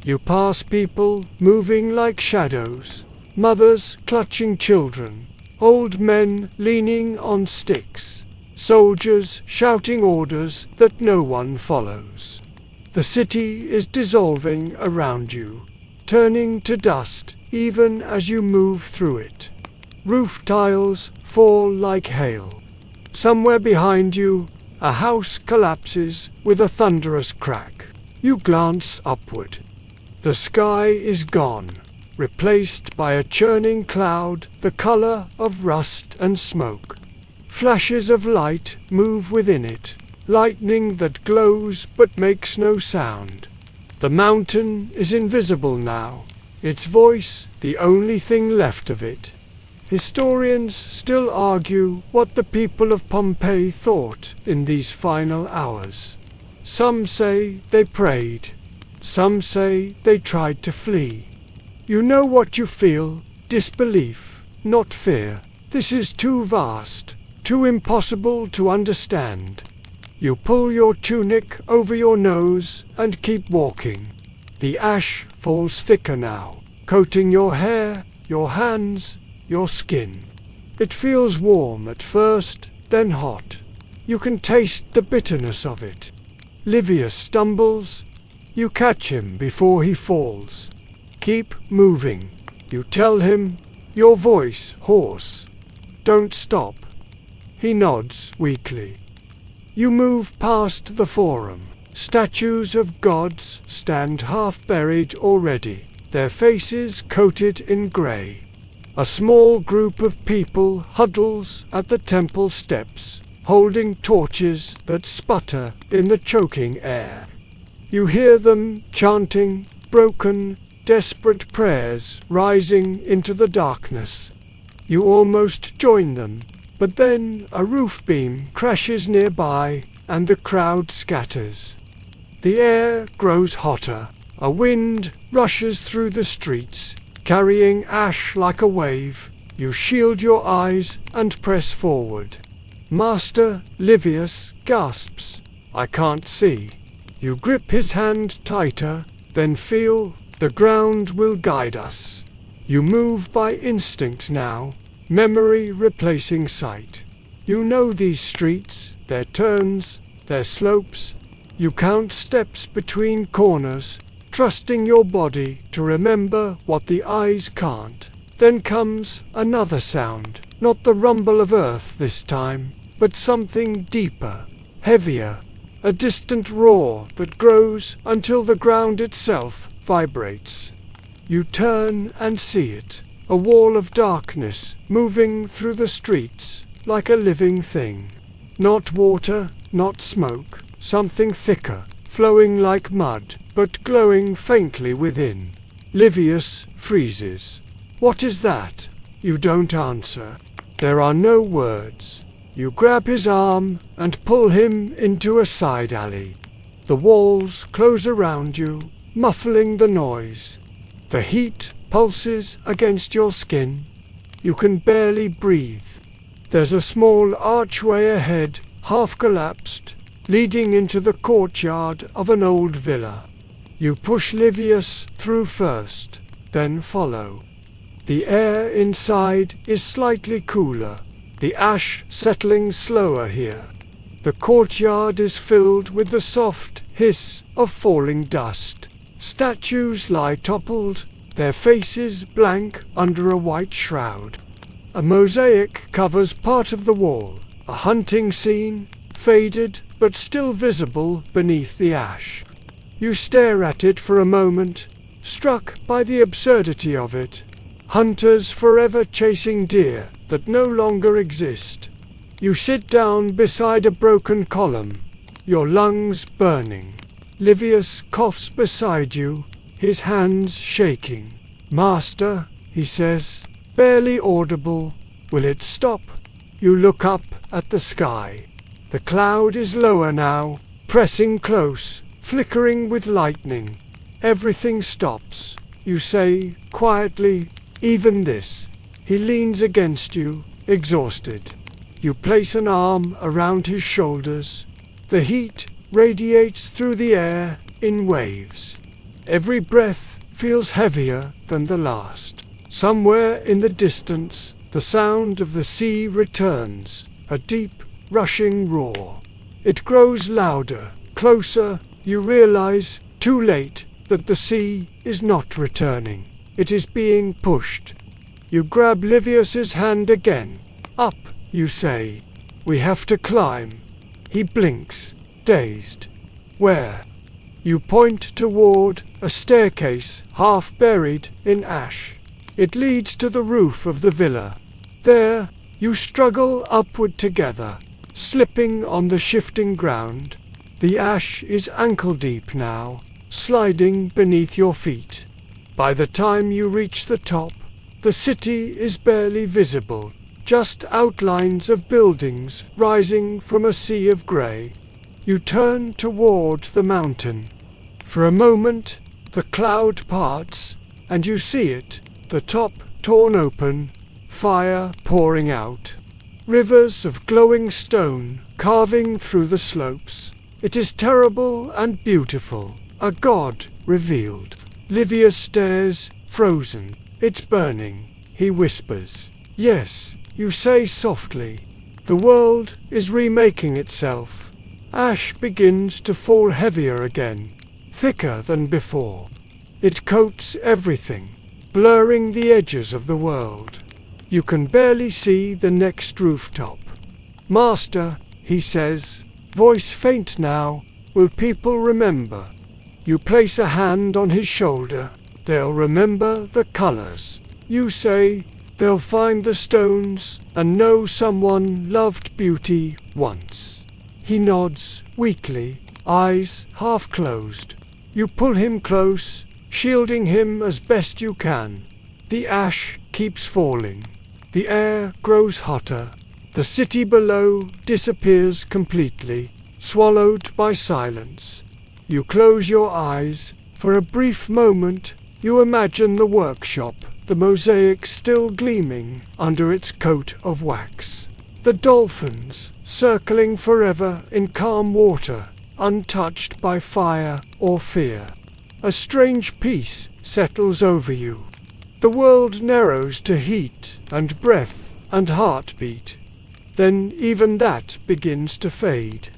You pass people moving like shadows, mothers clutching children, old men leaning on sticks, soldiers shouting orders that no one follows. The city is dissolving around you, turning to dust even as you move through it. Roof tiles fall like hail. Somewhere behind you, a house collapses with a thunderous crack. You glance upward. The sky is gone, replaced by a churning cloud the color of rust and smoke. Flashes of light move within it, lightning that glows but makes no sound. The mountain is invisible now, its voice the only thing left of it. Historians still argue what the people of Pompeii thought in these final hours. Some say they prayed. Some say they tried to flee. You know what you feel, disbelief, not fear. This is too vast, too impossible to understand. You pull your tunic over your nose and keep walking. The ash falls thicker now, coating your hair, your hands, your skin. It feels warm at first, then hot. You can taste the bitterness of it. Livius stumbles. You catch him before he falls. Keep moving. You tell him, your voice hoarse. Don't stop. He nods weakly. You move past the forum. Statues of gods stand half-buried already, their faces coated in grey. A small group of people huddles at the temple steps, holding torches that sputter in the choking air. You hear them chanting broken, desperate prayers rising into the darkness. You almost join them, but then a roof beam crashes nearby and the crowd scatters. The air grows hotter. A wind rushes through the streets, carrying ash like a wave. You shield your eyes and press forward. Master Livius gasps. I can't see. You grip his hand tighter, then feel the ground will guide us. You move by instinct now, memory replacing sight. You know these streets, their turns, their slopes. You count steps between corners, trusting your body to remember what the eyes can't. Then comes another sound, not the rumble of earth this time, but something deeper, heavier, a distant roar that grows until the ground itself vibrates. You turn and see it, a wall of darkness moving through the streets like a living thing. Not water, not smoke, something thicker, flowing like mud, but glowing faintly within. Livius freezes. What is that? You don't answer. There are no words. You grab his arm and pull him into a side alley. The walls close around you, muffling the noise. The heat pulses against your skin. You can barely breathe. There's a small archway ahead, half collapsed, leading into the courtyard of an old villa. You push Livius through first, then follow. The air inside is slightly cooler, the ash settling slower here. The courtyard is filled with the soft hiss of falling dust. Statues lie toppled, their faces blank under a white shroud. A mosaic covers part of the wall, a hunting scene, faded but still visible beneath the ash. You stare at it for a moment, struck by the absurdity of it. Hunters forever chasing deer that no longer exist. You sit down beside a broken column, your lungs burning. Livius coughs beside you, his hands shaking. Master, he says, barely audible, will it stop? You look up at the sky. The cloud is lower now, pressing close, flickering with lightning. Everything stops. You say, quietly, even this. He leans against you, exhausted. You place an arm around his shoulders. The heat radiates through the air in waves. Every breath feels heavier than the last. Somewhere in the distance, the sound of the sea returns, a deep, rushing roar. It grows louder, closer. You realize, too late, that the sea is not returning. It is being pushed. You grab Livius's hand again. Up, you say. We have to climb. He blinks, dazed. Where? You point toward a staircase half buried in ash. It leads to the roof of the villa. There, you struggle upward together, slipping on the shifting ground. The ash is ankle-deep now, sliding beneath your feet. By the time you reach the top, the city is barely visible, just outlines of buildings rising from a sea of grey. You turn toward the mountain. For a moment, the cloud parts, and you see it, the top torn open, fire pouring out. Rivers of glowing stone carving through the slopes. It is terrible and beautiful, a god revealed. Livia stares, frozen. It's burning, he whispers. Yes, you say softly. The world is remaking itself. Ash begins to fall heavier again, thicker than before. It coats everything, blurring the edges of the world. You can barely see the next rooftop. Master, he says, voice faint now, will people remember? You place a hand on his shoulder, they'll remember the colors. You say, they'll find the stones and know someone loved beauty once. He nods, weakly, eyes half closed. You pull him close, shielding him as best you can. The ash keeps falling. The air grows hotter. The city below disappears completely, swallowed by silence. You close your eyes. For a brief moment, you imagine the workshop, the mosaic still gleaming under its coat of wax. The dolphins, circling forever in calm water, untouched by fire or fear. A strange peace settles over you. The world narrows to heat and breath and heartbeat. Then even that begins to fade.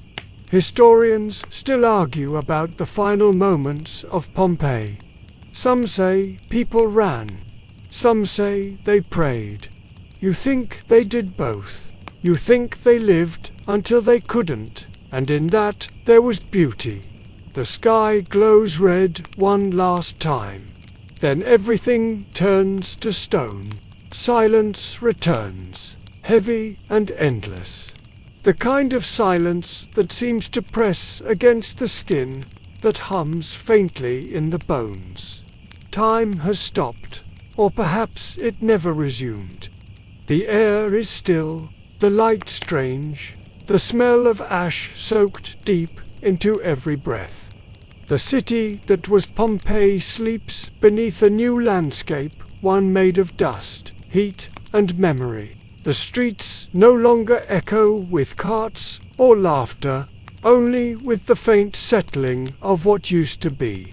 Historians still argue about the final moments of Pompeii. Some say people ran. Some say they prayed. You think they did both. You think they lived until they couldn't, and in that there was beauty. The sky glows red one last time. Then everything turns to stone. Silence returns, heavy and endless. The kind of silence that seems to press against the skin, that hums faintly in the bones. Time has stopped, or perhaps it never resumed. The air is still, the light strange, the smell of ash soaked deep into every breath. The city that was Pompeii sleeps beneath a new landscape, one made of dust, heat, and memory. The streets no longer echo with carts or laughter, only with the faint settling of what used to be.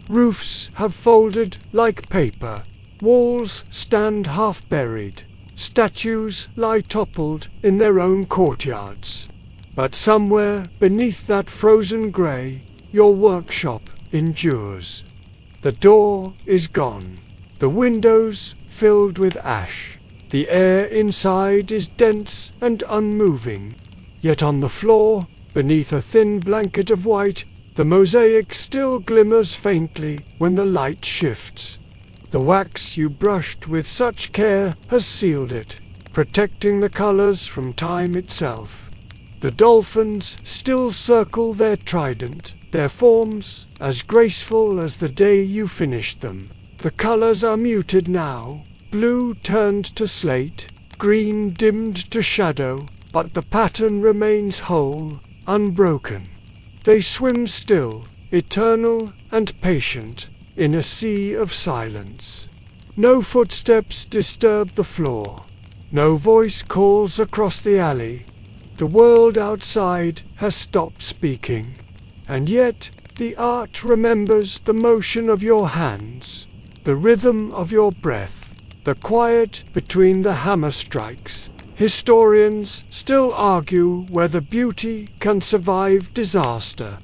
Roofs have folded like paper, walls stand half buried, statues lie toppled in their own courtyards. But somewhere beneath that frozen grey, your workshop endures. The door is gone, the windows filled with ash. The air inside is dense and unmoving, yet on the floor, beneath a thin blanket of white, the mosaic still glimmers faintly when the light shifts. The wax you brushed with such care has sealed it, protecting the colors from time itself. The dolphins still circle their trident, their forms as graceful as the day you finished them. The colors are muted now, blue turned to slate, green dimmed to shadow, but the pattern remains whole, unbroken. They swim still, eternal and patient, in a sea of silence. No footsteps disturb the floor. No voice calls across the alley. The world outside has stopped speaking. And yet, the art remembers the motion of your hands, the rhythm of your breath, the quiet between the hammer strikes. Historians still argue whether beauty can survive disaster.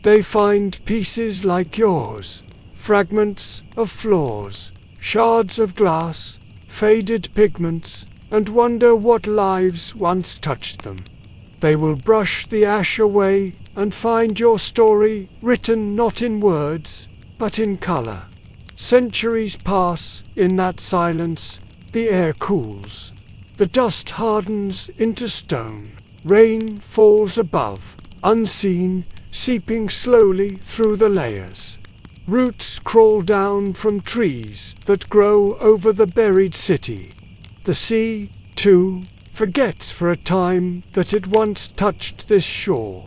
They find pieces like yours, fragments of floors, shards of glass, faded pigments, and wonder what lives once touched them. They will brush the ash away and find your story written not in words, but in color. Centuries pass in that silence, the air cools. The dust hardens into stone. Rain falls above, unseen, seeping slowly through the layers. Roots crawl down from trees that grow over the buried city. The sea, too, forgets for a time that it once touched this shore.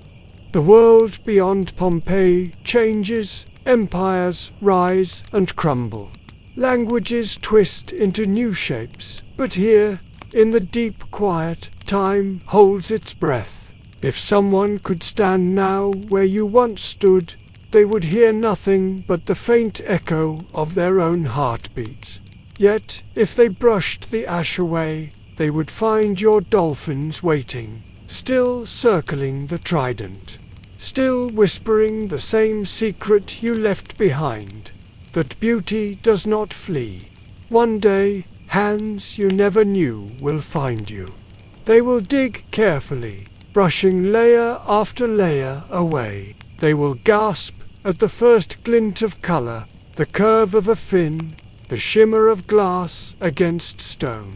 The world beyond Pompeii changes, empires rise and crumble. Languages twist into new shapes, but here, in the deep quiet, time holds its breath. If someone could stand now where you once stood, they would hear nothing but the faint echo of their own heartbeat. Yet, if they brushed the ash away, they would find your dolphins waiting, still circling the trident, still whispering the same secret you left behind, that beauty does not flee. One day, hands you never knew will find you. They will dig carefully, brushing layer after layer away. They will gasp at the first glint of color, the curve of a fin, the shimmer of glass against stone.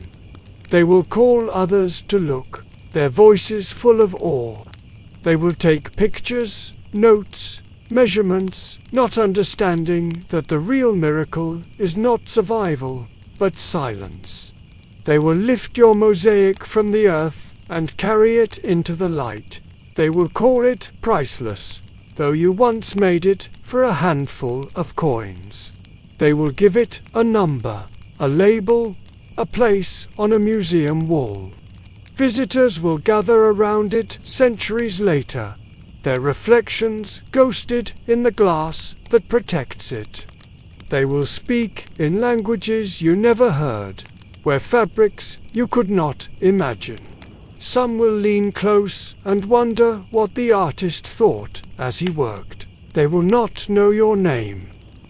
They will call others to look, their voices full of awe. They will take pictures, notes, measurements, not understanding that the real miracle is not survival, but silence. They will lift your mosaic from the earth and carry it into the light. They will call it priceless, though you once made it for a handful of coins. They will give it a number, a label, a place on a museum wall. Visitors will gather around it centuries later, their reflections ghosted in the glass that protects it. They will speak in languages you never heard, where fabrics you could not imagine. Some will lean close and wonder what the artist thought as he worked. They will not know your name,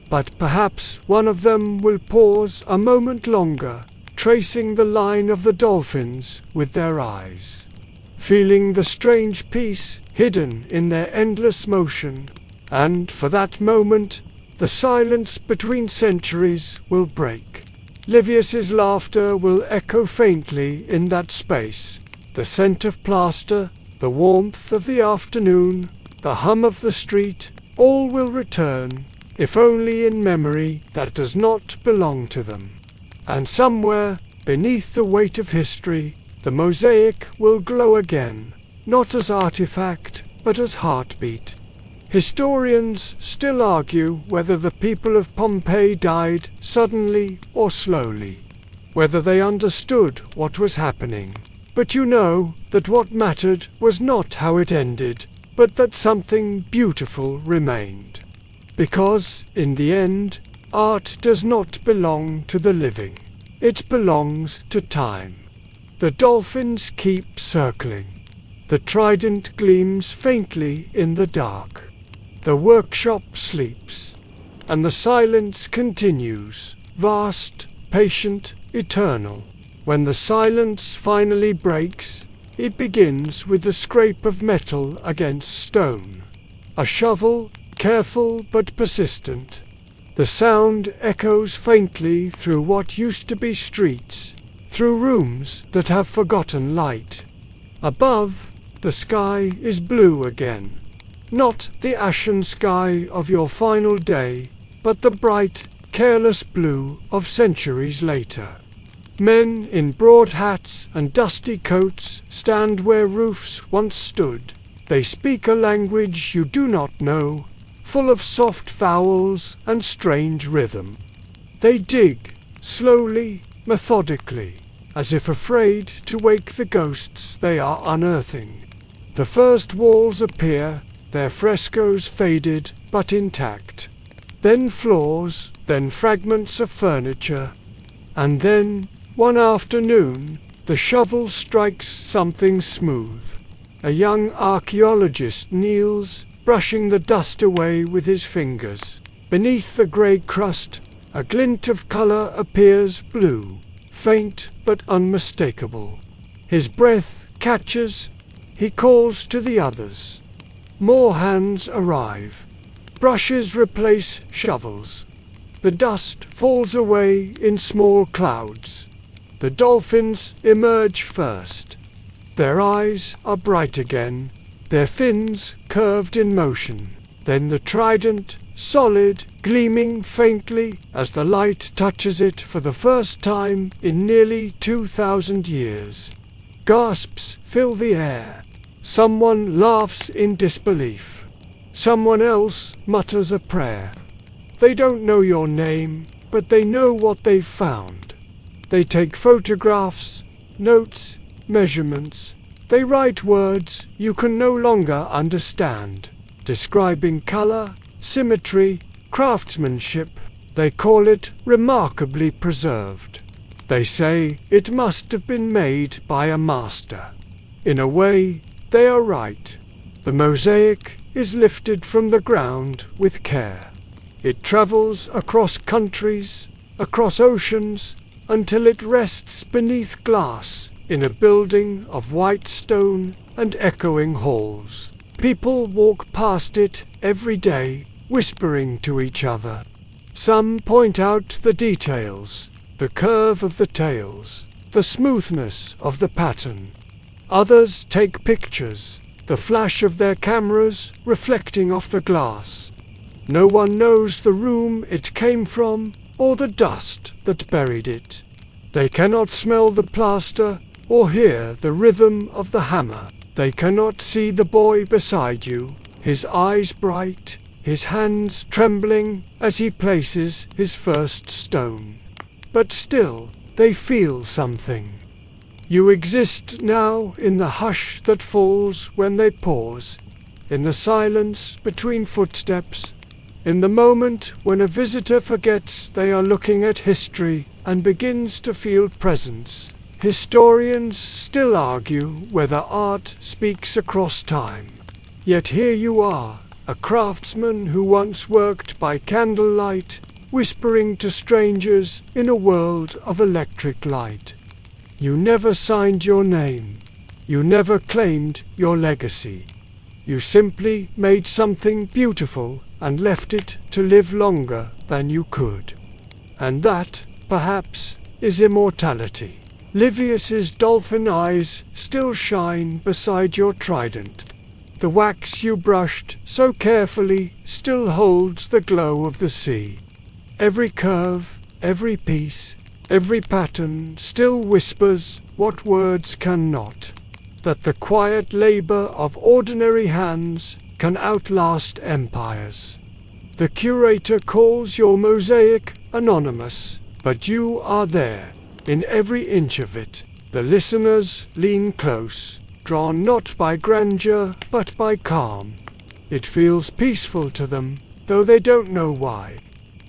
but perhaps one of them will pause a moment longer, tracing the line of the dolphins with their eyes, feeling the strange peace hidden in their endless motion, and for that moment, the silence between centuries will break. Livius's laughter will echo faintly in that space. The scent of plaster, the warmth of the afternoon, the hum of the street, all will return, if only in memory that does not belong to them. And somewhere, beneath the weight of history, the mosaic will glow again, not as artifact, but as heartbeat. Historians still argue whether the people of Pompeii died suddenly or slowly, whether they understood what was happening. But you know that what mattered was not how it ended, but that something beautiful remained. Because, in the end, art does not belong to the living. It belongs to time. The dolphins keep circling. The trident gleams faintly in the dark. The workshop sleeps, and the silence continues, vast, patient, eternal. When the silence finally breaks, it begins with the scrape of metal against stone. A shovel, careful but persistent. The sound echoes faintly through what used to be streets, through rooms that have forgotten light. Above, the sky is blue again. Not the ashen sky of your final day, but the bright, careless blue of centuries later. Men in broad hats and dusty coats stand where roofs once stood. They speak a language you do not know, full of soft vowels and strange rhythm. They dig, slowly, methodically, as if afraid to wake the ghosts they are unearthing. The first walls appear, their frescoes faded but intact. Then floors, then fragments of furniture, and then, one afternoon, the shovel strikes something smooth. A young archaeologist kneels, brushing the dust away with his fingers. Beneath the grey crust, a glint of color appears blue, faint but unmistakable. His breath catches. He calls to the others. More hands arrive. Brushes replace shovels. The dust falls away in small clouds. The dolphins emerge first. Their eyes are bright again, their fins curved in motion. Then the trident, solid, gleaming faintly as the light touches it for the first time in nearly 2,000 years. Gasps fill the air. Someone laughs in disbelief. Someone else mutters a prayer. They don't know your name, but they know what they've found. They take photographs, notes, measurements, They write words you can no longer understand, describing color, symmetry, craftsmanship. They call it remarkably preserved. They say it must have been made by a master. In a way, they are right. The mosaic is lifted from the ground with care. It travels across countries, across oceans, until it rests beneath glass in a building of white stone and echoing halls. People walk past it every day, whispering to each other. Some point out the details, the curve of the tails, the smoothness of the pattern. Others take pictures, the flash of their cameras reflecting off the glass. No one knows the room it came from or the dust that buried it. They cannot smell the plaster or hear the rhythm of the hammer. They cannot see the boy beside you, his eyes bright, his hands trembling as he places his first stone. But still, they feel something. You exist now in the hush that falls when they pause, in the silence between footsteps, in the moment when a visitor forgets they are looking at history and begins to feel presence. Historians still argue whether art speaks across time. Yet here you are, a craftsman who once worked by candlelight, whispering to strangers in a world of electric light. You never signed your name. You never claimed your legacy. You simply made something beautiful and left it to live longer than you could. And that, perhaps, is immortality. Livius's dolphin eyes still shine beside your trident. The wax you brushed so carefully still holds the glow of the sea. Every curve, every piece, every pattern still whispers what words cannot, that the quiet labor of ordinary hands can outlast empires. The curator calls your mosaic anonymous, but you are there, in every inch of it. The listeners lean close, drawn not by grandeur, but by calm. It feels peaceful to them, though they don't know why.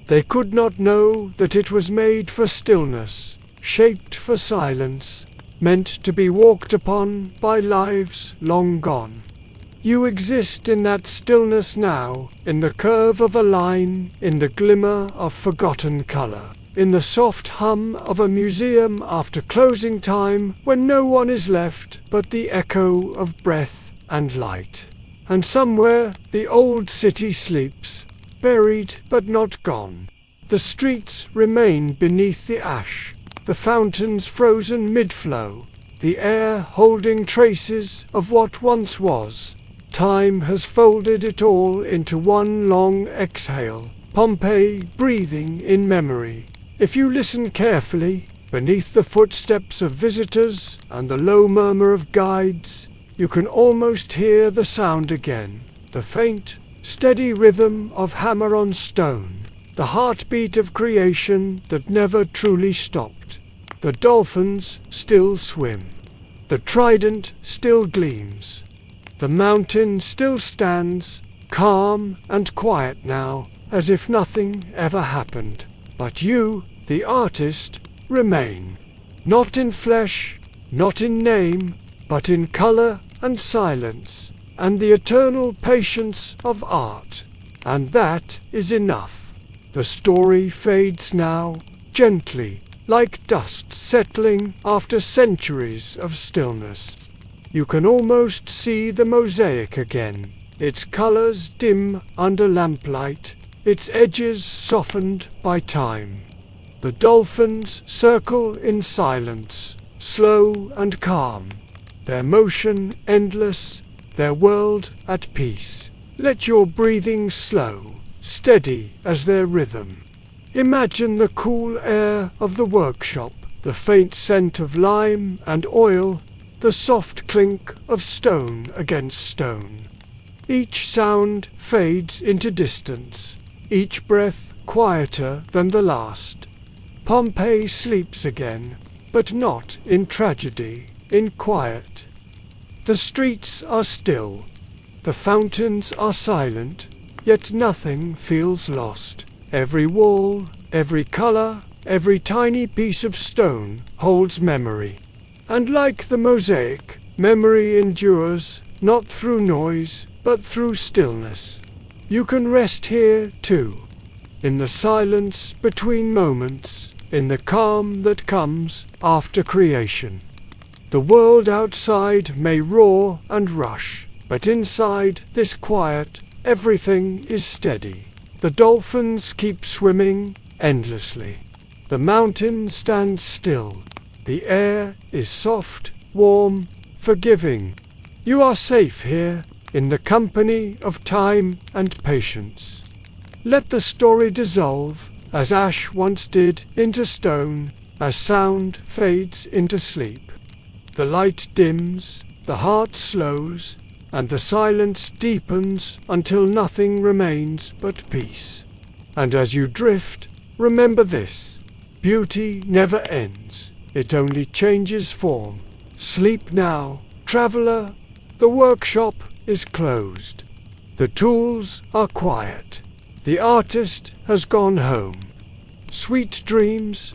They could not know that it was made for stillness, shaped for silence, meant to be walked upon by lives long gone. You exist in that stillness now, in the curve of a line, in the glimmer of forgotten color, in the soft hum of a museum after closing time when no one is left but the echo of breath and light. And somewhere the old city sleeps, buried but not gone. The streets remain beneath the ash, the fountains frozen mid-flow, the air holding traces of what once was. Time has folded it all into one long exhale, Pompeii breathing in memory. If you listen carefully, beneath the footsteps of visitors and the low murmur of guides, you can almost hear the sound again, the faint, steady rhythm of hammer on stone, the heartbeat of creation that never truly stopped. The dolphins still swim. The trident still gleams. The mountain still stands, calm and quiet now, as if nothing ever happened. But you, the artist, remain. Not in flesh, not in name, but in color and silence, and the eternal patience of art. And that is enough. The story fades now, gently, like dust settling after centuries of stillness. You can almost see the mosaic again, its colors dim under lamplight, its edges softened by time. The dolphins circle in silence, slow and calm, their motion endless, their world at peace. Let your breathing slow, steady as their rhythm. Imagine the cool air of the workshop, the faint scent of lime and oil, the soft clink of stone against stone. Each sound fades into distance, each breath quieter than the last. Pompeii sleeps again, but not in tragedy, in quiet. The streets are still, the fountains are silent, yet nothing feels lost. Every wall, every color, every tiny piece of stone holds memory. And like the mosaic, memory endures, not through noise, but through stillness. You can rest here, too, in the silence between moments, in the calm that comes after creation. The world outside may roar and rush, but inside this quiet, everything is steady. The dolphins keep swimming endlessly. The mountain stands still. The air is soft, warm, forgiving. You are safe here, in the company of time and patience. Let the story dissolve, as ash once did into stone, as sound fades into sleep. The light dims, the heart slows, and the silence deepens until nothing remains but peace. And as you drift, remember this: beauty never ends, it only changes form. Sleep now, traveler, the workshop is closed. The tools are quiet. The artist has gone home. Sweet dreams,